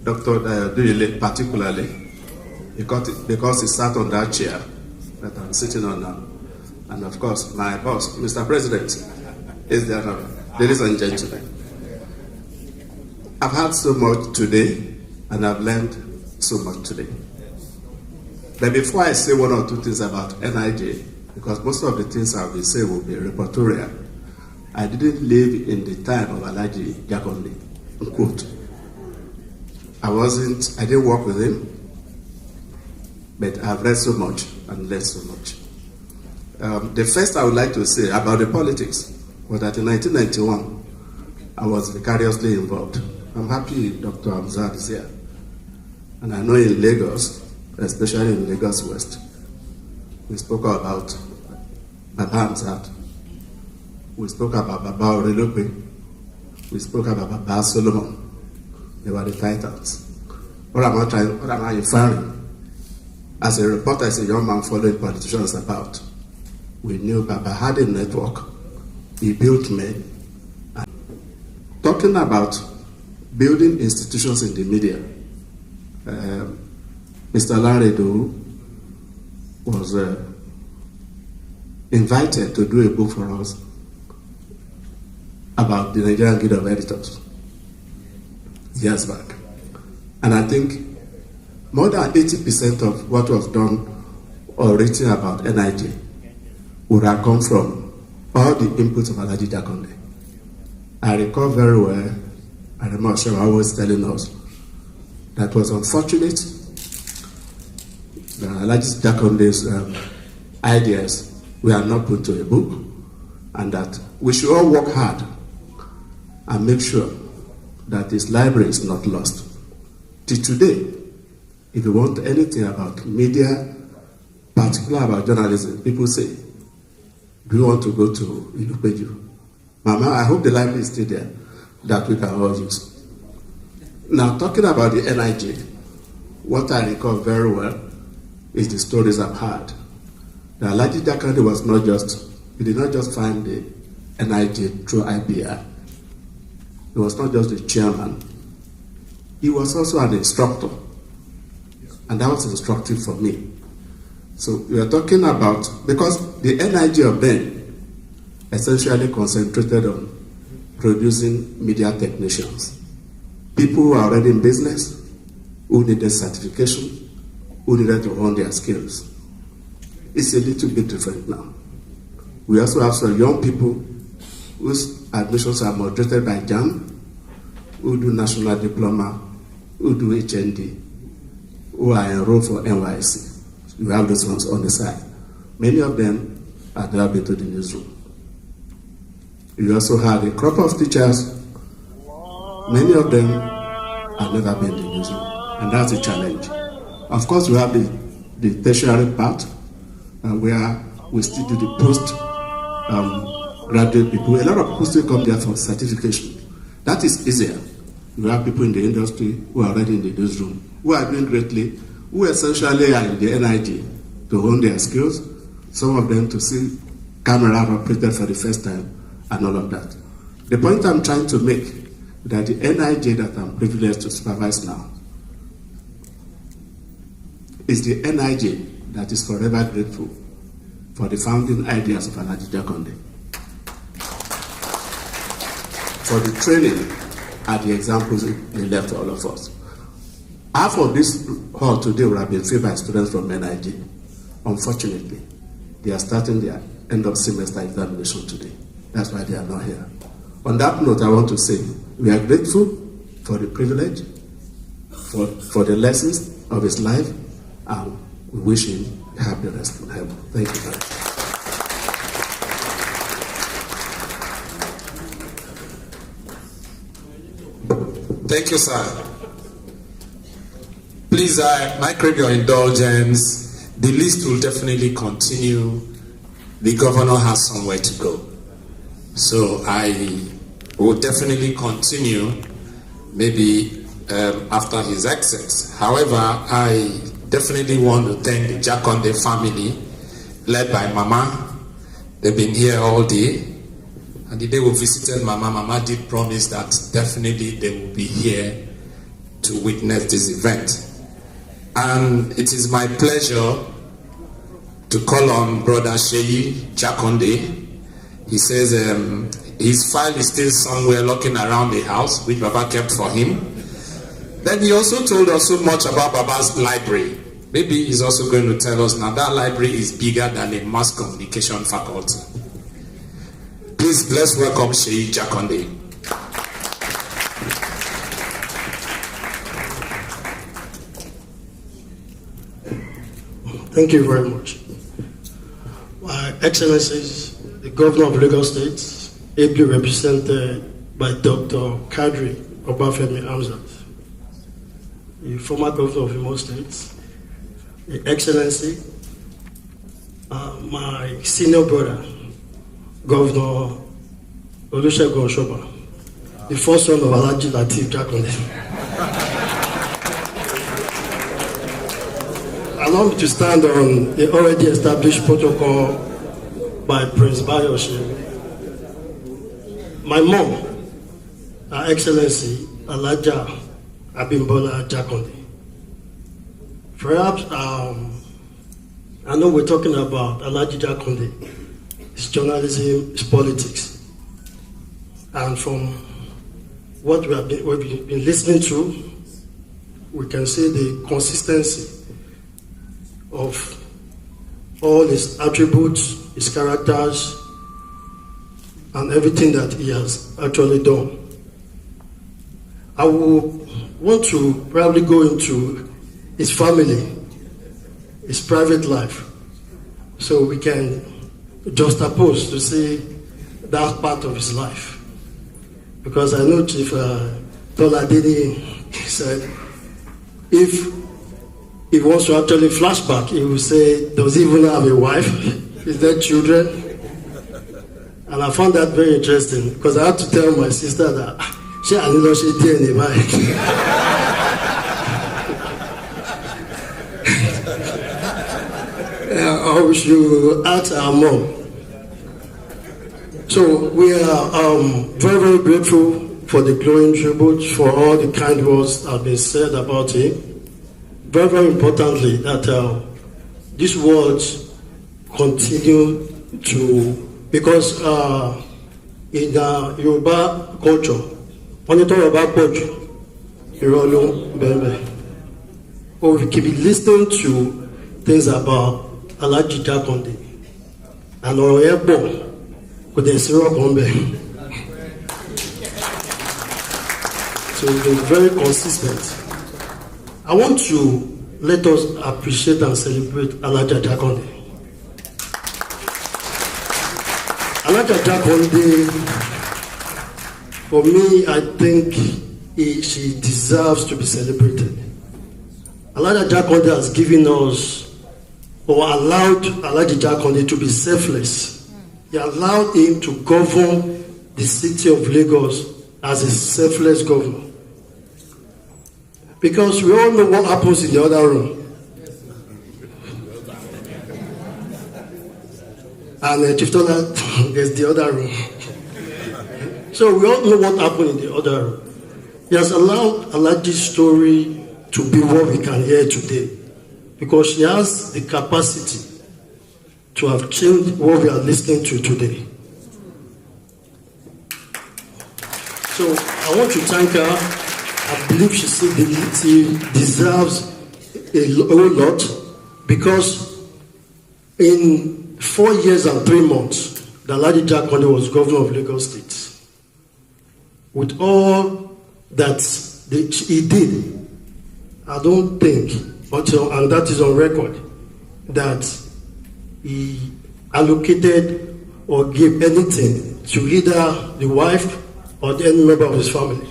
Dr. Duyele particularly, because he sat on that chair that I'm sitting on now. And of course, my boss, Mr. President, is there now. Ladies and gentlemen, I've had so much today, and I've learned so much today. But before I say one or two things about NIJ, because most of the things I will say will be repertorial, I didn't live in the time of Lateef Jakande, unquote. I didn't work with him, but I've read so much and learned so much. The first I would like to say about the politics was that in 1991, I was vicariously involved. I'm happy Dr. Hamzat is here. And I know in Lagos, especially in Lagos West, we spoke about Baba Hamzat. We spoke about Baba Orelope. We spoke about Baba Solomon. They were the titans. What am I inferring? As a reporter, as a young man following politicians about, we knew Baba had a network. He built men. Talking about building institutions in the media, Mr. Laredo was invited to do a book for us about the Nigerian Guild of Editors years back. And I think more than 80% of what was done or written about NIJ would have come from all the inputs of Lateef Jakande. I recall very well, I remember Shema always telling us that was unfortunate that Lateef Jakande's ideas were not put to a book, and that we should all work hard and make sure that this library is not lost. Till today, if you want anything about media, particularly about journalism, people say, do you want to go to Ilupeju? Mama, I hope the library is still there, that we can all use. Now, talking about the NIJ, what I recall very well is the stories I've heard. That Lateef Jakande was not just, he did not just find the NIJ through IPR. He was not just the chairman. He was also an instructor. And that was instructive for me. So we are talking about, because the NIJ of then essentially concentrated on producing media technicians. People who are already in business, who needed certification, who needed to hone their skills. It's a little bit different now. We also have some young people whose admissions are moderated by JAM, who do national diploma, who do HND, who are enrolled for NYSC. You have those ones on the side. Many of them have never been to the newsroom. You also have a crop of teachers. Many of them have never been in the newsroom, and that's a challenge. Of course, we have the tertiary part, where we still do the post-graduate people. A lot of people still come there for certification. That is easier. You have people in the industry who are already in the newsroom, who are doing greatly, who essentially are in the NIJ to hone their skills, some of them to see camera operated for the first time, and all of that. The point I'm trying to make is that the NIJ that I'm privileged to supervise now is the NIJ that is forever grateful for the founding ideas of Lateef Jakande, for the training and the examples they left to all of us. Half of this hall today would have been filled by students from NIJ. Unfortunately, they are starting their end of semester examination today. That's why they are not here. On that note, I want to say we are grateful for the privilege, for the lessons of his life, and we wish him happy rest from heaven. Thank you very much. Thank you, sir. Please, I crave your indulgence. The list will definitely continue. The governor has somewhere to go. So I will definitely continue, maybe after his exit. However, I definitely want to thank the Jakande family, led by Mama. They've been here all day. And the day we visited Mama, Mama did promise that definitely they will be here to witness this event. And it is my pleasure to call on Brother Lateef Jakande. He says his file is still somewhere looking around the house, which Baba kept for him. Then he also told us so much about Baba's library. Maybe he's also going to tell us now that library is bigger than a mass communication faculty. Please, let's welcome Lateef Jakande. Thank you very much. My Excellencies, the Governor of Lagos State, ably represented by Dr. Kadri Obafemi Hamzat, the former Governor of Imo State, Your Excellency, my senior brother, Governor Olusegun Oshoba, the first son of Alhaji Lateef Jakande. Allow me to stand on the already established protocol by Prince Bayoshe. My mom, Her Excellency Alhaja Abimbola Jakande. Perhaps, I know we're talking about Alhaji Jakande. It's journalism, it's politics. And from what we've been listening to, we can see the consistency of all his attributes, his characters, and everything that he has actually done. I will want to probably go into his family, his private life, so we can juxtapose to see that part of his life. Because I know Chief Toladini said, if he wants to actually flashback, he will say, does he even have a wife? Is there children? And I found that very interesting because I had to tell my sister that she didn't or we should ask our mom. So we are very, very grateful for the glowing tribute, for all the kind words that have been said about him. Very, very importantly, that these words continue to, because in Yoruba culture, when you talk about culture, or we keep listening to things about Alhaji Jakande and Oroyebo with the Siro Gombe. So we've been very consistent. I want to let us appreciate and celebrate Alhaji Jakande. Alhaji Jakande, for me, I think she deserves to be celebrated. Alhaji Jakande has given us, or allowed Alhaji Jakande to be selfless. He allowed him to govern the city of Lagos as a selfless governor. Because we all know what happens in the other room. And Chief Tola, there's the other room. So we all know what happened in the other room. He has allowed Alhaji's story to be what we can hear today. Because she has the capacity to have changed what we are listening to today. So I want to thank her. I believe she deserves a whole lot, because in 4 years and 3 months, the Alhaji Jakande was governor of Lagos State. With all that he did, I don't think, and that is on record, that he allocated or gave anything to either the wife or any member of his family.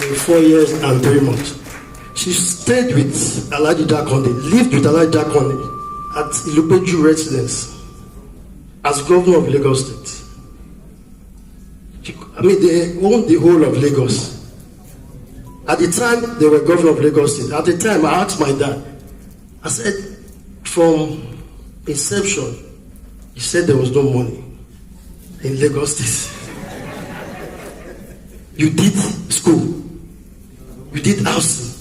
In 4 years and 3 months. She stayed with Alhaji Jakande, lived with Alhaji Jakande at Ilupeju residence as governor of Lagos State. They owned the whole of Lagos. At the time, they were governor of Lagos State. At the time, I asked my dad, I said, from inception, he said there was no money in Lagos State. You did school. You did housing,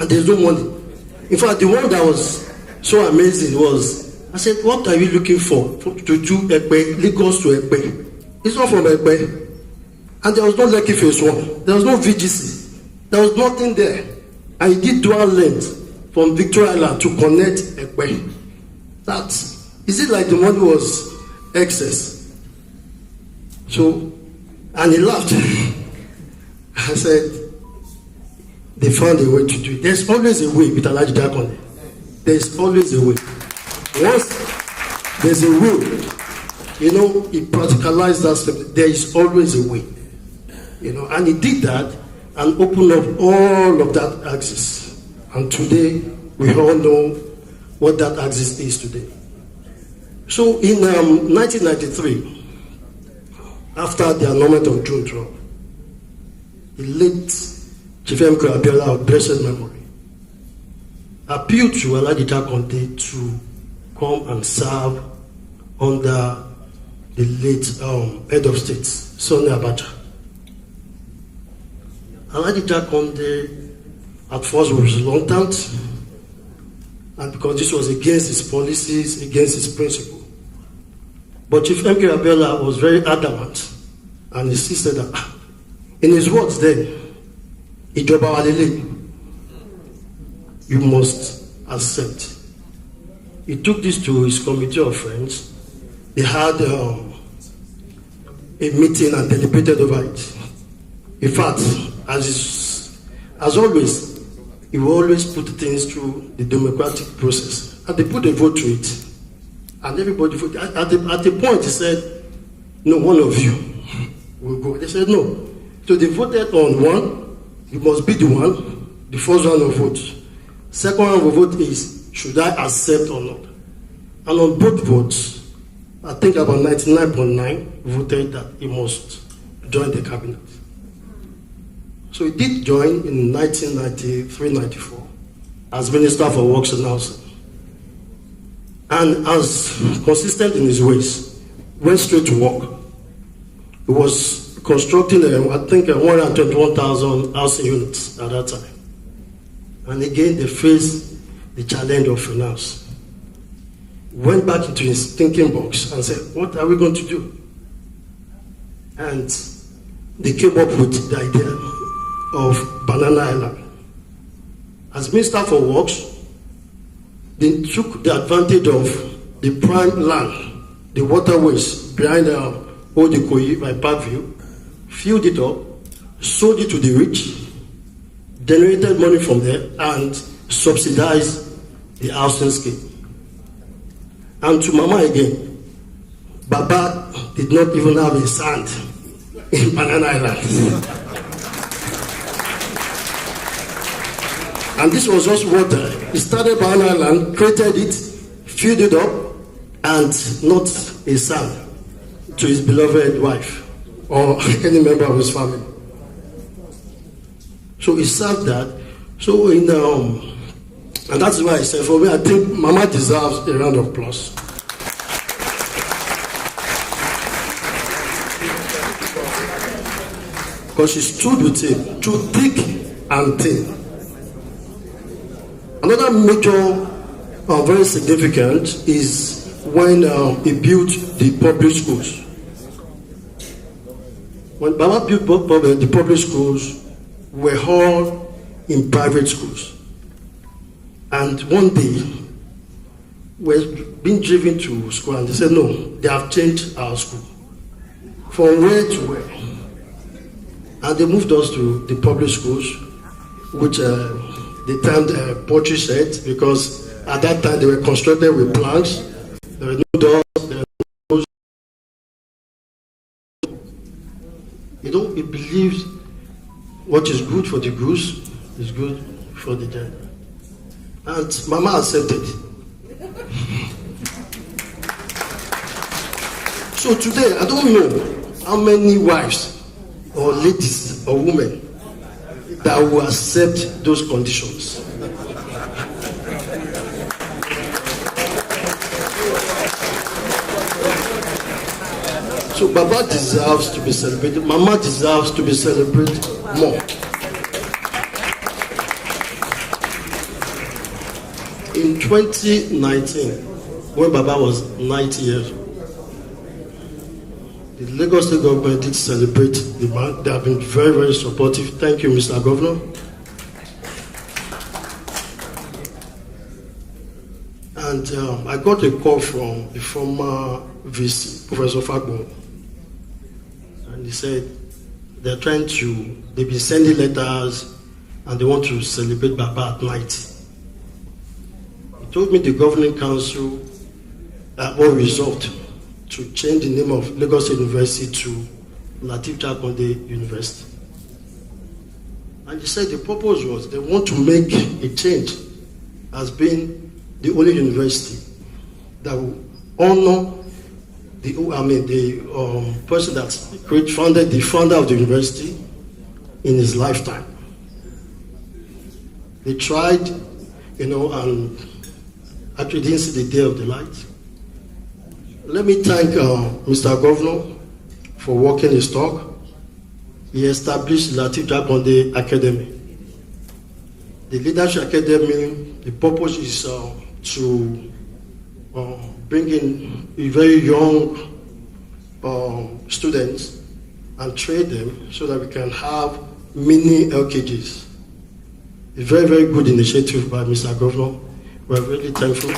and there's no money. In fact, the one that was so amazing was, I said, what are you looking for to do Ekpe, Lagos to Ekpe? It's not from Ekpe. And there was no Lekki Phase 1. There was no VGC. There was nothing there. And he did dual length from Victoria Island to connect Ekpe. That is it like the money was excess? So, and he laughed. I said, they found a way to do it. There's always a way with Lateef Jakande. There's always a way. Once there's a will, he practicalized that step. There is always a way. And he did that and opened up all of that access. And today, we all know what that access is today. So in 1993, after the annulment of June 12, the late Chief M.K. Abiola of blessed memory appealed to Lateef Jakande to come and serve under the late head of state, Sani Abacha. Lateef Jakande at first was reluctant, and because this was against his policies, against his principle. But Chief M.K. Abiola was very adamant and insisted that, in his words then, Ijoba Walele, you must accept. He took this to his committee of friends. They had a meeting and deliberated over it. In fact, as always, he will always put things through the democratic process. And they put a vote to it. And everybody voted. At the point, he said, no, one of you will go. They said, no. So they voted on one. You must be the one, the first round of vote. Second round of vote is, should I accept or not? And on both votes, I think about 99.9 voted that he must join the cabinet. So he did join in 1993-94 as Minister for Works and Housing. And as consistent in his ways, went straight to work. He was constructing, I think, 121,000 housing units at that time. And again, they faced the challenge of finance. Went back into his thinking box and said, what are we going to do? And they came up with the idea of Banana Island. As Minister for Works, they took the advantage of the prime land, the waterways behind Old Ikoyi by Parkview, filled it up, sold it to the rich, generated money from there, and subsidized the housing scheme. And to Mama again, Baba did not even have a sand in Banana Island. And this was just water. He started Banana Island, created it, filled it up, and not a sand to his beloved wife or any member of his family. So he served that. So and that's why I said, for me, I think Mama deserves a round of applause. Because she stood with him through thick and thin. Another major, very significant, is when he built the public schools. When Baba built the public schools, we were all in private schools. And one day, we were being driven to school, and they said, no, they have changed our school from where to where. And they moved us to the public schools, which they termed poultry sheds, because at that time they were constructed with planks. There were no doors, there were no doors. It believes what is good for the goose is good for the gander. And Mama accepted. So today, I don't know how many wives or ladies or women that will accept those conditions. So Baba deserves to be celebrated. Mama deserves to be celebrated more. In 2019, when Baba was 90 years old, the Lagos State government did celebrate the man. They have been very, very supportive. Thank you, Mr. Governor. And I got a call from the former VC, Professor Fagbo. And he said they've been sending letters and they want to celebrate Baba at night. He told me the governing council were resolved to change the name of Lagos State University to Lateef Jakande University. And he said the purpose was they want to make a change as being the only university that will honor the person that founded the founder of the university in his lifetime. They tried, and actually didn't see the day of the light. Let me thank Mr. Governor for walking his talk. He established Lateef Jakande Academy. The Leadership Academy, the purpose is to bring in very young students and train them so that we can have mini LKGs. A very, very good initiative by Mr. Governor. We're really thankful.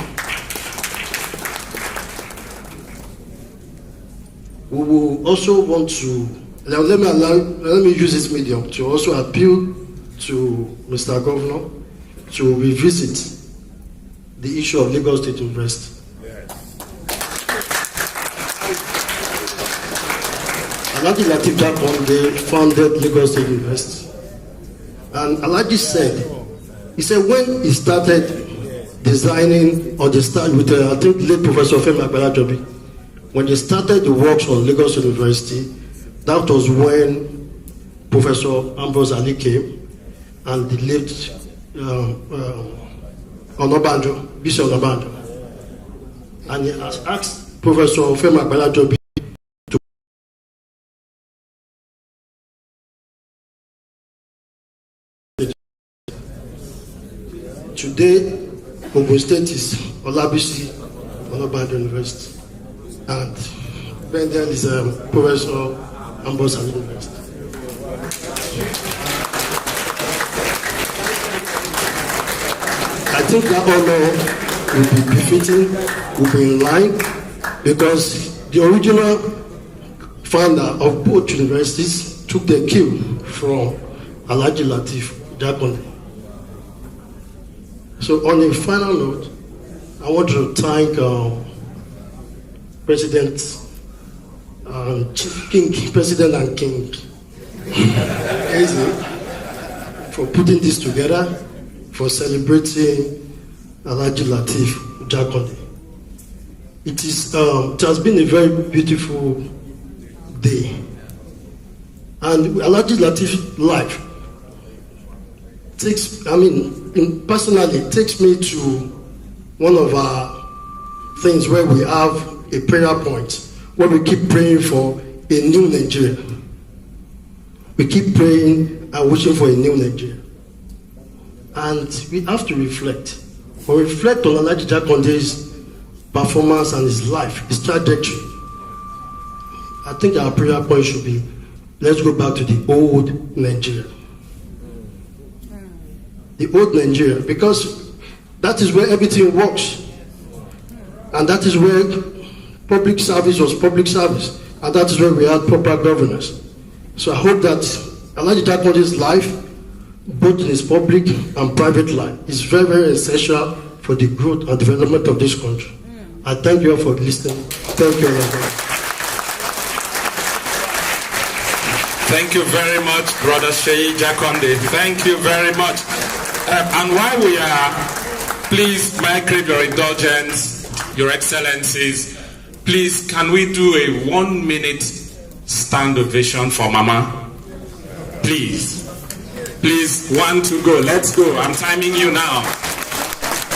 We will also want to, let me use this medium to also appeal to Mr. Governor to revisit the issue of Lagos State University. Alhaji Lateef Jakande founded Lagos State University. And Alhaji said, when he started designing, or they started with, I think, late Professor Femi Agbalajobi, when they started the works on Lagos State University, that was when Professor Ambrose Ali came and they lived Onabanjo, Bishop Onabanjo. And he asked Professor Femi Agbalajobi today, Ogun State is Olabisi Onabanjo University. And Bendel is Professor Ambrose Ali University. I think that honor will be befitting, will be in line, because the original founder of both universities took their cue from Alhaji Lateef Jakande. So on a final note, I want to thank President and King Eze for putting this together, for celebrating Alhaji Lateef Jakande. It has been a very beautiful day. And Alhaji Lateef's life personally takes me to one of our things where we have a prayer point, where we keep praying for a new Nigeria. We keep praying and wishing for a new Nigeria. And we have to reflect. When we reflect on Alhaji Jakande's performance and his life, his trajectory, I think our prayer point should be, let's go back to the old Nigeria. The old Nigeria, because that is where everything works. And that is where public service was public service. And that is where we had proper governance. So I hope that Alhaji Jakande's life, both in his public and private life, is very, very essential for the growth and development of this country. I thank you all for listening. Thank you all. Thank you very much, Brother Sheyi Jakande. Thank you very much. And while we are, please, may I crave your indulgence, Your Excellencies, please, can we do a 1-minute stand ovation for Mama? Please. Please, 1 to go. Let's go. I'm timing you now.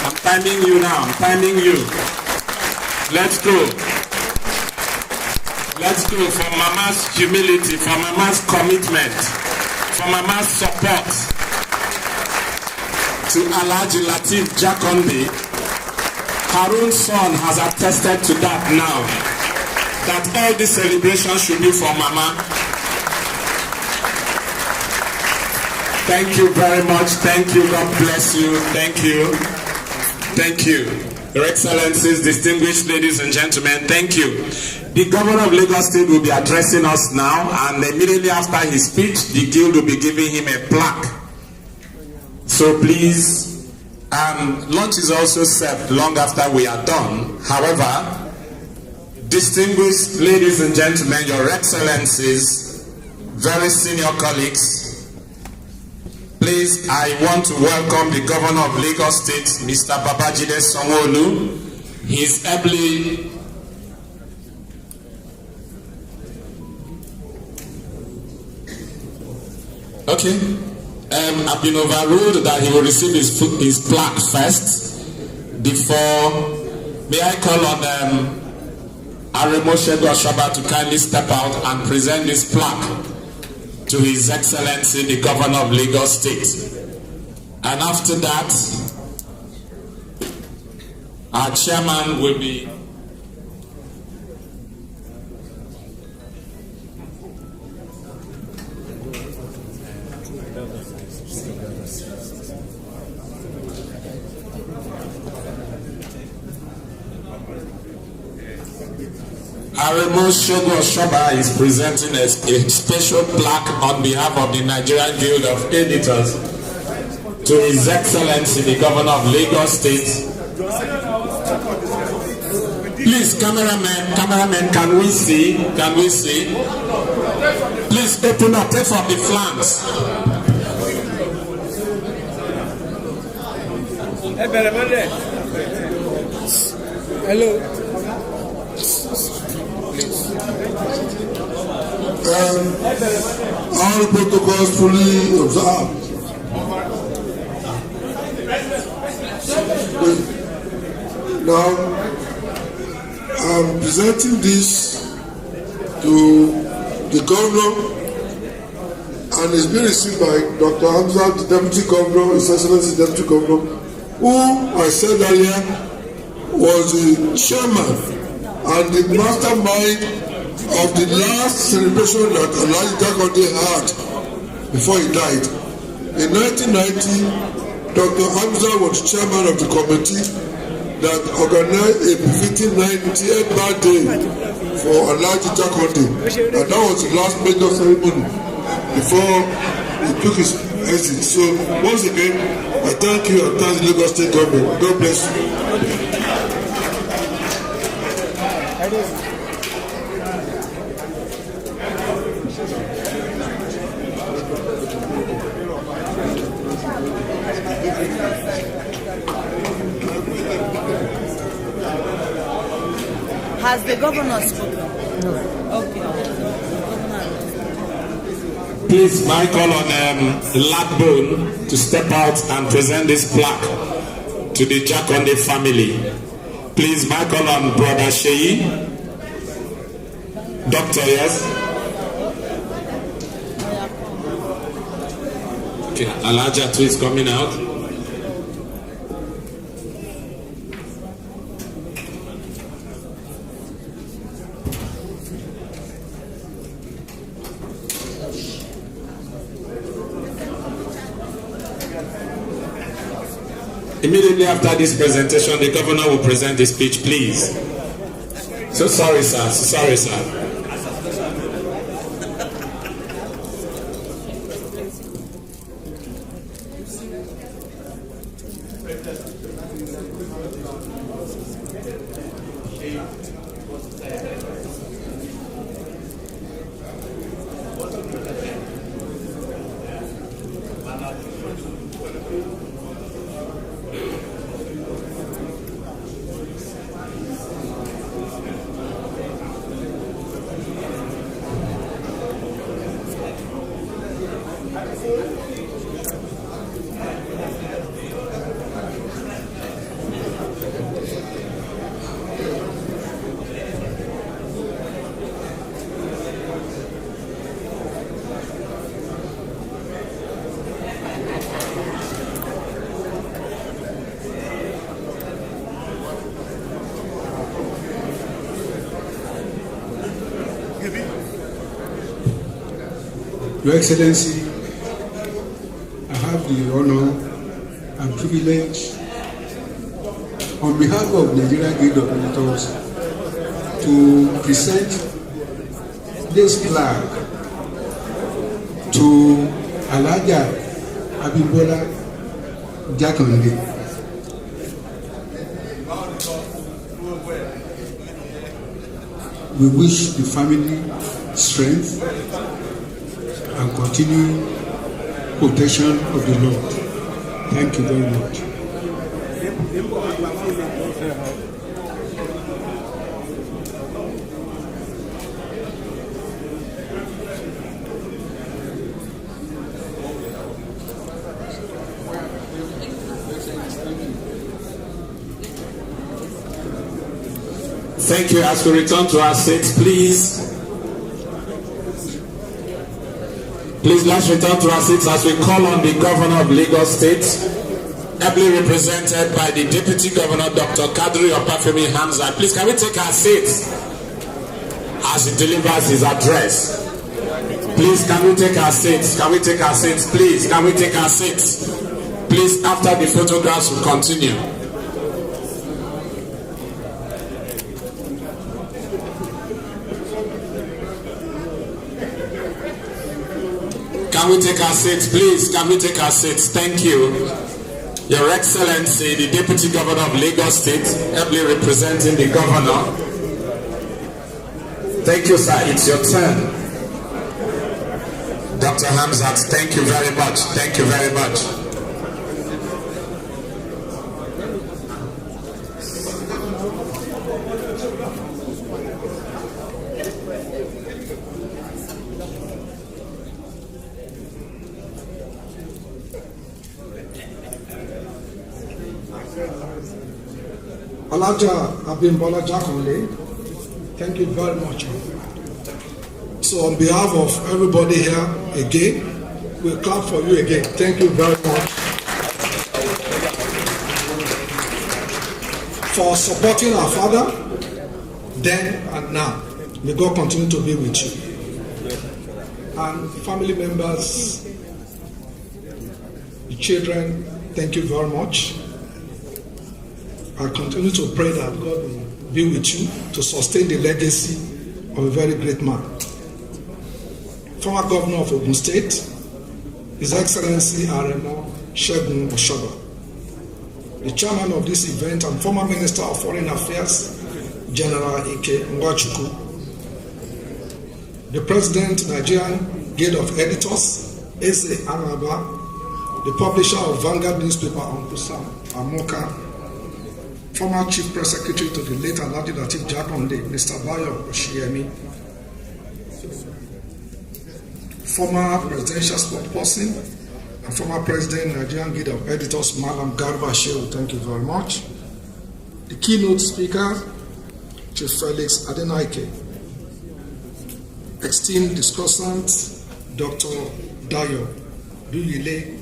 I'm timing you now. I'm timing you. Let's go. Let's go for Mama's humility, for Mama's commitment, for Mama's support to Alhaji Lateef Jakande. Harun's son has attested to that now, that all this celebration should be for Mama. Thank you very much. Thank you. God bless you. Thank you. Thank you. Your Excellencies, distinguished ladies and gentlemen, thank you. The Governor of Lagos State will be addressing us now, and immediately after his speech, the Guild will be giving him a plaque. So please, lunch is also served long after we are done. However, distinguished ladies and gentlemen, Your Excellencies, very senior colleagues, please, I want to welcome the Governor of Lagos State, Mr. Babajide Sanwo-Olu. He is ably okay. I've been overruled that he will receive his plaque first before. May I call on Aremoshe Goshaba to kindly step out and present this plaque to His Excellency the Governor of Lagos State. And after that, our chairman will be Aremoshe Goshaba is presenting a special plaque on behalf of the Nigerian Guild of Editors to His Excellency the Governor of Lagos State. Please, cameraman, can we see? Please open up, take from the flanks. Hello. All protocols fully observed. Now, I'm presenting this to the governor, and it's been received by Dr. Hamza, the Deputy Governor, His Excellency Deputy Governor, who I said earlier was the chairman and the mastermind of the last celebration that Lateef Jakande had before he died. In 1990, Dr. Hamza was chairman of the committee that organized a befitting 98th birthday for Lateef Jakande, and that was the last major ceremony before he took his exit. So once again, I thank you and thank the Lagos State government. God bless you. Has the governor spoken? No. Okay. Please, I call on Ladbone to step out and present this plaque to the Jakande family. Please, my call on Brother Sheyi. Doctor, yes? Okay, Alaja too is coming out. Immediately after this presentation, the governor will present the speech, please. So sorry, sir. Your Excellency, I have the honor and privilege on behalf of Nigerian Guild of Editors to present this plaque to Alaja Abimbola Jakande. We wish the family strength and continued protection of the Lord. Thank you very much. Thank you. As we return to our seats, please let's return to our seats as we call on the Governor of Lagos State, ably represented by the Deputy Governor, Dr. Kadri Obafemi Hamza. Please, can we take our seats as he delivers his address? Please, can we take our seats? Can we take our seats? Please, can we take our seats? Please, after the photographs, we'll continue. Can we take our seats, please? Can we take our seats? Thank you. Your Excellency, the Deputy Governor of Lagos State, ably representing the Governor. Thank you, sir. It's your turn. Dr. Hamzat, thank you very much. Thank you very much. Alaja Abimbola Jakande, thank you very much. So on behalf of everybody here again, we'll clap for you again. Thank you very much for supporting our father then and now. May God continue to be with you. And family members, the children, thank you very much. I continue to pray that God will be with you to sustain the legacy of a very great man. Former Governor of Ogun State, His Excellency Aremo Segun Oshoba, the chairman of this event and former Minister of Foreign Affairs, General Ike Nwachukwu, the President, Nigerian Guild of Editors, Eze Anaba, the publisher of Vanguard newspaper, Uncle Sam Amoka, former Chief Press Secretary to the late Lateef Jakande, Mr. Bayo Oshiemi, former presidential spokesperson and former President, Nigerian Guild of Editors, Madam Garba Shehu, thank you very much. The keynote speaker, Chief Felix Adenaike, esteemed discussant, Dr. Dayo Duyile,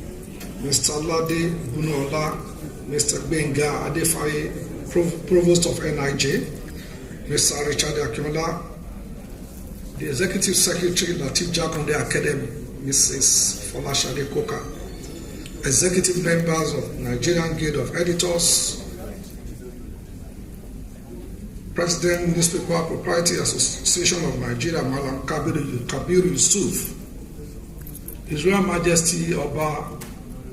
Mr. Lade Bunola, Mr. Benga Adefaye, Provost of NIJ, Mr. Richard Akinola, the Executive Secretary, Lateef Jakande Academy, Mrs. Folashade Koka, Executive members of Nigerian Guild of Editors, President, Newspaper Proprietary Association of Nigeria, Malam Kabiru Yusuf, His Royal Majesty Oba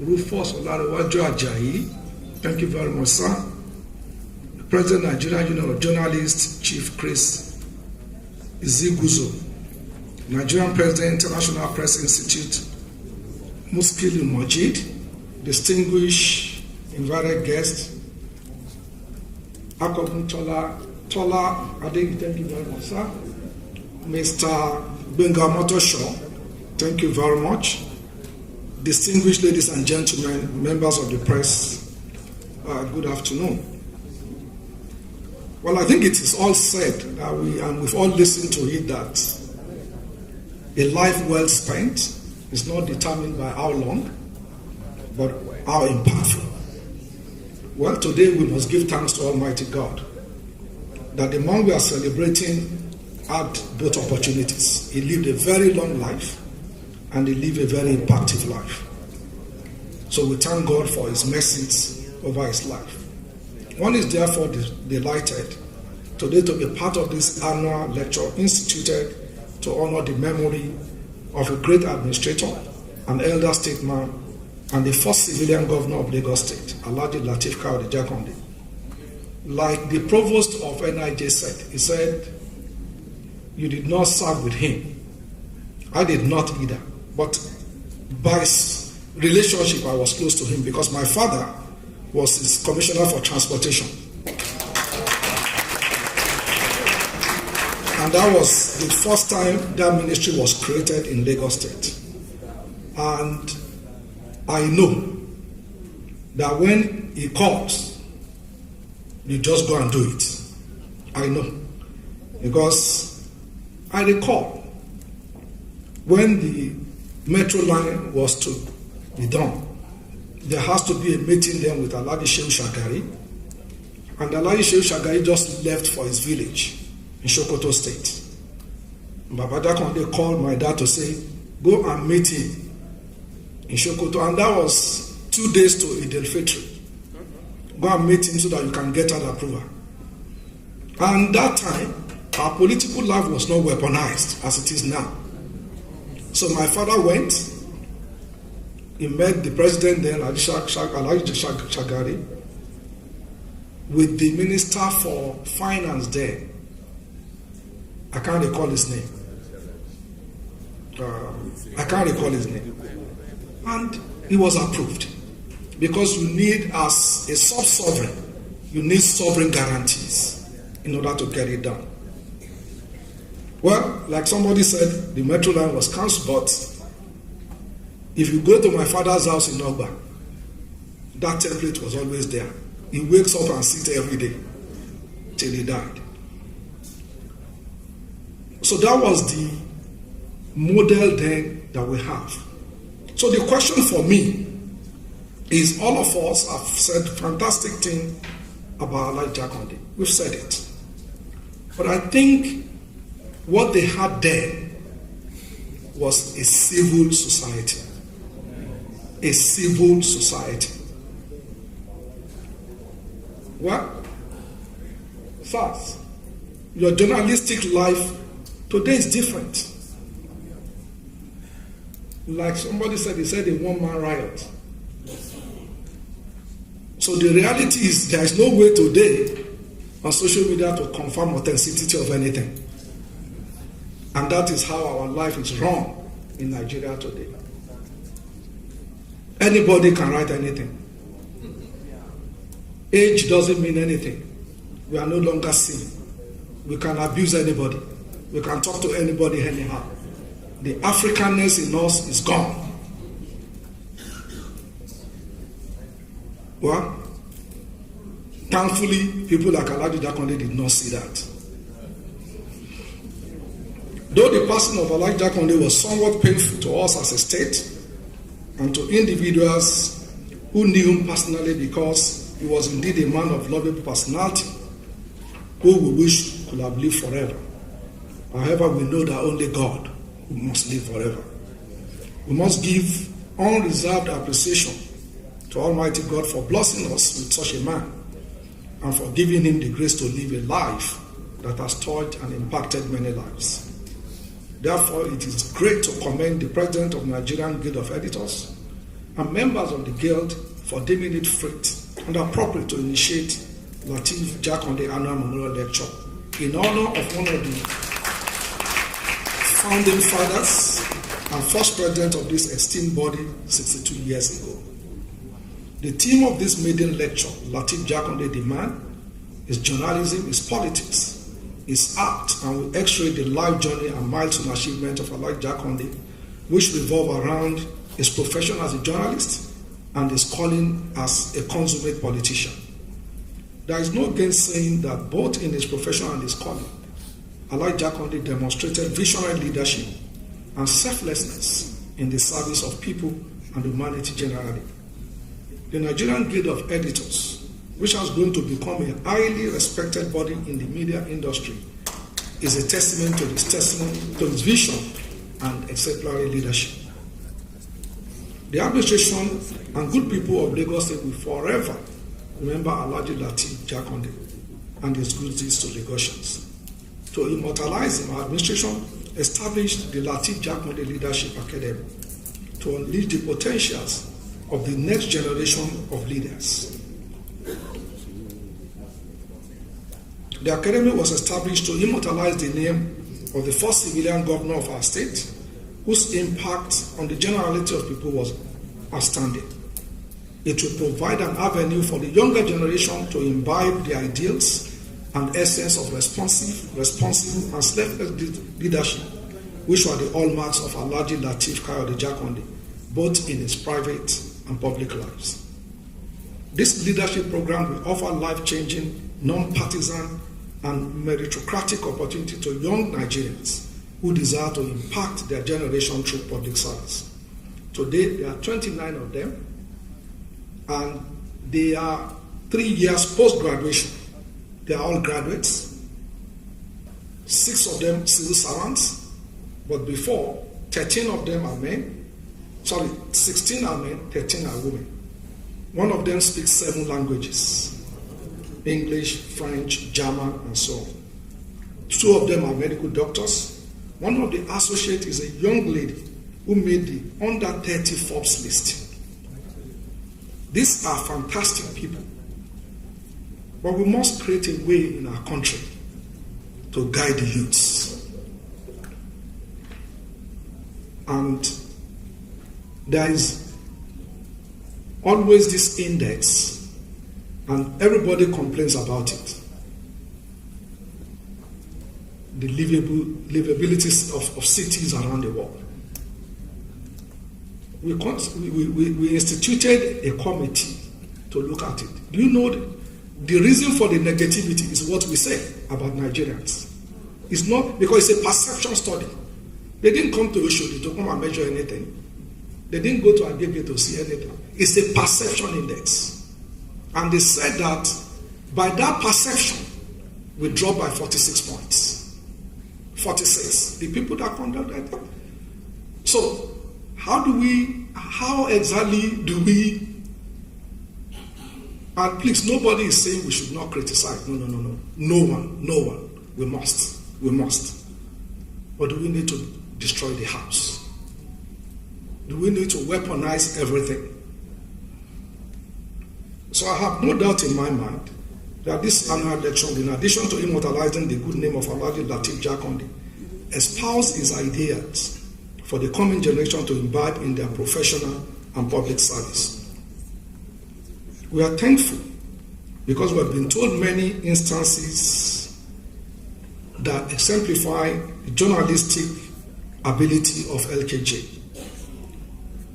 Rufus Olarewaju Ajayi, thank you very much, sir. The President, Nigerian Union of Journalists, Chief Chris Iziguzo, Nigerian President, International Press Institute, Muskilu Majid, distinguished invited guests, Akobun Tola Adegi, thank you very much, sir. Mr. Benga Motosho, thank you very much. Distinguished ladies and gentlemen, members of the press, good afternoon. Well, I think it is all said that we've all listened to it, that a life well spent is not determined by how long, but how impactful. Well, today we must give thanks to Almighty God that the man we are celebrating had both opportunities. He lived a very long life and he lived a very impactful life. So we thank God for his mercies over his life. One is therefore delighted today to be part of this annual lecture instituted to honor the memory of a great administrator, an elder statesman, and the first civilian governor of Lagos State, Lateef Jakande. Like the provost of NIJ said, he said, "You did not serve with him. I did not either. But by relationship, I was close to him because my father was his commissioner for transportation. And that was the first time that ministry was created in Lagos State. And I know that when he calls, you just go and do it. I know. Because I recall when the metro line was to be done, there has to be a meeting then with Lateef Jakande. And Lateef Jakande just left for his village in Sokoto State. Baba Jakande called my dad to say, go and meet him in Sokoto. And that was 2 days to Eid al-Fitr. Go and meet him so that you can get an approval. And that time, our political life was not weaponized as it is now. So my father went, he met the president then, Lateef Jakande, with the minister for finance then. I can't recall his name. And he was approved. Because you need, as a sub-sovereign, you need sovereign guarantees in order to get it done. Well, like somebody said, the metro line was cancelled, but if you go to my father's house in Ogba, that template was always there. He wakes up and sits every day till he died. So that was the model then that we have. So the question for me is, all of us have said fantastic thing about Lateef Jakande. We've said it. But I think what they had then was a civil society. A civil society. What? First, your journalistic life today is different. Like somebody said, he said a one-man riot. So the reality is there is no way today on social media to confirm authenticity of anything. And that is how our life is run in Nigeria today. Anybody can write anything. Age doesn't mean anything. We are no longer seen. We can abuse anybody. We can talk to anybody anyhow. The Africanness in us is gone. Well, thankfully, people like Lateef Jakande did not see that. Though the passing of Lateef Jakande was somewhat painful to us as a state and to individuals who knew him personally, because he was indeed a man of lovable personality who we wish could have lived forever. However, we know that only God must live forever. We must give unreserved appreciation to Almighty God for blessing us with such a man and for giving him the grace to live a life that has touched and impacted many lives. Therefore, it is great to commend the President of Nigerian Guild of Editors and members of the Guild for deeming it fit and appropriate to initiate Lateef Jakande Annual Memorial Lecture in honor of one of the founding fathers and first president of this esteemed body 62 years ago. The theme of this maiden lecture, Lateef Jakande the Man, is journalism, is politics, is art, and will x-ray the life journey and milestone achievement of Lateef Jakande, which revolve around his profession as a journalist and his calling as a consummate politician. There is no gainsaying that both in his profession and his calling, Lateef Jakande demonstrated visionary leadership and selflessness in the service of people and humanity generally. The Nigerian Guild of Editors, which has grown to become a highly respected body in the media industry, is a testament to his vision and exemplary leadership. The administration and good people of Lagos State will forever remember Alhaji Lateef Jakande and his good deeds to Lagosians. To immortalize him, our administration established the Lateef Jakande Leadership Academy to unleash the potentials of the next generation of leaders. The academy was established to immortalize the name of the first civilian governor of our state, whose impact on the generality of people was outstanding. It will provide an avenue for the younger generation to imbibe the ideals and essence of responsive and selfless leadership, which were the hallmarks of Alhaji Lateef Jakande, both in his private and public lives. This leadership program will offer life-changing, non-partisan, and meritocratic opportunity to young Nigerians who desire to impact their generation through public service. Today, there are 29 of them, and they are 3 years post-graduation. They are all graduates, 6 of them civil servants, but before, 13 of them are men, 16 are men, 13 are women. One of them speaks 7 languages, English, French, German, and so on. 2 of them are medical doctors. One of the associates is a young lady who made the under 30 Forbes list. These are fantastic people. But we must create a way in our country to guide the youths. And there is always this index, and everybody complains about it. The livability of cities around the world. We instituted a committee to look at it. Do you know the reason for the negativity is what we say about Nigerians? It's not because it's a perception study. They didn't come to Oshodi to come and measure anything. They didn't go to Agege to see anything. It's a perception index. And they said that by that perception, we dropped by 46 points. 46. The people that conducted that. So, how exactly do we, and please, nobody is saying we should not criticize. No. No one. We must. But do we need to destroy the house? Do we need to weaponize everything? So I have no doubt in my mind that this annual election, in addition to immortalizing the good name of Alhaji Lateef Jakande, espouse his ideas for the coming generation to imbibe in their professional and public service. We are thankful because we have been told many instances that exemplify the journalistic ability of LKJ.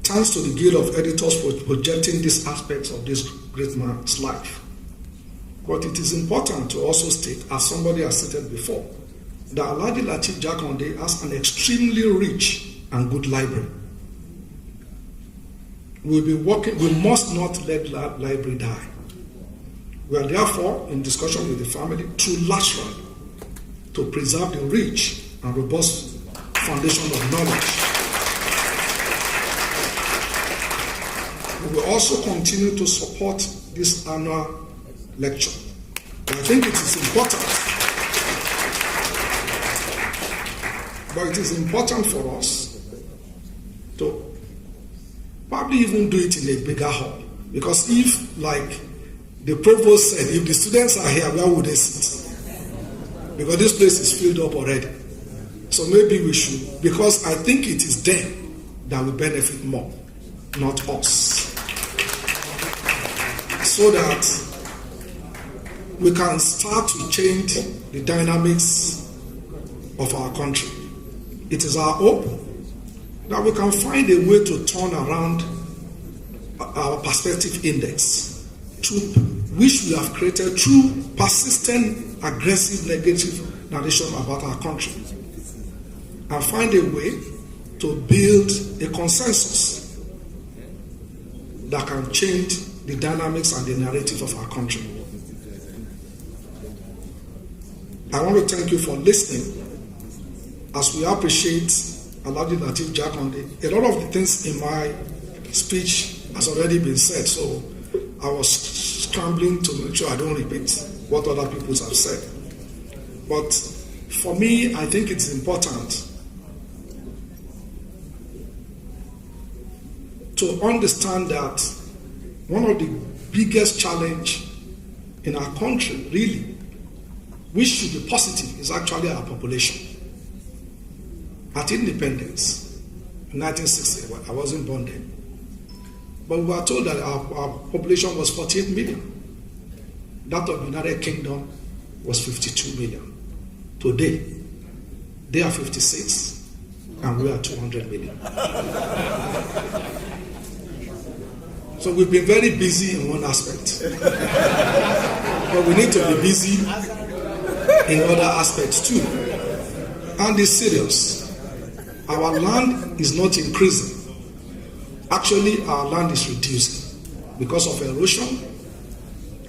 Thanks to the Guild of Editors for projecting these aspects of this great man's life. But it is important to also state, as somebody has stated before, that Alhaji Lateef Jakande has an extremely rich and good library. We must not let that library die. We are therefore in discussion with the family through lateral to preserve the rich and robust foundation of knowledge. We will also continue to support this annual lecture. I think it is important. But it is important for us to probably even do it in a bigger hall. Because if, like the provost said, if the students are here, where would they sit? Because this place is filled up already. So maybe we should, because I think it is them that will benefit more, not us. So that we can start to change the dynamics of our country. It is our hope that we can find a way to turn around our perspective index, through which we have created through persistent, aggressive, negative narration about our country, and find a way to build a consensus that can change the dynamics and the narrative of our country. I want to thank you for listening as we appreciate Alhaji Lateef Jakande. A lot of the things in my speech has already been said, so I was scrambling to make sure I don't repeat what other people have said. But for me, I think it's important to understand that one of the biggest challenge in our country, really, which should be positive, is actually our population. At independence, in 1960, I wasn't born then, but we were told that our population was 48 million. That of the United Kingdom was 52 million. Today, they are 56, and we are 200 million. So we've been very busy in one aspect, but we need to be busy in other aspects too. And it's serious. Our land is not increasing. Actually, our land is reducing because of erosion,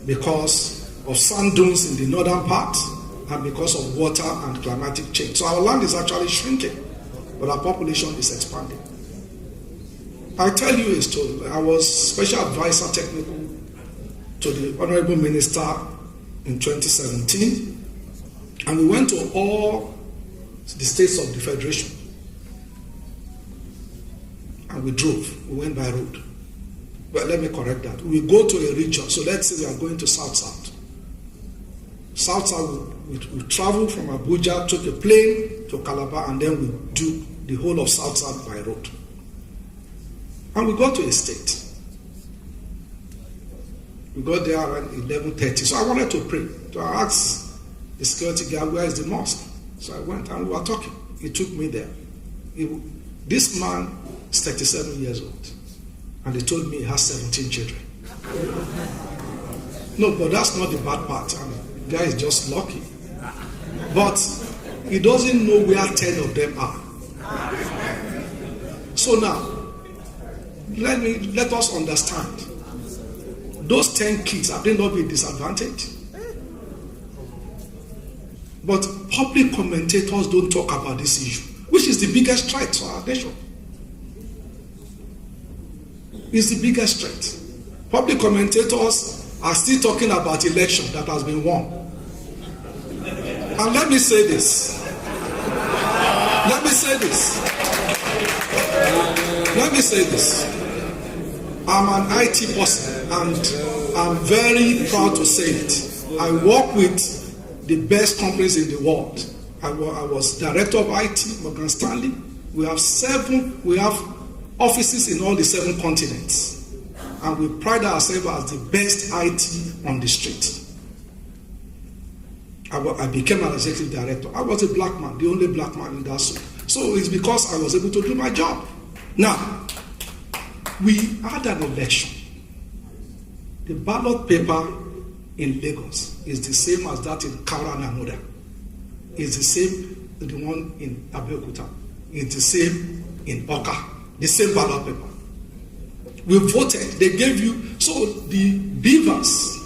because of sand dunes in the northern part, and because of water and climatic change. So our land is actually shrinking, but our population is expanding. I tell you a story. I was special advisor technical to the Honorable Minister in 2017, and we went to all the states of the Federation. And we drove. We went by road. But let me correct that. We go to a region. So let's say we are going to South-South. South-South, we travel from Abuja, took a plane to Calabar, and then we do the whole of South-South by road. And we got to a state. We got there around 11:30. So I wanted to pray. So I asked the security guard, where is the mosque? So I went and we were talking. He took me there. This man is 37 years old. And he told me he has 17 children. No, but that's not the bad part. I mean, the guy is just lucky. But he doesn't know where 10 of them are. So now, let us understand. Those 10 kids, have they not been disadvantaged? But public commentators don't talk about this issue, which is the biggest threat to our nation. It's the biggest threat. Public commentators are still talking about election that has been won. And let me say this. Let me say this. I'm an IT person, and I'm very proud to say it. I work with the best companies in the world. I was director of IT, Morgan Stanley. We have offices in all the 7 continents. And we pride ourselves as the best IT on the street. I became an executive director. I was a black man, the only black man in that school. So it's because I was able to do my job. Now, we had an election. The ballot paper in Lagos is the same as that in Kaura Namuda. It's the same as the one in Abeokuta. It's the same in Oka. The same ballot paper. We voted. They gave you. So the beavers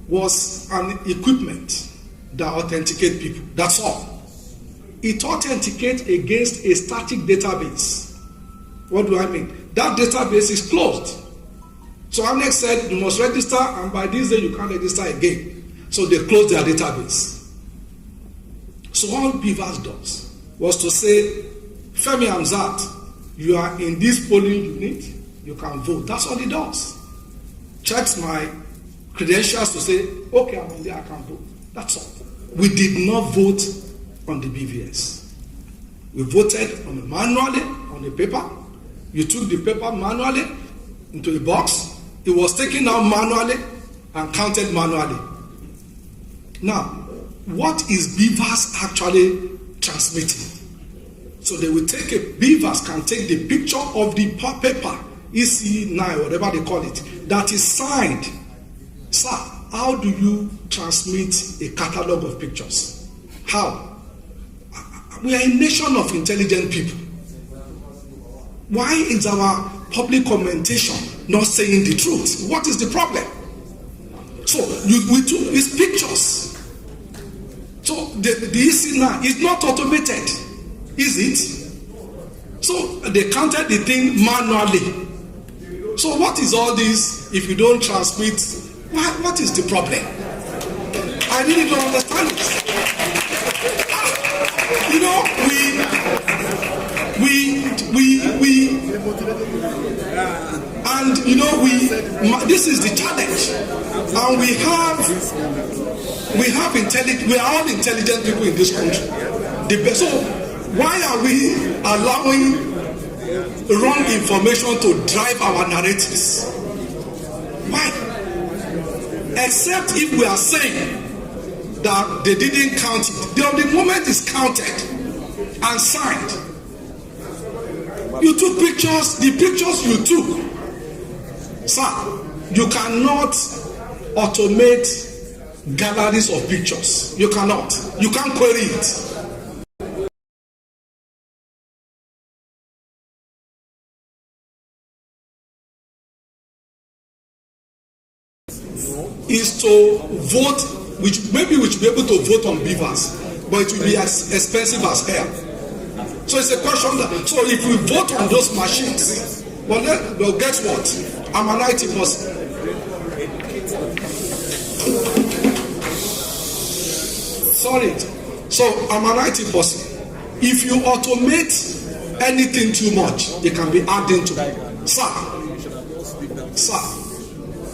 was an equipment that authenticate people. That's all. It authenticates against a static database. What do I mean? That database is closed. So INEC said you must register, and by this day you can't register again. So they closed their database. So all beavers does was to say, Femi Hamzat, you are in this polling unit, you can vote. That's all it does. Checks my credentials to say, okay, I'm in there, I can vote. That's all. We did not vote on the BVS. We voted on manually on the paper. You took the paper manually into a box. It was taken out manually and counted manually. Now, what is beavers actually transmitting? So they will take beavers can take the picture of the paper, EC9, whatever they call it, that is signed. Sir, how do you transmit a catalog of pictures? How? We are a nation of intelligent people. Why is our public commentation not saying the truth? What is the problem? So we took these pictures. So the EC9 is not automated, is it? So they counted the thing manually. So what is all this if you don't transmit What is the problem? I really don't understand it. You know, and you know, this is the challenge, and we are all intelligent people in this country. So why are we allowing wrong information to drive our narratives? Why? Except if we are saying that they didn't count it. The moment it's counted and signed, you took pictures, the pictures you took, sir, you cannot automate galleries of pictures. You cannot. You can't query it. Is to vote, which maybe we should be able to vote on beavers, but it will be as expensive as hell. So it's a question that, so if we vote on those machines, well guess what? I'm an IT person. Sorry. So I'm an IT person. If you automate anything too much, it can be adding to it. Sir,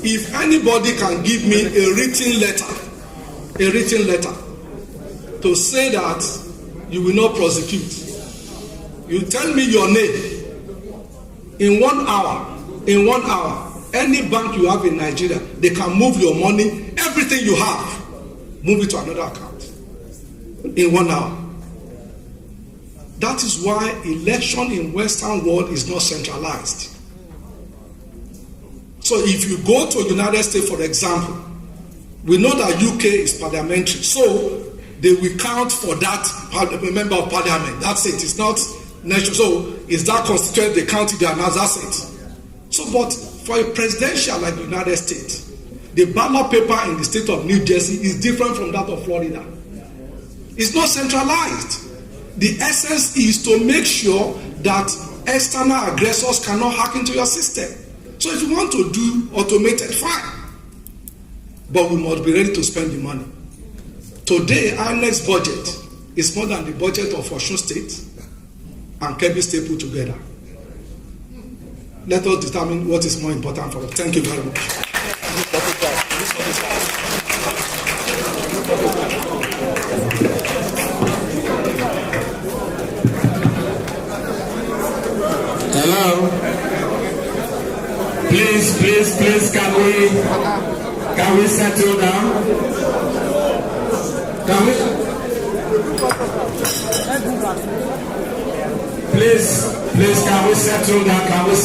if anybody can give me a written letter to say that you will not prosecute, you tell me your name in 1 hour, any bank you have in Nigeria, they can move your money, everything you have, move it to another account in 1 hour. That is why election in Western world is not centralized. So if you go to United States, for example, we know that UK is parliamentary, so they will count for that member of parliament. That's it. It's not national. So is that constituent? They count it there, and that's it. So, but for a presidential like the United States, the ballot paper in the state of New Jersey is different from that of Florida. It's not centralized. The essence is to make sure that external aggressors cannot hack into your system. So if you want to do automated, fine. But we must be ready to spend the money. Today, our next budget is more than the budget of Osun State and Kebbi State put together. Let us determine what is more important for us. Thank you very much. Hello. Please, can we settle down? Can we? Please, can we settle down? Can we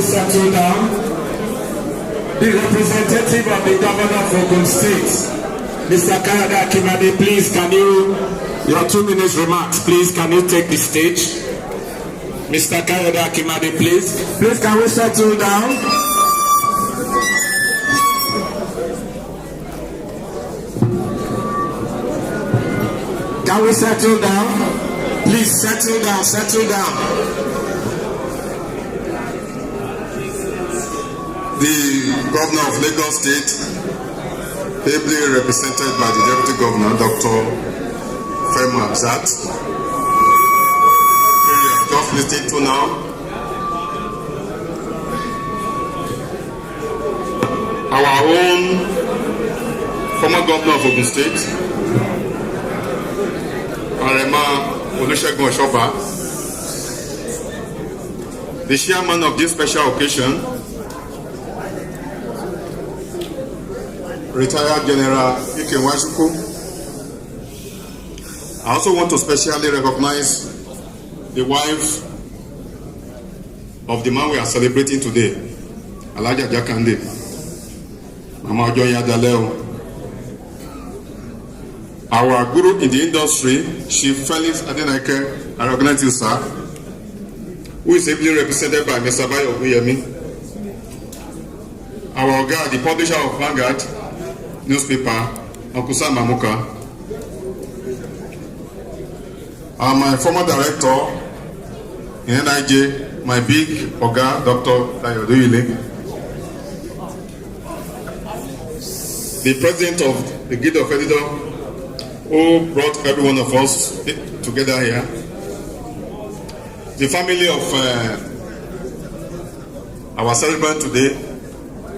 settle down? The representative of the governor of Ogun State, Mr. Lateef Jakande, please, can you, your 2 minutes remarks, please, can you take the stage? Mr. Lateef Jakande, please. Please, can we settle down? Can we settle down? Please, settle down. The governor of Lagos State, ably represented by the Deputy Governor, Dr. Femi Hamzat, just listening to now. Our own former governor of Ogun State, Arema Olusegun Oshoba, the chairman of this special occasion, retired General Ike Nwachukwu. I also want to specially recognize the wife of the man we are celebrating today, Lateef Jakande, Mama Ojoya Daleo. Our guru in the industry, Chief Felix Adenike, I recognize you, sir, who is ably represented by Mr. Bayo Oguyemi. Our guy, the publisher of Vanguard newspaper, Okusa Mamuka. My former director in NIJ, my big Oga, Dr. Dayodoyle. the president of the Guild of Editors, who brought every one of us together here, the family of our celebrant today,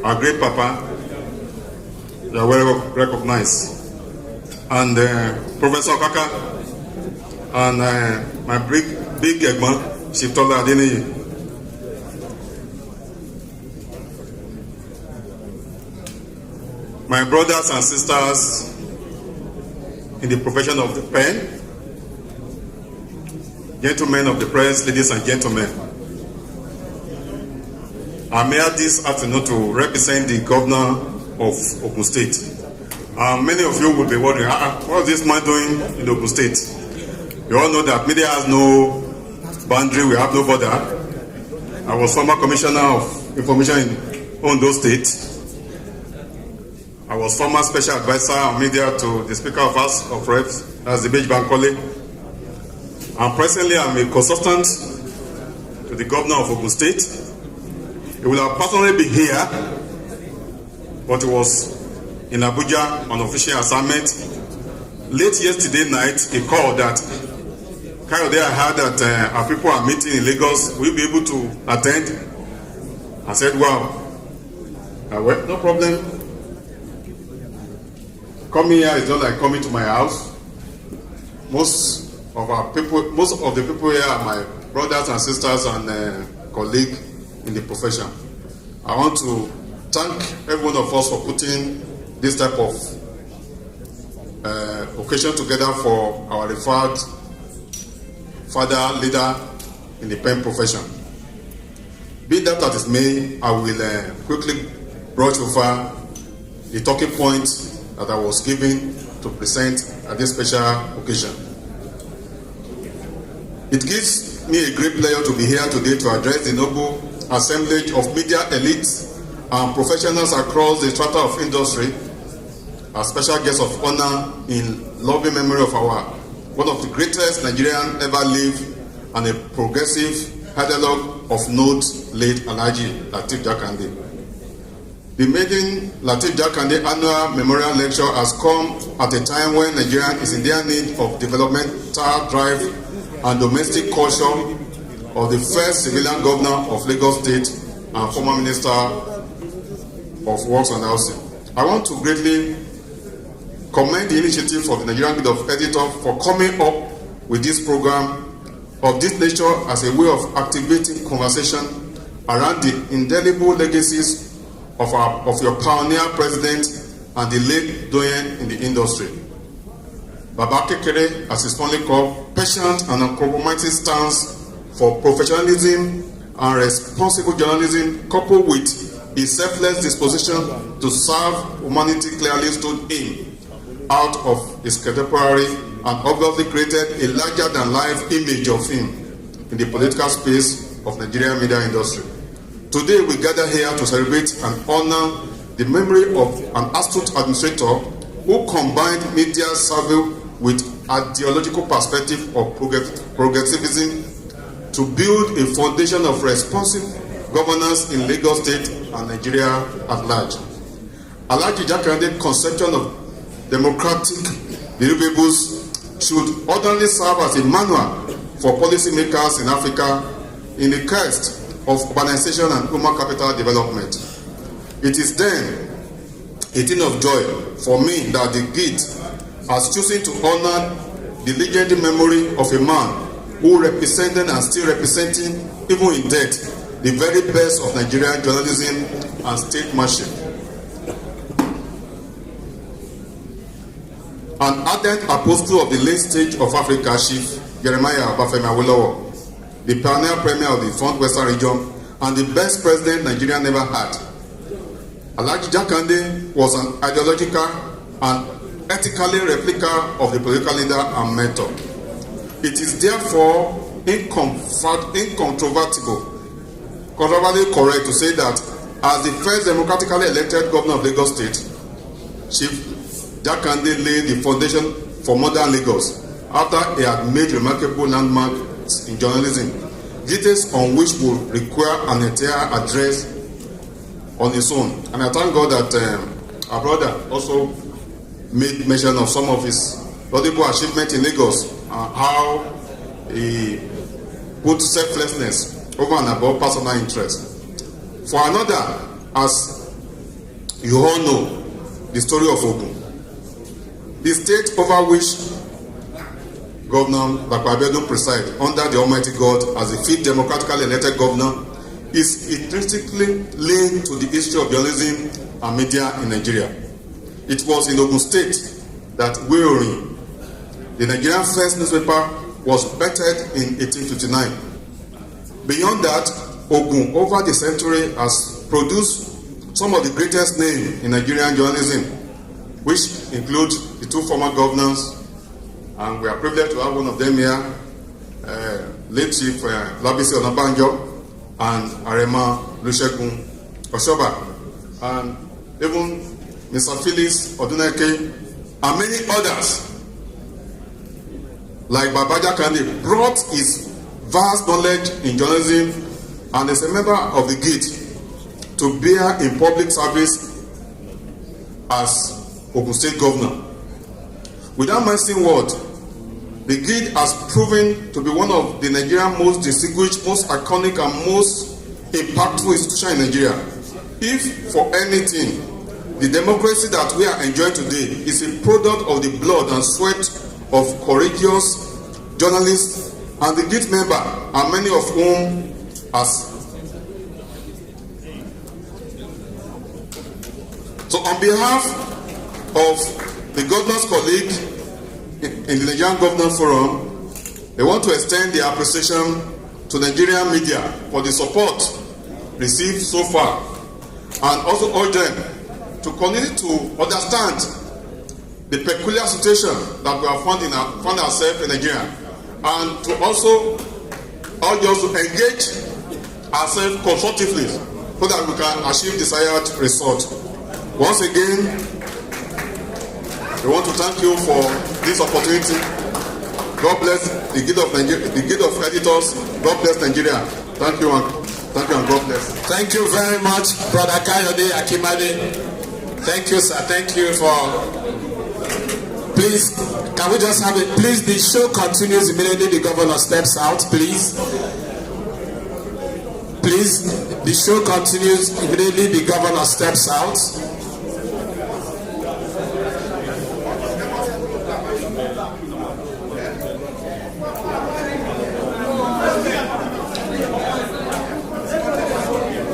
our great papa, they are well recognized, and Professor Kaka, and my big Egman, Shiftola Adeniyi. My brothers and sisters in the profession of the pen, gentlemen of the press, ladies and gentlemen, I'm here this afternoon to represent the governor of Ogun State. Many of you will be wondering, what is this man doing in Ogun State? You all know that media has no boundary, we have no border. I was former commissioner of information in Ondo State. I was former special advisor on media to the Speaker of House of Reps, that's the Beige Bankole. And presently I'm a consultant to the governor of Ogun State. He will have personally been here, but he was in Abuja on official assignment. Late yesterday night, he called that, Kayode, I heard that our people are meeting in Lagos. Will you be able to attend? I said, wow. I went, no problem. Coming here is not like coming to my house. Most of the people here are my brothers and sisters and colleagues in the profession. I want to thank every one of us for putting this type of occasion together for our revered father, leader in the pen profession. Be that as it may, I will quickly brush over the talking points that I was given to present at this special occasion. It gives me a great pleasure to be here today to address the noble assemblage of media elites and professionals across the strata of industry as special guests of honor in loving memory of one of the greatest Nigerian ever lived and a progressive dialogue of note, late Alhaji Lateef Jakande. The maiden Lateef Jakande annual memorial lecture has come at a time when Nigeria is in their need of developmental drive and domestic culture of the first civilian governor of Lagos State and former Minister of Works and Housing. I want to greatly commend the initiative of the Nigerian Guild of Editors for coming up with this program of this nature as a way of activating conversation around the indelible legacies of your pioneer president and the late doyen in the industry. Baba Kekere, as is fondly called, patient and uncompromising stance for professionalism and responsible journalism, coupled with his selfless disposition to serve humanity, clearly stood in out of his contemporary and obviously created a larger-than-life image of him in the political space of Nigerian media industry. Today we gather here to celebrate and honor the memory of an astute administrator who combined media survey with ideological perspective of progressivism to build a foundation of responsive governance in Lagos State and Nigeria at large. Alhaji Jakande's conception of democratic deliverables should ordinarily serve as a manual for policymakers in Africa in the quest of urbanization and human capital development. It is then a thing of joy for me that the Guild has chosen to honor the legendary memory of a man who represented and still representing, even in death, the very best of Nigerian journalism and statesmanship. An ardent apostle of the late stage of Africa, Chief Jeremiah Obafemi Awolowo, the pioneer premier of the Front Western region, and the best president Nigeria never had. Alhaji Jakande was an ideological and ethically replica of the political leader and mentor. It is therefore incontrovertible correct to say that as the first democratically elected governor of Lagos State, Chief Jakande laid the foundation for modern Lagos after he had made remarkable landmarks in journalism, details on which will require an entire address on its own. And I thank God that our brother also made mention of some of his laudable achievements in Lagos, how he put selflessness over and above personal interest. For another, as you all know, the story of Ogun, the state over which Governor Bakwabedu presides under the Almighty God as the fifth democratically elected governor, is intrinsically linked to the history of journalism and media in Nigeria. It was in Ogun State that Weorin, the Nigerian first newspaper, was bettered in 1859. Beyond that, Ogun over the century has produced some of the greatest names in Nigerian journalism, which include the two former governors, and we are privileged to have one of them here, late Chief Labisi Onabanjo and Arema Olusegun Oshoba, and even Mr. Phyllis Oduneke, and many others, like Lateef Jakande, brought his vast knowledge in journalism and is a member of the GIT to bear in public service as Ogun State Governor. Without mentioning word, the GID has proven to be one of the Nigerian most distinguished, most iconic, and most impactful institutions in Nigeria. If for anything, the democracy that we are enjoying today is a product of the blood and sweat of courageous journalists and the GID member, and many of whom as. So on behalf of the governor's colleague in the Nigerian Governance Forum, they want to extend their appreciation to Nigerian media for the support received so far, and also urge them to continue to understand the peculiar situation that we have found ourselves in Nigeria, and to also urge us to engage ourselves constructively so that we can achieve desired result. Once again, we want to thank you for this opportunity. God bless the Guild of Nigeria, the Guild of Editors. God bless Nigeria. Thank you and God bless. Thank you very much, Brother Kayode Akimade. Thank you, sir. Thank you for. Please, can we just have it? Please, the show continues immediately. The governor steps out, please. Please, the show continues immediately. The governor steps out.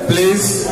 Please.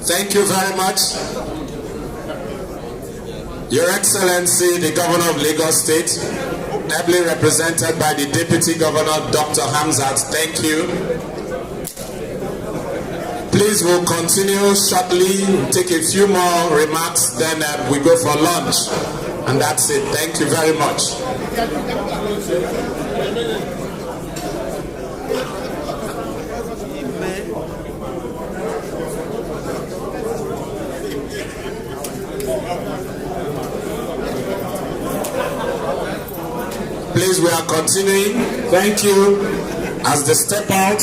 Thank you very much. Your Excellency, the Governor of Lagos State, ably represented by the Deputy Governor, Dr. Hamzat, thank you. Please, we'll continue shortly, we'll take a few more remarks, then we go for lunch. And that's it. Thank you very much. Please, we are continuing. Thank you. As they step out,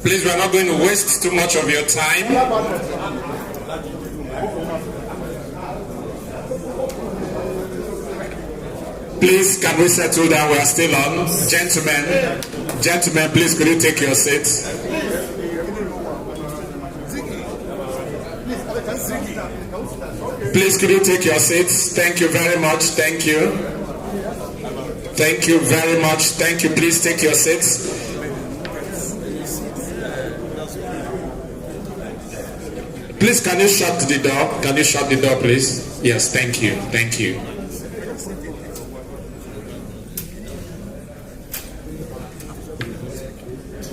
please, we are not going to waste too much of your time. Please, can we settle down? We are still on. Gentlemen, please, could you take your seats? Please, could you take your seats? Thank you very much. Thank you. Thank you very much. Thank you. Please take your seats. Please, can you shut the door? Can you shut the door, please? Yes, thank you. Thank you.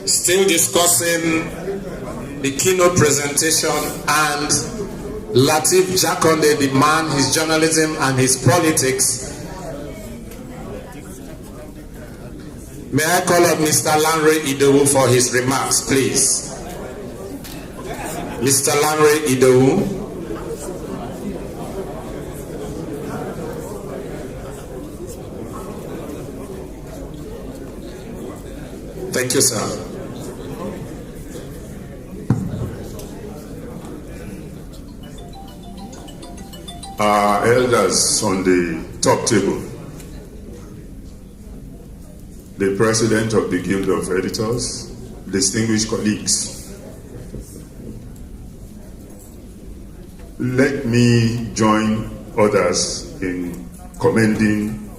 Still discussing the keynote presentation, and Lateef Jakande, the man, his journalism and his politics. May I call up Mr. Lanre Idowu for his remarks, please. Mr. Lanre Idowu. Thank you, sir. Our elders on the top table, the president of the Guild of Editors, distinguished colleagues, let me join others in commending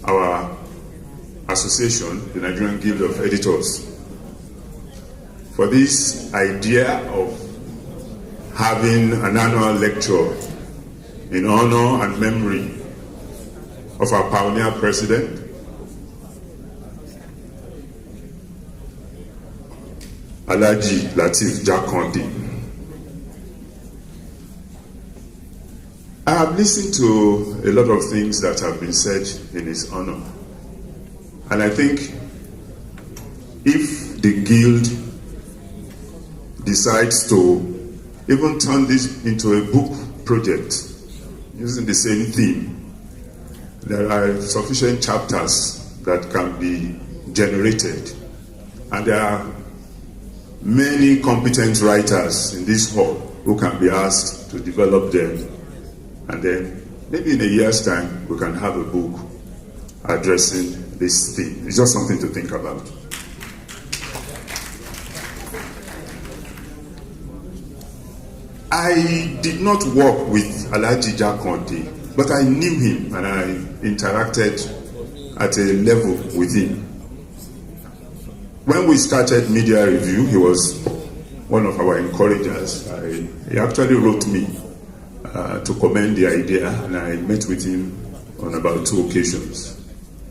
our association, the Nigerian Guild of Editors, for this idea of having an annual lecture in honor and memory of our pioneer president, Alhaji Lateef Jakande. I have listened to a lot of things that have been said in his honor, and I think if the Guild decides to even turn this into a book project using the same theme, there are sufficient chapters that can be generated, and there are many competent writers in this hall who can be asked to develop them, and then maybe in a year's time we can have a book addressing this theme. It's just something to think about. I did not work with Alhaji Jakande, but I knew him and I interacted at a level with him. When we started Media Review, he was one of our encouragers. He actually wrote me to commend the idea, and I met with him on about 2 occasions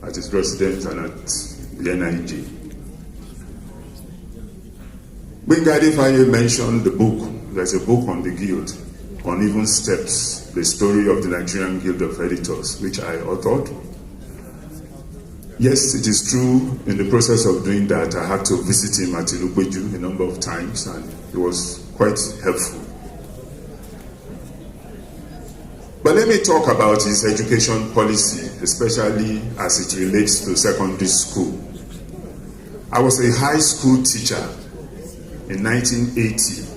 at his residence and at the NGE. Bingadi Faye mentioned the book. There's a book on the Guild, Uneven Steps, the story of the Nigerian Guild of Editors, which I authored. Yes, it is true, in the process of doing that, I had to visit him at Ilukweju a number of times, and it was quite helpful. But let me talk about his education policy, especially as it relates to secondary school. I was a high school teacher in 1980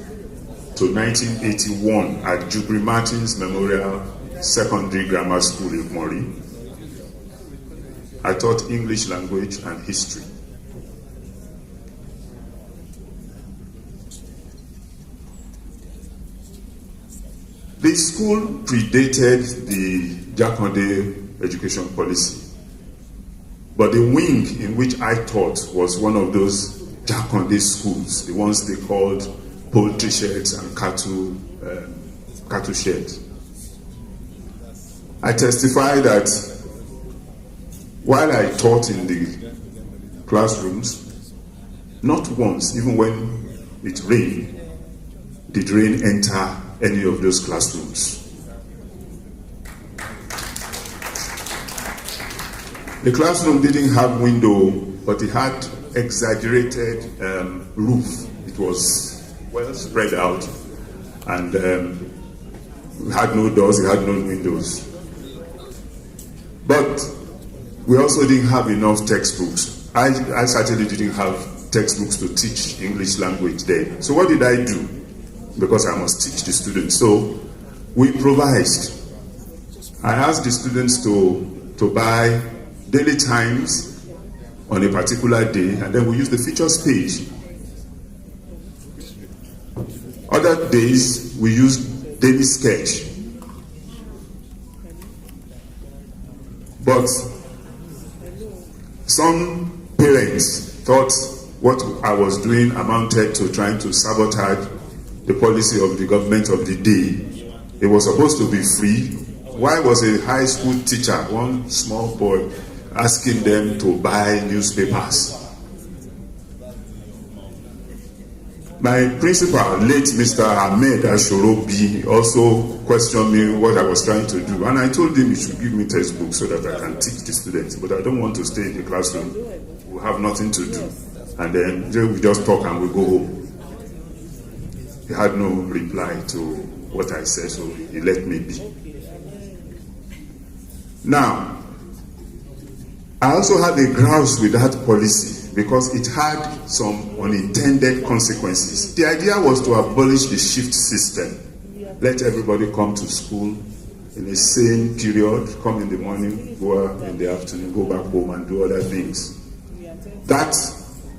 to 1981 at Jubri Martins Memorial Secondary Grammar School in Mori. I taught English language and history. The school predated the Jakande education policy, but the wing in which I taught was one of those Jakande schools, the ones they called poultry sheds and cattle sheds. I testify that while I taught in the classrooms, not once, even when it rained, did rain enter any of those classrooms. The classroom didn't have window, but it had exaggerated roof. It was well spread out, and it had no doors, it had no windows. But we also didn't have enough textbooks. I certainly didn't have textbooks to teach English language there. So what did I do? Because I must teach the students. So we improvised. I asked the students to buy Daily Times on a particular day, and then we used the features page. Other days, we used Daily Sketch. But Some parents thought what I was doing amounted to trying to sabotage the policy of the government of the day. It was supposed to be free. Why was a high school teacher, one small boy, asking them to buy newspapers? My principal, late Mr. Ahmed Ashorobi, also questioned me what I was trying to do. And I told him he should give me textbooks so that I can teach the students. But I don't want to stay in the classroom. We'll have nothing to do. And then we just talk and we go home. He had no reply to what I said, so he let me be. Now, I also had a grouse with that policy because it had some unintended consequences. The idea was to abolish the shift system. Let everybody come to school in the same period, come in the morning, go out in the afternoon, go back home and do other things. That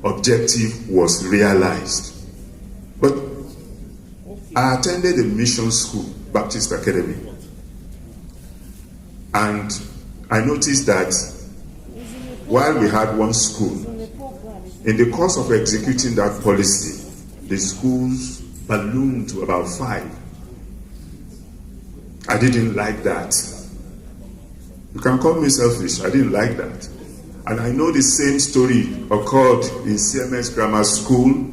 objective was realized. But I attended a mission school, Baptist Academy, and I noticed that while we had one school, in the course of executing that policy, the schools ballooned to about 5. I didn't like that. You can call me selfish, I didn't like that. And I know the same story occurred in CMS Grammar School.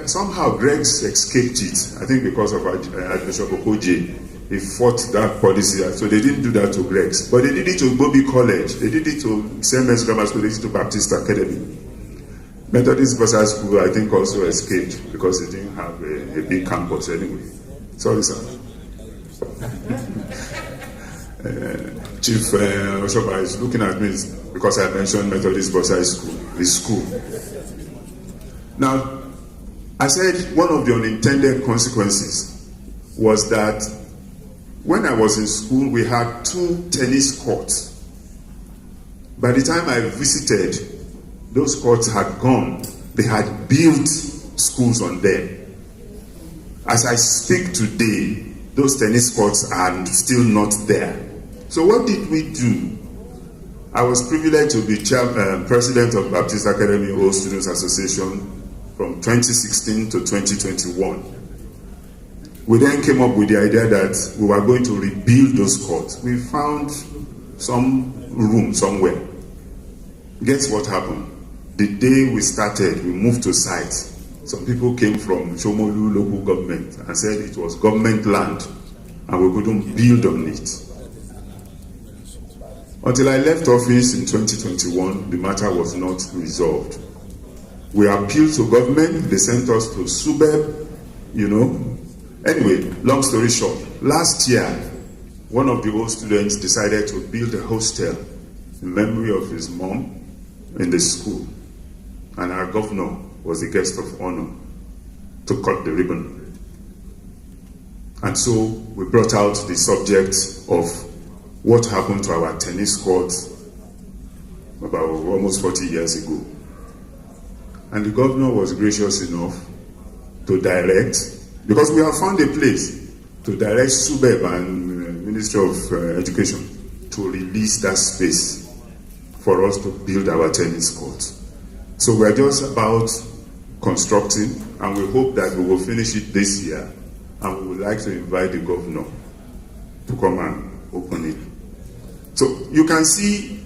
Somehow Greg's escaped it, I think because of Archbishop Okoje. He fought that policy, so they didn't do that to Greg's. But they did it to Bobby College, they did it to CMS Grammar School, they did it to Baptist Academy. Methodist Boys High School, I think, also escaped because they didn't have a big campus anyway. Sorry, sir. Chief Oshoba is looking at me because I mentioned Methodist Boys High School, his school. Now, I said one of the unintended consequences was that when I was in school, we had 2 tennis courts. By the time I visited, those courts had gone. They had built schools on them. As I speak today, those tennis courts are still not there. So what did we do? I was privileged to be president of Baptist Academy Old Students Association from 2016 to 2021. We then came up with the idea that we were going to rebuild those courts. We found some room somewhere. Guess what happened? The day we started, we moved to site. Some people came from Shomolu local government and said it was government land and we couldn't build on it. Until I left office in 2021, the matter was not resolved. We appealed to government, they sent us to SUBEB, Anyway, long story short, last year, one of the old students decided to build a hostel in memory of his mom in the school. And our governor was the guest of honor to cut the ribbon. And so we brought out the subject of what happened to our tennis courts about almost 40 years ago. And the governor was gracious enough to direct, because we have found a place, to direct SUBEB and Ministry of Education to release that space for us to build our tennis courts. So we're just about constructing, and we hope that we will finish it this year, and we would like to invite the governor to come and open it. So you can see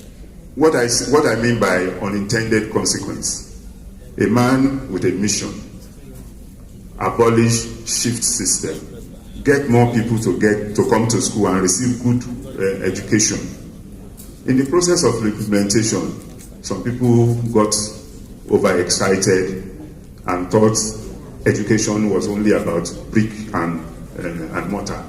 what I mean by unintended consequence. A man with a mission: abolish shift system, get more people to come to school and receive good education. In the process of implementation, some people got overexcited and thought education was only about brick and mortar,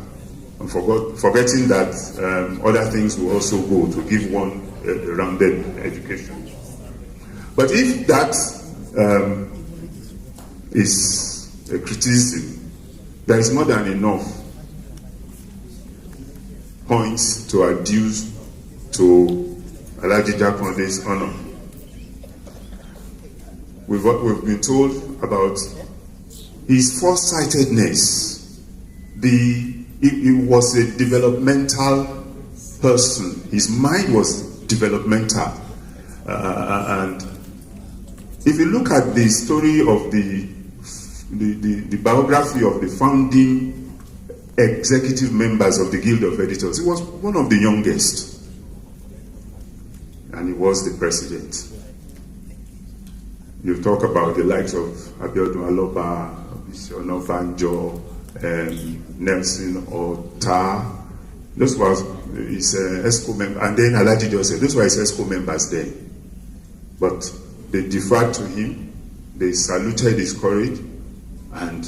and forgetting that other things will also go to give one a rounded education. But if that is a criticism, there is more than enough points to adduce to Lateef Jakande's honor. We've been told about his foresightedness. He was a developmental person. His mind was developmental. And if you look at the story of the biography of the founding executive members of the Guild of Editors, he was one of the youngest, and he was the president. You talk about the likes of Abiodun Aloba, Bishop Banjo, Nelson Ota. Those were his ESCO members, and then Alhaji Joseph. Those were his ESCO members then. But they deferred to him, they saluted his courage, and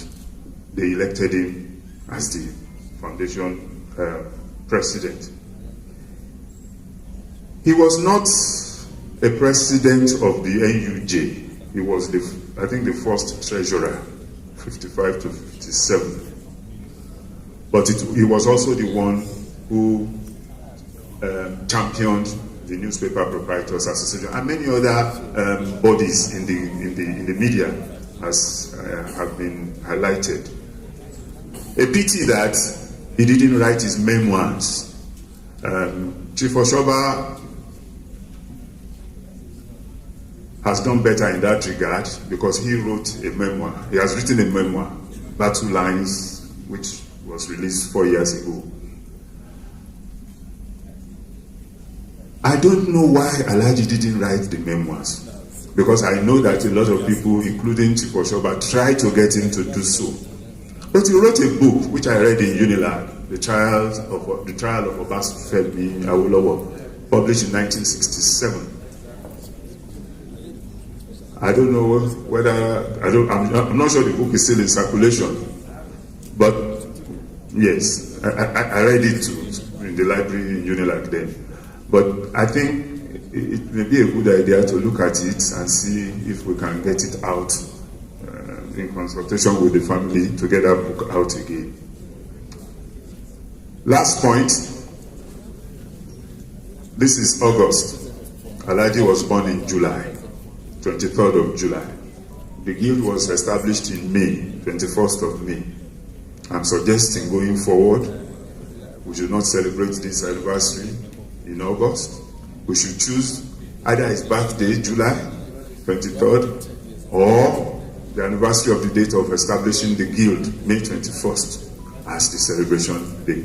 they elected him as the foundation president. He was not a president of the NUJ. He was, I think, the first treasurer, 55 to 57. But he was also the one who championed the Newspaper Proprietors Association and many other bodies in the media, as have been highlighted. A pity that he didn't write his memoirs. Chief Oshoba has done better in that regard because he wrote a memoir. He has written a memoir, Battle Lines, which was released 4 years ago. I don't know why Alhaji didn't write the memoirs, because I know that a lot of people, including Chief Oshoba, tried to get him to do so. But he wrote a book, which I read in Unilag, The Trial of Obafemi Awolowo, published in 1967. I don't know whether, I'm not sure the book is still in circulation, but yes, I read it too in the library in Unilag then. But I think it may be a good idea to look at it and see if we can get it out in consultation with the family to get that book out again. Last point, this is August. Alhaji was born in July, 23rd of July. The guild was established in May, 21st of May. I'm suggesting going forward, we should not celebrate this anniversary in August. We should choose either his birthday, July 23rd, or the anniversary of the date of establishing the guild, May 21st, as the celebration day.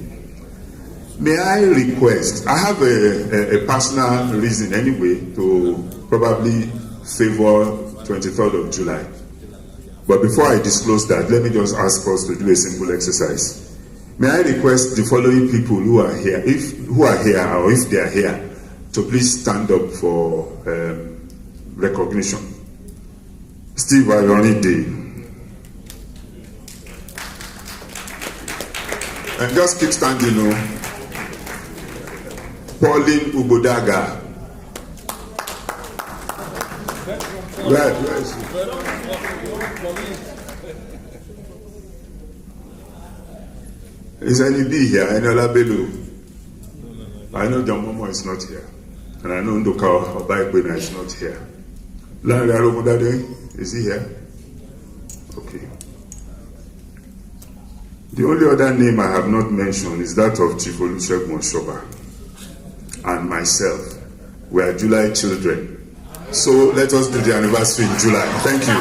May I request, I have a personal reason anyway to probably favor 23rd of July. But before I disclose that, let me just ask us to do a simple exercise. May I request the following people who are here, or if they are here, to please stand up for recognition. Steve Ayorinde. And just keep standing, you know. Pauline Ubodaga. Where is he? Is any B here? Enola Belu? I know John Momo is not here. And I know Ndoka Obaibena is not here. Larry Aromodade, is he here? Okay. The only other name I have not mentioned is that of Chief Olusegun Oshoba and myself. We are July children. So let us do the anniversary in July. Thank you.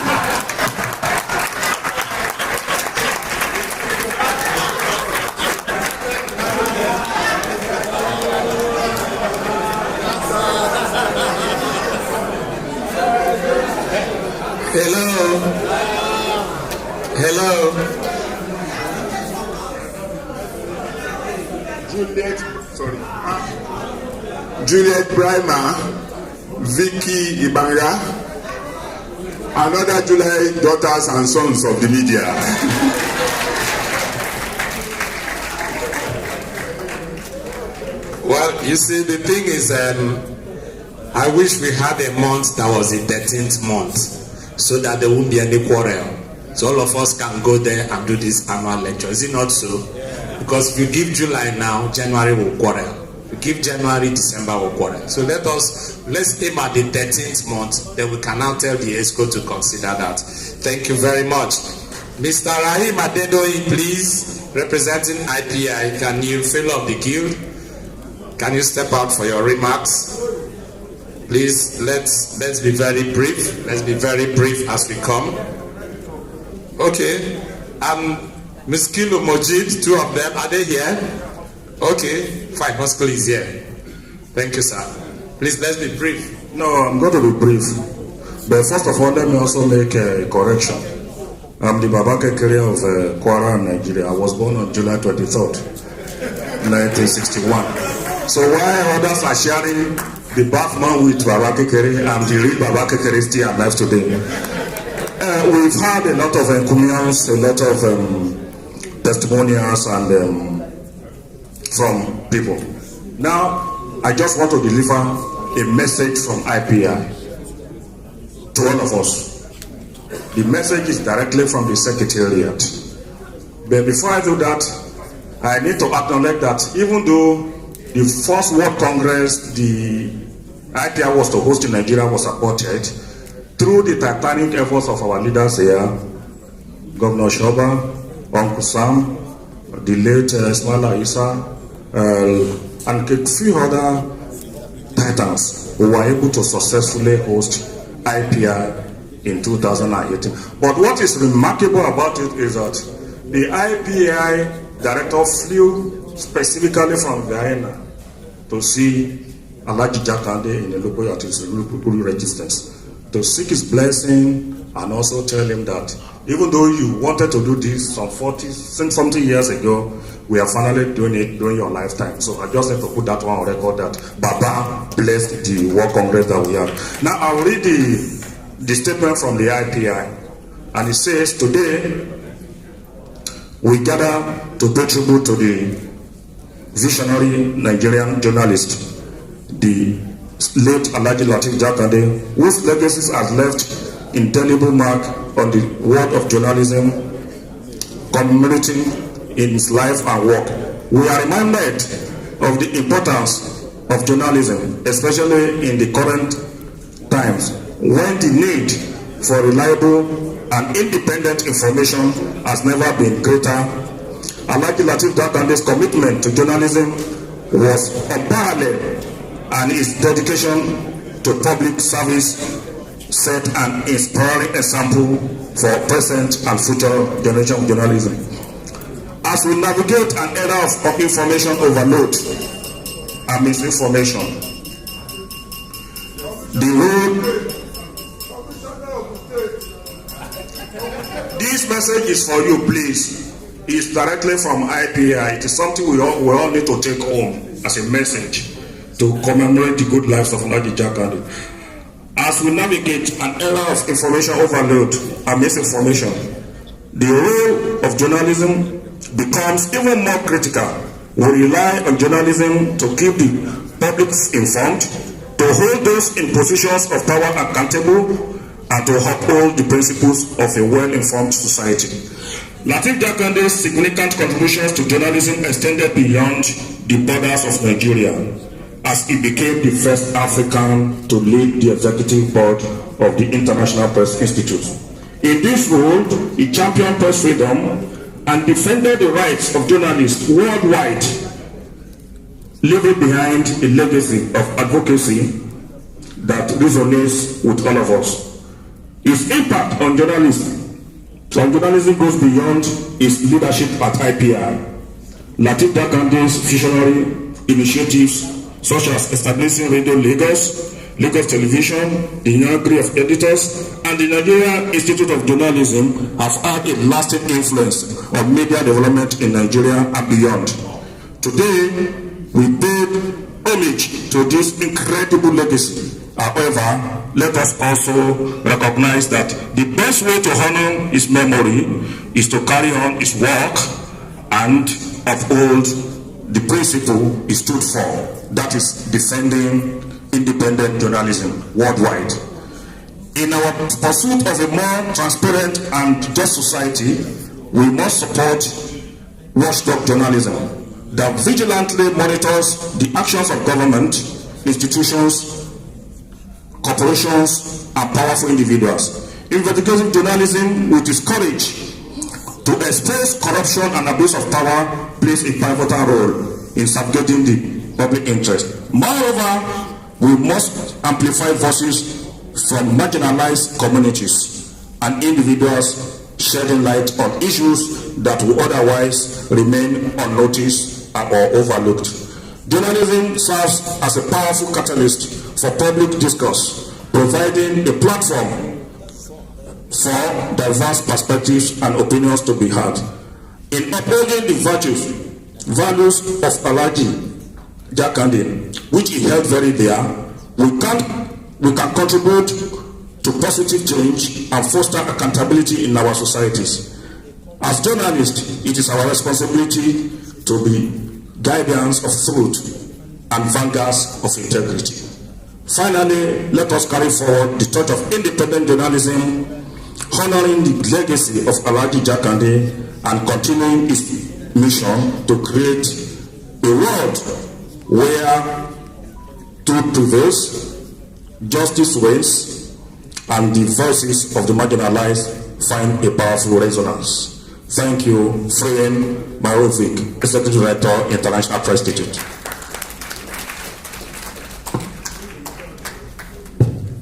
Hello. Juliet Brimer, Vicky Ibanga, another July daughters and sons of the media. Well, you see, the thing is, I wish we had a month that was the 13th month, so that there won't be any quarrel. So all of us can go there and do this annual lecture. Is it not so? Because if you give July now, January will quarrel. If you give January, December will quarrel. So let's aim at the 13th month, then we can now tell the ESCO to consider that. Thank you very much. Mr. Rahim Adedoyin, please, representing IPI, can you fill up the queue? Can you step out for your remarks? Please, let's be very brief. Let's be very brief as we come. Okay. Ms. Kilo Mojid, two of them, are they here? Okay, fine. Hospital is here. Thank you, sir. Please, let's be brief. No, I'm going to be brief. But first of all, let me also make a correction. I'm the Baba Kekere of Kwara, Nigeria. I was born on July 23rd, 1961. So while others are sharing the birthman with Baba Kekere, I'm the real Baba Kekere still alive today. We've had a lot of encomiums, a lot of testimonials and from people. Now, I just want to deliver a message from IPI to all of us. The message is directly from the Secretariat. But before I do that, I need to acknowledge that even though the first World Congress the IPI was to host in Nigeria was aborted, through the titanic efforts of our leaders here, Governor Shoba, Uncle Sam, the late Ismaila Issa, and a few other titans who were able to successfully host IPI in 2018. But what is remarkable about it is that the IPI director flew specifically from Vienna to see Lateef Jakande in the local registers, to seek his blessing and also tell him that even though you wanted to do this some 40-something years ago, we are finally doing it during your lifetime. So I just have to put that one on record that Baba blessed the World Congress that we have. Now I'll read the statement from the IPI, and it says, today we gather to pay tribute to the visionary Nigerian journalist, the late Lateef Jakande, whose legacy has left indelible mark on the world of journalism, commemorating in his life and work. We are reminded of the importance of journalism, especially in the current times, when the need for reliable and independent information has never been greater. Lateef Jakande's commitment to journalism was unparalleled, and his dedication to public service set an inspiring example for present and future generation of journalism. As we navigate an era of information overload and misinformation, the road. This message is for you, please. It's directly from IPI. It is something we all need to take home as a message to commemorate the good lives of Lateef Jakande. As we navigate an era of information overload and misinformation, the role of journalism becomes even more critical. We rely on journalism to keep the public informed, to hold those in positions of power accountable, and to uphold the principles of a well-informed society. Lateef Jakande's significant contributions to journalism extended beyond the borders of Nigeria, as he became the first African to lead the executive board of the International Press Institute. In this role, he championed press freedom and defended the rights of journalists worldwide, leaving behind a legacy of advocacy that resonates with all of us. His impact on journalism goes beyond his leadership at IPI. Lateef Jakande's visionary initiatives, such as establishing Radio Lagos, Lagos Television, the Inauguration of Editors, and the Nigeria Institute of Journalism, have had a lasting influence on media development in Nigeria and beyond. Today, we pay homage to this incredible legacy. However, let us also recognize that the best way to honor his memory is to carry on his work and uphold the principle he stood for, that is defending independent journalism worldwide. In our pursuit of a more transparent and just society, we must support watchdog journalism that vigilantly monitors the actions of government, institutions, corporations, and powerful individuals. Investigative journalism, with its courage to expose corruption and abuse of power, plays a pivotal role in subjugating the public interest. Moreover, We must amplify voices from marginalized communities and individuals shedding light on issues that would otherwise remain unnoticed or overlooked. Journalism serves as a powerful catalyst for public discourse, providing a platform for diverse perspectives and opinions to be heard. In upholding the values of Alhaji Jakande, which he held very dear, we can contribute to positive change and foster accountability in our societies. As journalists, it is our responsibility to be guardians of truth and vanguards of integrity. Finally, let us carry forward the torch of independent journalism, honoring the legacy of Alhaji Jakande and continuing its mission to create a world where truth prevails, justice reigns, and the voices of the marginalized find a powerful resonance. Thank you, Freyen Marovic, Executive Director, International Press Institute.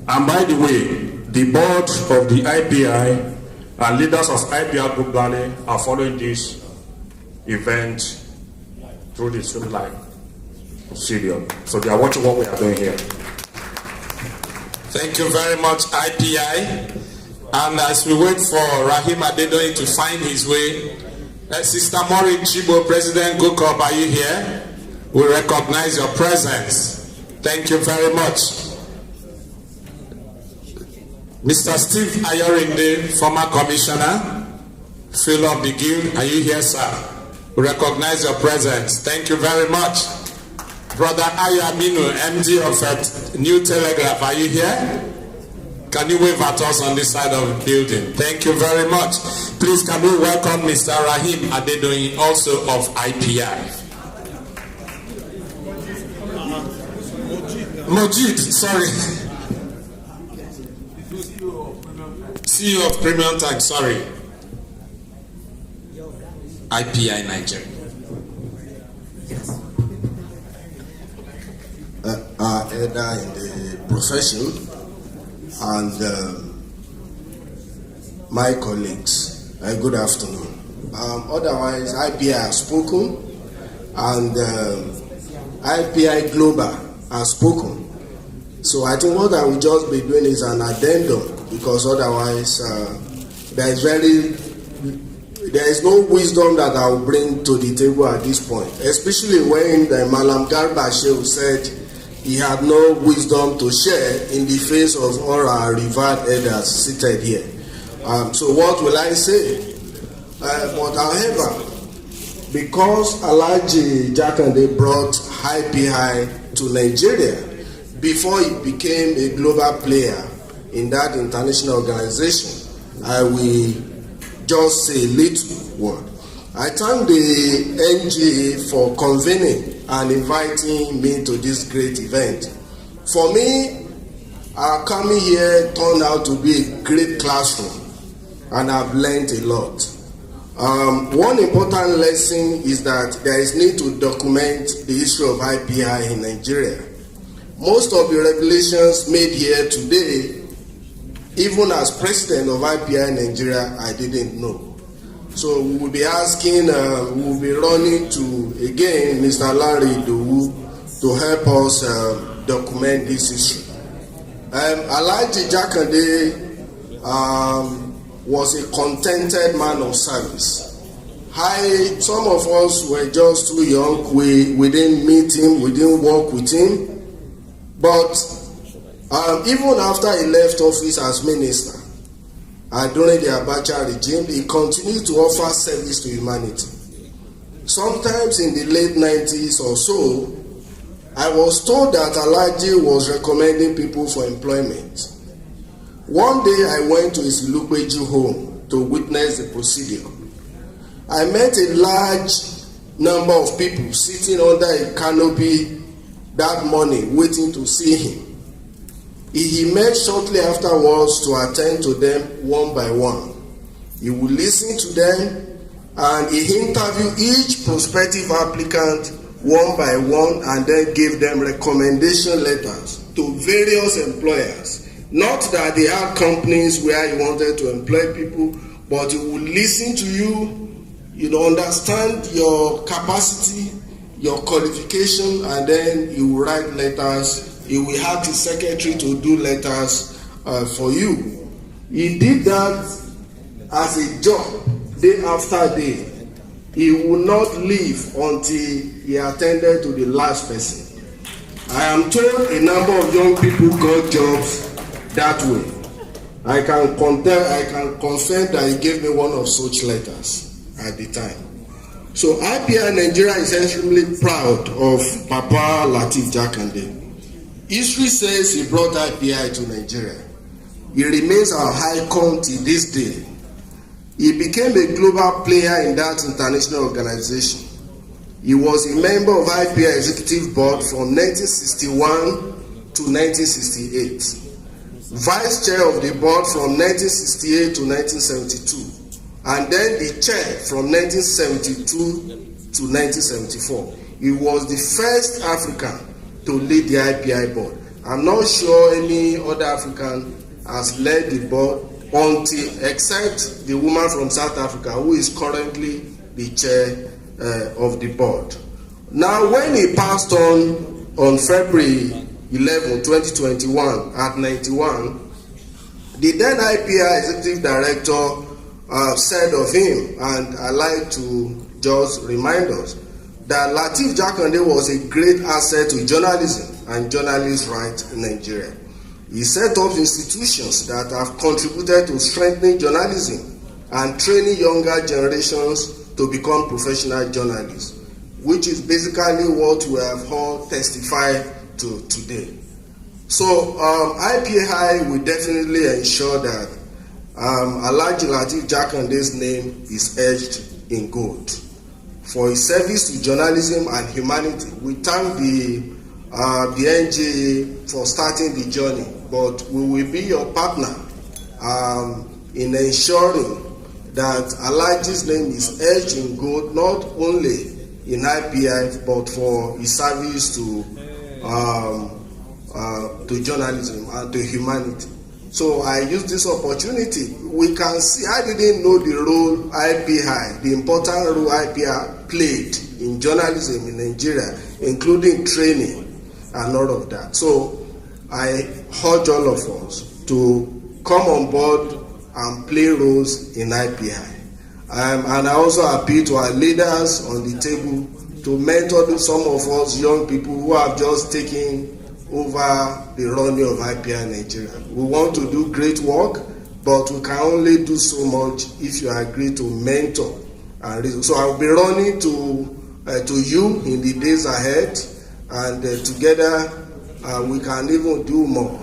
And by the way, the board of the IPI and leaders of IPI Group Valley are following this event through the streamline studio. So they are watching what we are doing here. Thank you very much, IPI. And as we wait for Rahim Adedoyin to find his way, Sister Maureen Chibo, President GoCorp, are you here? We recognize your presence. Thank you very much. Mr. Steve Ayorinde, former commissioner, Phil of the Guild, are you here, sir? We recognize your presence. Thank you very much. Brother Ayamino, MD of New Telegraph, are you here? Can you wave at us on this side of the building? Thank you very much. Please can we welcome Mr. Rahim Adedoyin, also of IPI. Mojid, sorry. CEO of Premium Tag, sorry. IPI Nigeria. Elder in the profession and my colleagues, good afternoon. Otherwise, IPI has spoken and IPI Global has spoken. So I think what I will just be doing is an addendum, because otherwise there is no wisdom that I will bring to the table at this point, especially when the Malam Garba Shehu said he had no wisdom to share in the face of all our revered elders seated here. So what will I say? But however, because Alhaji Jakande brought IPI to Nigeria before it became a global player in that international organization, I will just say a little word. I thank the NGE for convening and inviting me to this great event. For me, coming here turned out to be a great classroom, and I've learned a lot. One important lesson is that there is need to document the issue of IPI in Nigeria. Most of the revelations made here today, even as president of IPI in Nigeria, I didn't know. So we will be asking, we will be running to, again, Mr. Larry Dowu to help us document this issue. Alhaji Jakande was a contented man of service. Some of us were just too young. We didn't meet him, we didn't work with him. But even after he left office as minister, during the Abacha regime, he continued to offer service to humanity. Sometimes in the late 90s or so, I was told that Alhaji was recommending people for employment. One day I went to his Lukweju home to witness the procedure. I met a large number of people sitting under a canopy that morning waiting to see him. He met shortly afterwards to attend to them one by one. He would listen to them and he interviewed each prospective applicant one by one and then gave them recommendation letters to various employers. Not that they had companies where he wanted to employ people, but he would listen to you, understand your capacity, your qualification, and then he will write letters. He will have his secretary to do letters for you. He did that as a job, day after day. He would not leave until he attended to the last person. I am told a number of young people got jobs that way. I can confirm that he gave me one of such letters at the time. So IPI Nigeria is extremely proud of Papa Lateef Jakande. History says he brought IPI to Nigeria. He remains our icon till this day. He became a global player in that international organization. He was a member of IPI Executive Board from 1961 to 1968, Vice Chair of the Board from 1968 to 1972, and then the Chair from 1972 to 1974. He was the first African to lead the IPI Board. I'm not sure any other African has led the board except the woman from South Africa who is currently the chair of the board. Now, when he passed on February 11, 2021 at 91, the then IPI Executive Director said of him, and I like to just remind us, that Lateef Jakande was a great asset to journalism and journalist rights in Nigeria. He set up institutions that have contributed to strengthening journalism and training younger generations to become professional journalists, which is basically what we have all testified to today. So IPI will definitely ensure that Alhaji Lateef Jakande's name is etched in gold. For his service to journalism and humanity, we thank the NGE for starting the journey, but we will be your partner in ensuring that Alhaji's name is etched in gold, not only in IPI, but for his service to journalism and to humanity. So I use this opportunity. We can see, I didn't know the role IPI, the important role IPI played in journalism in Nigeria, including training and all of that. So I urge all of us to come on board and play roles in IPI. And I also appeal to our leaders on the table to mentor some of us young people who have just taken over the running of IPI Nigeria. We want to do great work, but we can only do so much if you agree to mentor. So I'll be running to you in the days ahead, and together we can even do more.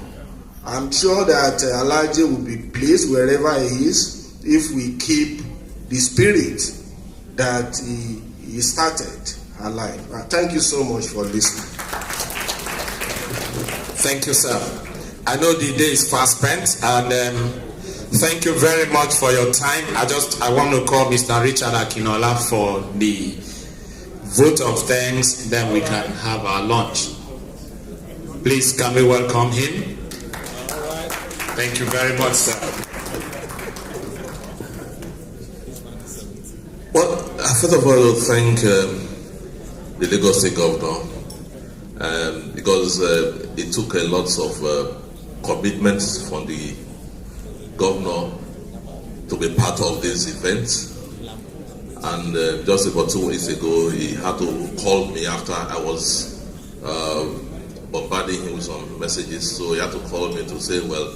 I'm sure that Alhaji will be pleased wherever he is if we keep the spirit that he started alive. Thank you so much for listening. Thank you, sir. I know the day is fast spent, and thank you very much for your time. I want to call Mr. Richard Akinola for the vote of thanks, then we can have our lunch. Please, can we welcome him? Thank you very much, sir. Well, first of all, I will thank the Lagos State Governor because it took a lot of commitments from the governor to be part of this event. And just about 2 weeks ago, he had to call me after I was bombarding him with some messages. So he had to call me to say, well,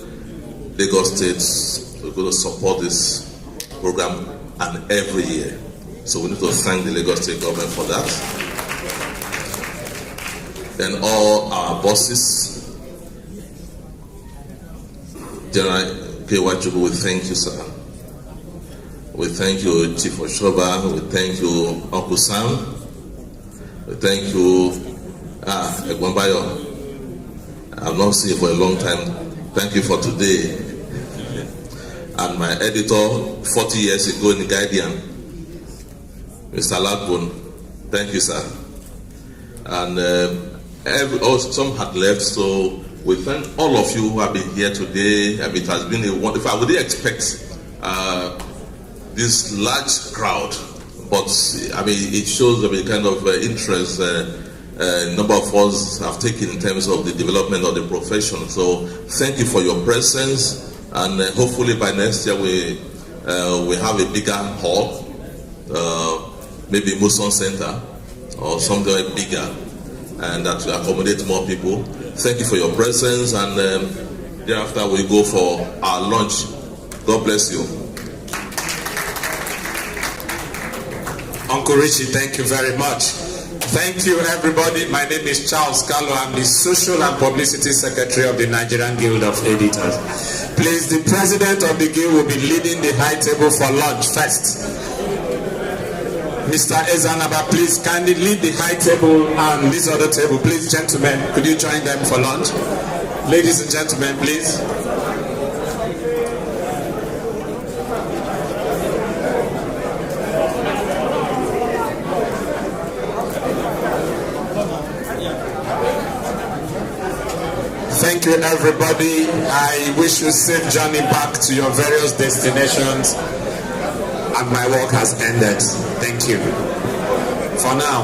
Lagos State, we're going to support this program and every year. So we need to thank the Lagos State government for that. Then all our bosses, General K.Y. we thank you, sir. We thank you, Chief Oshoba. We thank you, Uncle Sam. We thank you, Egwambayo. I've not seen you for a long time. Thank you for today. And my editor, 40 years ago in The Guardian, Mr. Lagbon. Thank you, sir. and some had left, so we thank all of you who have been here today. It has been a wonderful. I wouldn't expect this large crowd, but it shows the kind of interest a number of us have taken in terms of the development of the profession. So thank you for your presence, and hopefully by next year we have a bigger hall, maybe Muson Center or something bigger, and that will accommodate more people. Thank you for your presence, and thereafter we go for our lunch. God bless you. Uncle Richie, thank you very much. Thank you, everybody. My name is Charles Carlo. I'm the Social and Publicity Secretary of the Nigerian Guild of Editors. Please, the president of the guild will be leading the high table for lunch first. Mr. Ezanaba, please kindly lead the high table and this other table. Please, gentlemen, could you join them for lunch? Ladies and gentlemen, please. Thank you, everybody. I wish you safe journey back to your various destinations. And my work has ended. Thank you. For now.